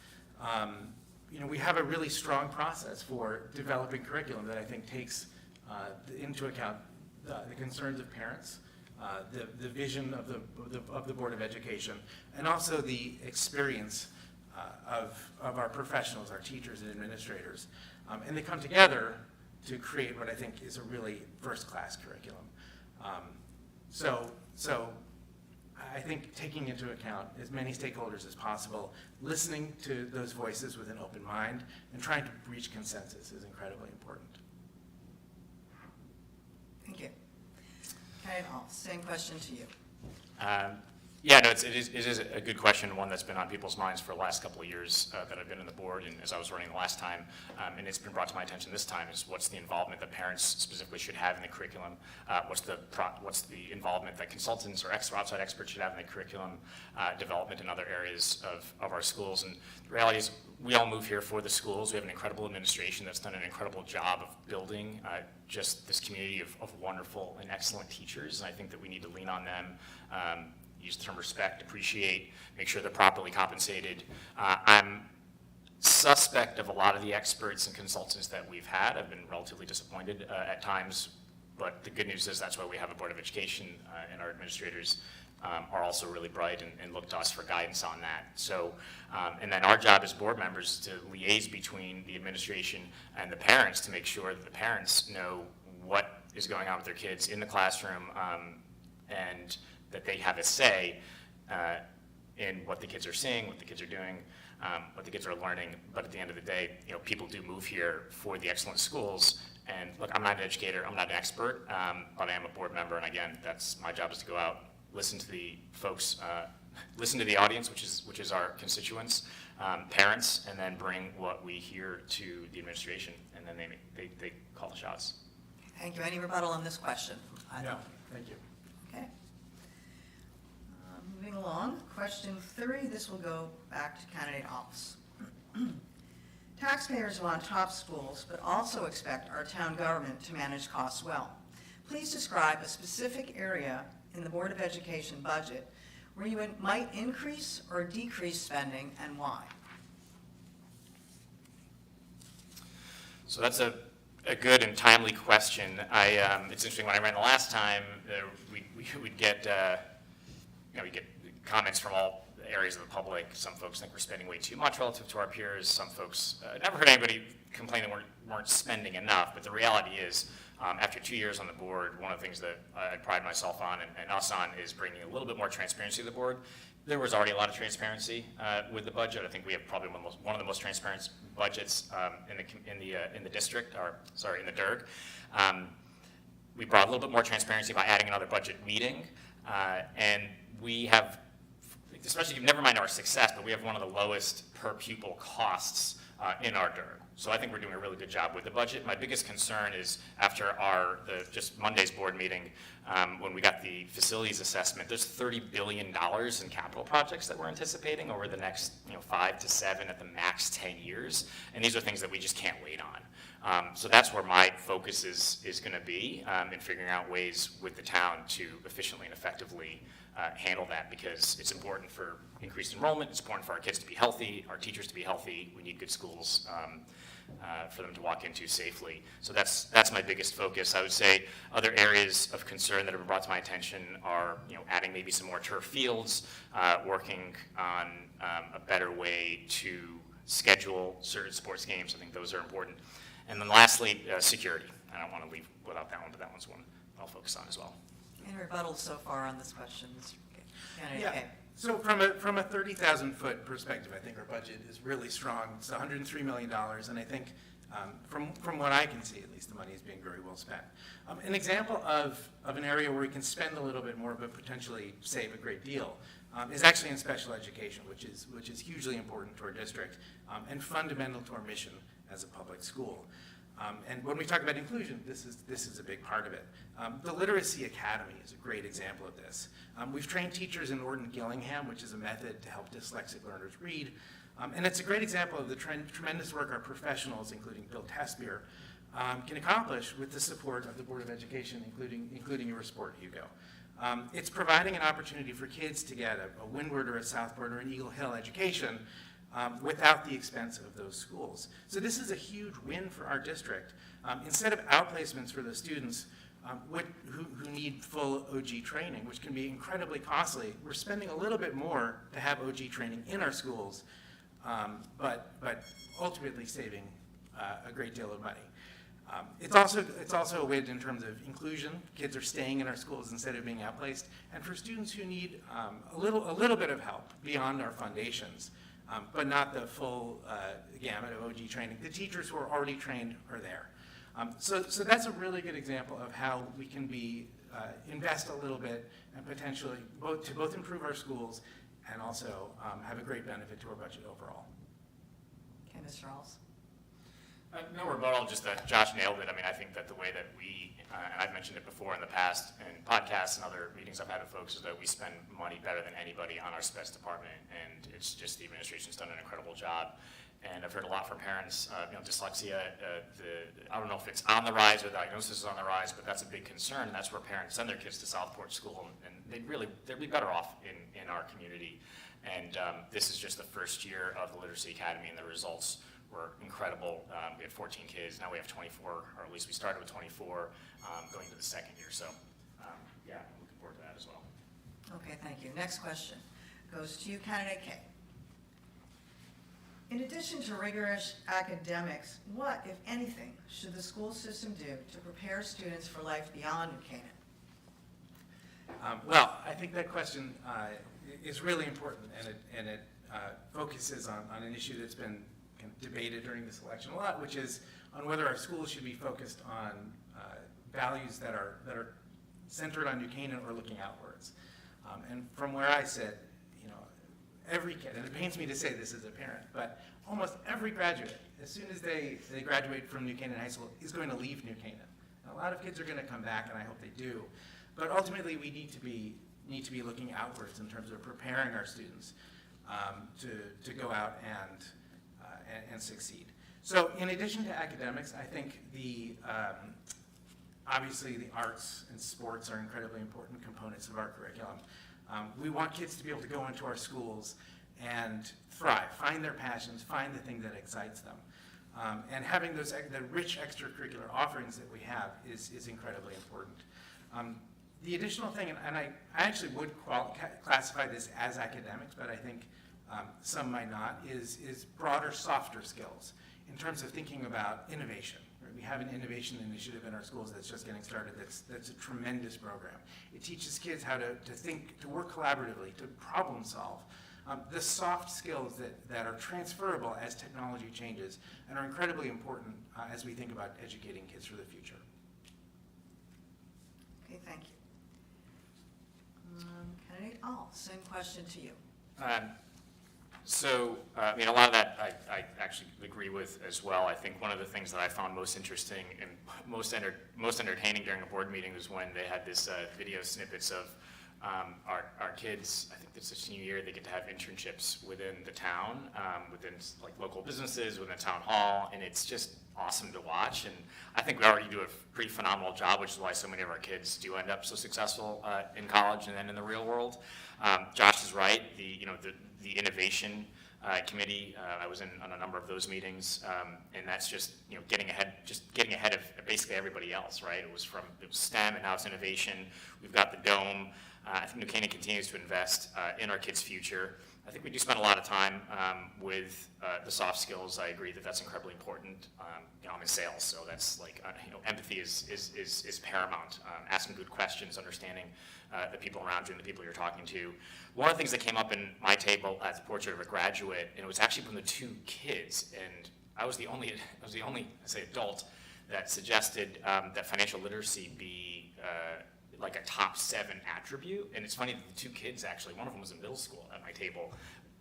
we have a really strong process for developing curriculum that I think takes into account the concerns of parents, the vision of the Board of Education, and also the experience of our professionals, our teachers and administrators. And they come together to create what I think is a really first-class curriculum. So I think taking into account as many stakeholders as possible, listening to those voices with an open mind, and trying to reach consensus is incredibly important. Thank you. Candidate Hall, same question to you. Yeah, no, it is a good question, one that's been on people's minds for the last couple of years that I've been in the board, and as I was running the last time, and it's been brought to my attention this time, is what's the involvement that parents specifically should have in the curriculum? What's the involvement that consultants or outside experts should have in the curriculum development in other areas of our schools? And the reality is, we all move here for the schools. We have an incredible administration that's done an incredible job of building just this community of wonderful and excellent teachers, and I think that we need to lean on them. Use the term respect, appreciate, make sure they're properly compensated. I'm suspect of a lot of the experts and consultants that we've had. I've been relatively disappointed at times, but the good news is that's why we have a Board of Education, and our administrators are also really bright and look to us for guidance on that. So, and then our job as board members is to liaise between the administration and the parents to make sure that the parents know what is going on with their kids in the classroom, and that they have a say in what the kids are seeing, what the kids are doing, what the kids are learning. But at the end of the day, people do move here for the excellent schools. And look, I'm not an educator, I'm not an expert, but I am a board member. And again, that's my job, is to go out, listen to the folks, listen to the audience, which is our constituents, parents, and then bring what we hear to the administration, and then they call the shots. Thank you. Any rebuttal on this question? No, thank you. Okay. Moving along, question 3, this will go back to candidate Alves. Taxpayers want top schools, but also expect our town government to manage costs well. Please describe a specific area in the Board of Education budget where you might increase or decrease spending and why. So that's a good and timely question. It's interesting, when I ran the last time, we'd get, we get comments from all areas of the public. Some folks think we're spending way too much relative to our peers. Some folks, never heard anybody complain that we weren't spending enough, but the reality is, after 2 years on the board, one of the things that I pride myself on and us on is bringing a little bit more transparency to the board. There was already a lot of transparency with the budget. I think we have probably one of the most transparent budgets in the district, or sorry, in the DIRG. We brought a little bit more transparency by adding another budget meeting, and we have, especially never mind our success, but we have one of the lowest per pupil costs in our DIRG. So I think we're doing a really good job with the budget. My biggest concern is after just Monday's board meeting, when we got the facilities assessment, there's $30 billion in capital projects that we're anticipating over the next 5 to 7 at the max 10 years. And these are things that we just can't wait on. So that's where my focus is going to be in figuring out ways with the town to efficiently and effectively handle that, because it's important for increased enrollment, it's important for our kids to be healthy, our teachers to be healthy, we need good schools for them to walk into safely. So that's my biggest focus. I would say other areas of concern that have been brought to my attention are adding maybe some more turf fields, working on a better way to schedule certain sports games. I think those are important. And then lastly, security. I don't want to leave without that one, but that one's one I'll focus on as well. Any rebuttals so far on this question, Mr. Candidate Yeah. Kay? So from a 30,000-foot perspective, I think our budget is really strong. It's $103 million, and I think from what I can see, at least, the money is being very well spent. An example of an area where we can spend a little bit more but potentially save a great deal is actually in special education, which is hugely important to our district and fundamental to our mission as a public school. And when we talk about inclusion, this is a big part of it. The Literacy Academy is a great example of this. We've trained teachers in Orton-Gillingham, which is a method to help dyslexic learners read. And it's a great example of the tremendous work our professionals, including Bill Tespier, can accomplish with the support of the Board of Education, including your support, Hugo. It's providing an opportunity for kids to get a Windward or a Southport or an Eagle Hill education without the expense of those schools. So this is a huge win for our district. Instead of outplacements for the students who need full OG training, which can be incredibly costly, we're spending a little bit more to have OG training in our schools, but ultimately saving a great deal of money. It's also a win in terms of inclusion. Kids are staying in our schools instead of being outplaced. And for students who need a little bit of help beyond our foundations, but not the full gamut of OG training, the teachers who are already trained are there. So that's a really good example of how we can invest a little bit and potentially both improve our schools and also have a great benefit to our budget overall. Okay, Mr. Alves. No rebuttal, just that Josh nailed it. I mean, I think that the way that we, and I've mentioned it before in the past in podcasts and other meetings I've had with folks, is that we spend money better than anybody on our spec department, and it's just the administration's done an incredible job. And I've heard a lot from parents, dyslexia, I don't know if it's on the rise or the diagnosis is on the rise, but that's a big concern, and that's where parents send their kids to Southport School, and they'd be better off in our community. And this is just the first year of the Literacy Academy, and the results were incredible. We had 14 kids, now we have 24, or at least we started with 24, going to the second year. So yeah, I'm looking forward to that as well. Okay, thank you. Next question goes to you, Candidate Kay. In addition to rigorous academics, what, if anything, should the school system do to prepare students for life beyond New Canaan? Well, I think that question is really important, and it focuses on an issue that's been debated during this election a lot, which is on whether our schools should be focused on values that are centered on New Canaan or looking outwards. And from where I sit, you know, every kid, and it pains me to say this as a parent, but almost every graduate, as soon as they graduate from New Canaan High School, is going to leave New Canaan. And a lot of kids are going to come back, and I hope they do. But ultimately, we need to be looking outwards in terms of preparing our students to go out and succeed. So in addition to academics, I think obviously the arts and sports are incredibly important components of our curriculum. We want kids to be able to go into our schools and thrive, find their passions, find the thing that excites them. And having the rich extracurricular offerings that we have is incredibly important. The additional thing, and I actually would classify this as academics, but I think some might not, is broader, softer skills in terms of thinking about innovation. Right? We have an innovation initiative in our schools that's just getting started. That's a tremendous program. It teaches kids how to think, to work collaboratively, to problem solve. The soft skills that are transferable as technology changes and are incredibly important as we think about educating kids for the future. Okay, thank you. Candidate All, same question to you. I mean, a lot of that I actually agree with as well. I think one of the things that I found most interesting and most entertaining during a board meeting was when they had this video snippets of our kids. I think it's a senior year, they get to have internships within the town, within like local businesses, within the town hall, and it's just awesome to watch. And I think we already do a pretty phenomenal job, which is why so many of our kids do end up so successful in college and then in the real world. Josh is right. The innovation committee, I was on a number of those meetings, and that's just getting ahead of basically everybody else, right? It was STEM, and now it's innovation. We've got the Dome. I think New Canaan continues to invest in our kids' future. I think we do spend a lot of time with the soft skills. I agree that that's incredibly important. I'm in sales, so that's like empathy is paramount. Asking good questions, understanding the people around you and the people you're talking to. One of the things that came up in my table at the portrait of a graduate, and it was actually from the two kids, and I was the only adult that suggested that financial literacy be like a top 7 attribute. And it's funny that the two kids, actually, one of them was in middle school at my table.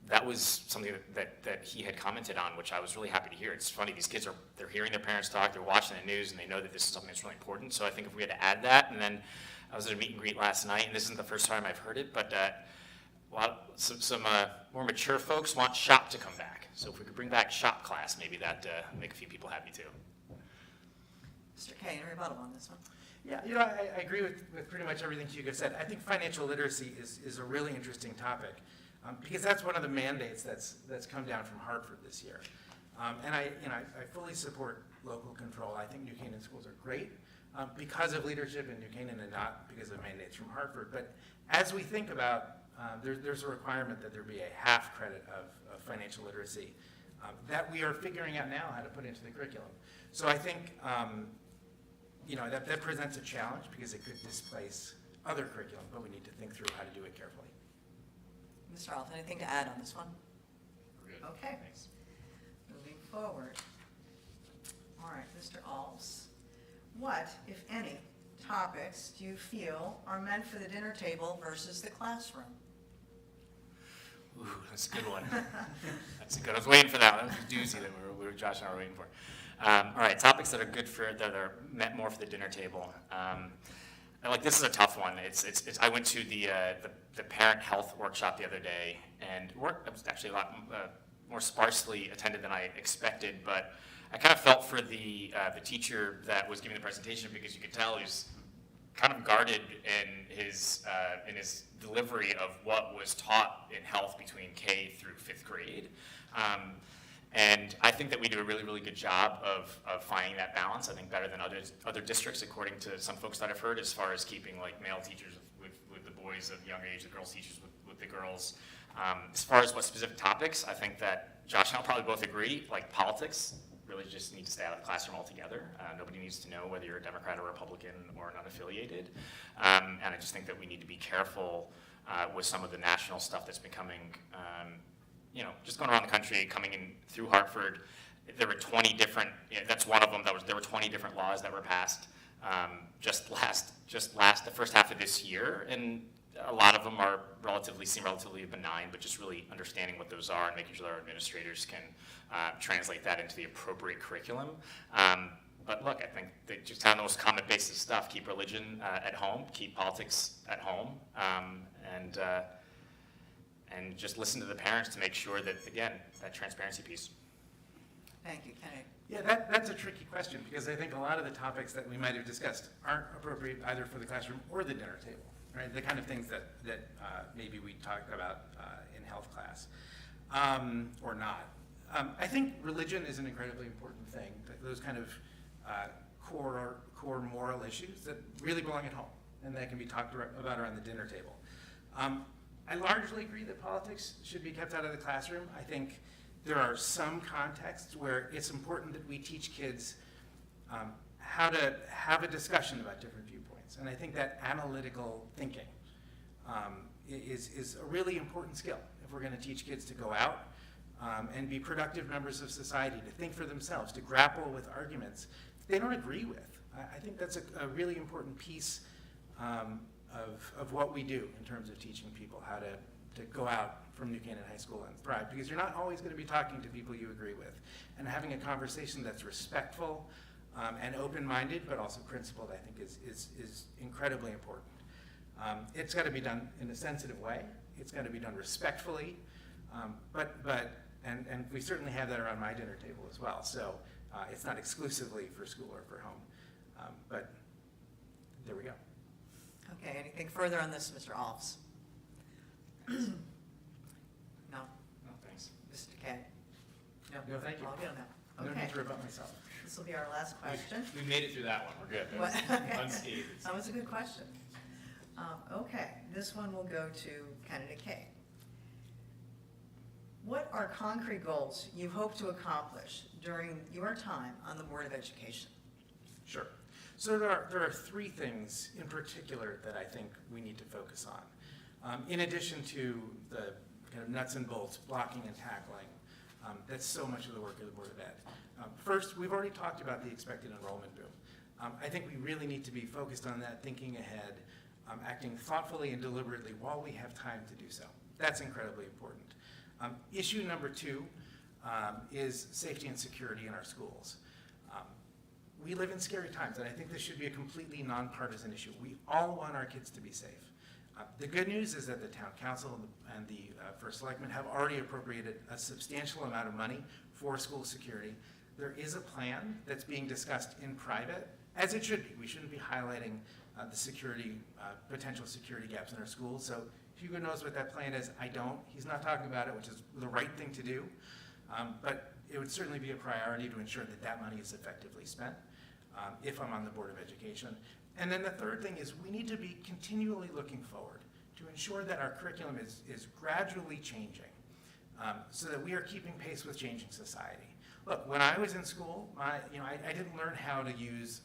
That was something that he had commented on, which I was really happy to hear. It's funny, these kids they're hearing their parents talk, they're watching the news, and they know that this is something that's really important. So I think if we had to add that, and then I was at a meet and greet last night, and this isn't the first time I've heard it, but some more mature folks want shop to come back. So if we could bring back shop class, maybe that make a few people happy too. Mr. Kay, any rebuttal on this one? Yeah, I agree with pretty much everything Hugo said. I think financial literacy is a really interesting topic because that's one of the mandates that's come down from Hartford this year. And I fully support local control. I think New Canaan schools are great because of leadership in New Canaan and not because of mandates from Hartford. But as we think about, there's a requirement that there be a half credit of financial literacy that we are figuring out now how to put into the curriculum. So I think that presents a challenge because it could displace other curriculum, but we need to think through how to do it carefully. Mr. Alf, anything to add on this one? We're good. Okay. Thanks. Moving forward. All right, Mr. Alves. What, if any, topics do you feel are meant for the dinner table versus the classroom? Ooh, that's a good one. That's a good. I was waiting for that. That was a doozy that we were Josh and I were waiting for. All right, topics that are meant more for the dinner table. This is a tough one. I went to the parent health workshop the other day, and it was actually a lot more sparsely attended than I expected. But I kind of felt for the teacher that was giving the presentation because you could tell he was kind of guarded in his delivery of what was taught in health between K through 5th grade. And I think that we do a really, really good job of finding that balance. I think better than other districts, according to some folks that I've heard, as far as keeping like male teachers with the boys of younger age, the girls teachers with the girls. As far as what specific topics, I think that Josh and I'll probably both agree, like politics really just need to stay out of the classroom altogether. Nobody needs to know whether you're a Democrat or Republican or an unaffiliated. And I just think that we need to be careful with some of the national stuff that's been coming, just going around the country, coming in through Hartford. There were 20 different, that's one of them, there were 20 different laws that were passed just the first half of this year. And a lot of them are seem relatively benign, but just really understanding what those are and making sure that our administrators can translate that into the appropriate curriculum. But look, I think that just on those common basis stuff, keep religion at home, keep politics at home, and just listen to the parents to make sure that, again, that transparency piece. Thank you, Kenny. Yeah, that's a tricky question, because I think a lot of the topics that we might have discussed aren't appropriate either for the classroom or the dinner table, right? The kind of things that maybe we talked about in health class, or not. I think religion is an incredibly important thing. Those kind of core moral issues that really belong at home and that can be talked about around the dinner table. I largely agree that politics should be kept out of the classroom. I think there are some contexts where it's important that we teach kids how to have a discussion about different viewpoints. And I think that analytical thinking is a really important skill if we're going to teach kids to go out and be productive members of society, to think for themselves, to grapple with arguments they don't agree with. I think that's a really important piece of what we do in terms of teaching people how to go out from New Canaan High School and thrive, because you're not always going to be talking to people you agree with. And having a conversation that's respectful and open-minded, but also principled, I think is incredibly important. It's got to be done in a sensitive way. It's got to be done respectfully, and we certainly have that around my dinner table as well. So it's not exclusively for school or for home, but there we go. Okay, anything further on this, Mr. Alves? No? No, thanks. Mr. Kay? No, thank you. I'll go now. No Okay. need to rebut myself. This will be our last question. We made it through that one. We're good. What? Unscathed. That was a good question. Okay, this one will go to candidate K. What are concrete goals you hope to accomplish during your time on the Board of Education? Sure. So there are three things in particular that I think we need to focus on. In addition to the kind of nuts and bolts, blocking and tackling, that's so much of the work of the Board of Ed. First, we've already talked about the expected enrollment boom. I think we really need to be focused on that, thinking ahead, acting thoughtfully and deliberately while we have time to do so. That's incredibly important. Issue number two is safety and security in our schools. We live in scary times, and I think this should be a completely nonpartisan issue. We all want our kids to be safe. The good news is that the town council and the first selectman have already appropriated a substantial amount of money for school security. There is a plan that's being discussed in private, as it should be. We shouldn't be highlighting the security, potential security gaps in our schools. So Hugo knows what that plan is. I don't. He's not talking about it, which is the right thing to do. But it would certainly be a priority to ensure that that money is effectively spent if I'm on the Board of Education. And then the third thing is we need to be continually looking forward to ensure that our curriculum is gradually changing so that we are keeping pace with changing society. Look, when I was in school, I didn't learn how to use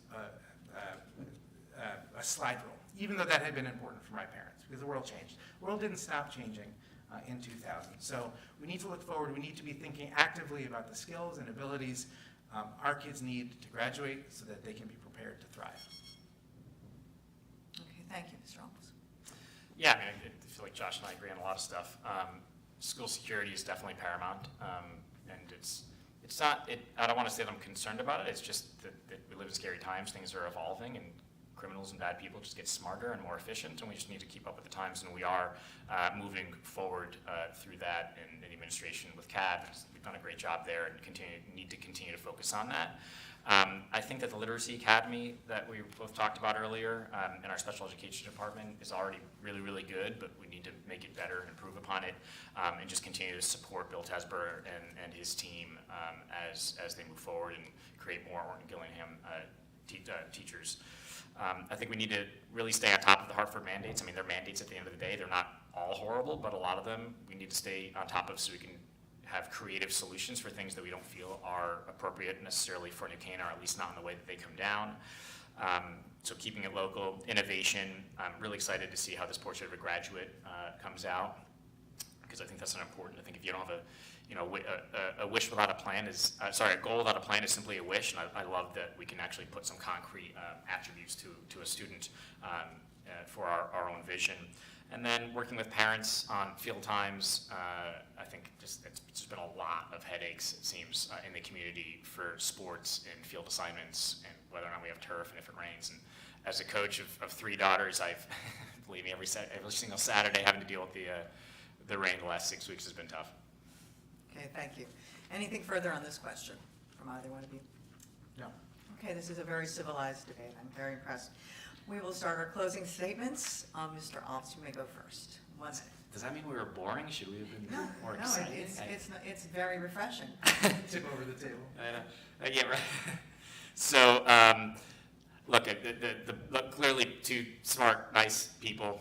a slide rule, even though that had been important for my parents, because the world changed. The world didn't stop changing in 2000. So we need to look forward. We need to be thinking actively about the skills and abilities our kids need to graduate so that they can be prepared to thrive. Okay, thank you, Mr. Alves. Yeah, I mean, I feel like Josh and I agree on a lot of stuff. School security is definitely paramount, and it's not. I don't want to say that I'm concerned about it. It's just that we live in scary times. Things are evolving, and criminals and bad people just get smarter and more efficient, and we just need to keep up with the times. And we are moving forward through that in the administration with CAD. We've done a great job there, and need to continue to focus on that. I think that the Literacy Academy that we both talked about earlier in our special education department is already really, really good, but we need to make it better and improve upon it, and just continue to support Bill Tesber and his team as they move forward and create more Orton Gillingham teachers. I think we need to really stay on top of the Hartford mandates. I mean, they're mandates at the end of the day. They're not all horrible, but a lot of them we need to stay on top of so we can have creative solutions for things that we don't feel are appropriate necessarily for New Canaan, or at least not in the way that they come down. So keeping it local, innovation. I'm really excited to see how this portrait of a graduate comes out, because I think that's an important. I think if you don't have a wish without a plan is a goal without a plan is simply a wish, and I love that we can actually put some concrete attributes to a student for our own vision. And then working with parents on field times, I think it's just been a lot of headaches, it seems, in the community for sports and field assignments and whether or not we have turf and if it rains. And as a coach of 3 daughters, I've, believe me, every single Saturday having to deal with the rain the last 6 weeks has been tough. Okay, thank you. Anything further on this question from either one of you? No. Okay, this is a very civilized debate. I'm very impressed. We will start our closing statements. Mr. Alves, you may go first. One minute. Does that mean we were boring? Should we have been more No, excited? it's very refreshing. Tip over the table. I know. Yeah, right. So, look, look, clearly 2 smart, nice people.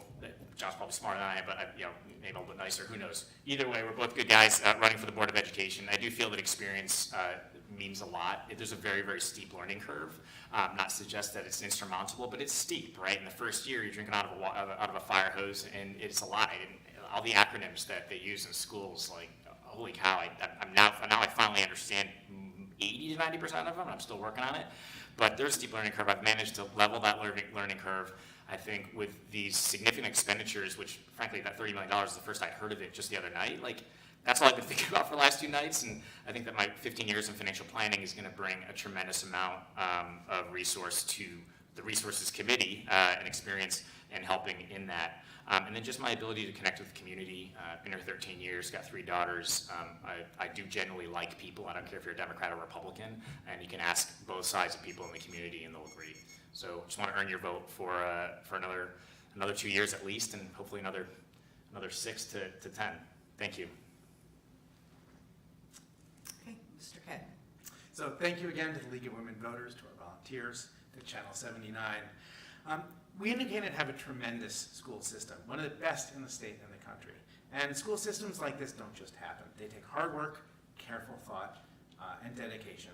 John's probably smarter than I am, but maybe a little bit nicer. Who knows? Either way, we're both good guys running for the Board of Education. I do feel that experience means a lot. There's a very, very steep learning curve. Not to suggest that it's insurmountable, but it's steep, right? In the first year, you're drinking out of a fire hose, and it's a lot. All the acronyms that they use in schools, like, holy cow! Now I finally understand 80 to 90% of them. I'm still working on it, but there's a steep learning curve. I've managed to level that learning curve. I think with these significant expenditures, which frankly, that $30 million is the first I'd heard of it just the other night. Like, that's all I've been thinking about for the last 2 nights, and I think that my 15 years in financial planning is going to bring a tremendous amount of resource to the Resources Committee and experience in helping in that. And then just my ability to connect with the community. Been here 13 years, got 3 daughters. I do generally like people. I don't care if you're a Democrat or Republican, and you can ask both sides of people in the community and they'll agree. So just want to earn your vote for another 2 years at least, and hopefully another 6 to 10. Thank you. Okay, Mr. Kay. So thank you again to the League of Women Voters, to our volunteers, to Channel 79. We in New Canaan have a tremendous school system, one of the best in the state and the country. And school systems like this don't just happen. They take hard work, careful thought, and dedication.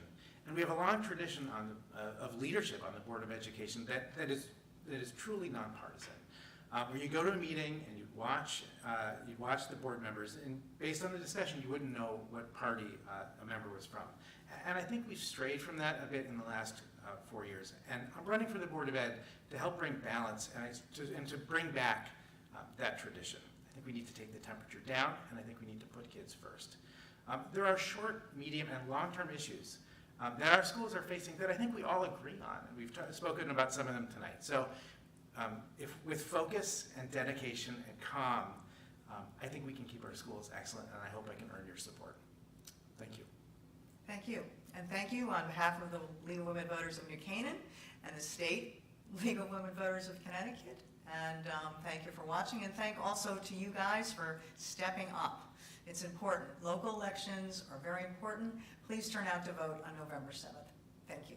And we have a long tradition of leadership on the Board of Education that is truly nonpartisan. When you go to a meeting and you watch the board members, and based on the discussion, you wouldn't know what party a member was from. And I think we've strayed from that a bit in the last 4 years. And I'm running for the Board of Ed to help bring balance and to bring back that tradition. I think we need to take the temperature down, and I think we need to put kids first. There are short, medium, and long-term issues that our schools are facing that I think we all agree on. And we've spoken about some of them tonight. So if with focus and dedication and calm, I think we can keep our schools excellent, and I hope I can earn your support. Thank you. Thank you. And thank you on behalf of the League of Women Voters of New Canaan and the State League of Women Voters of Connecticut. And thank you for watching, and thank also to you guys for stepping up. It's important. Local elections are very important. Please turn out to vote on November 7th. Thank you.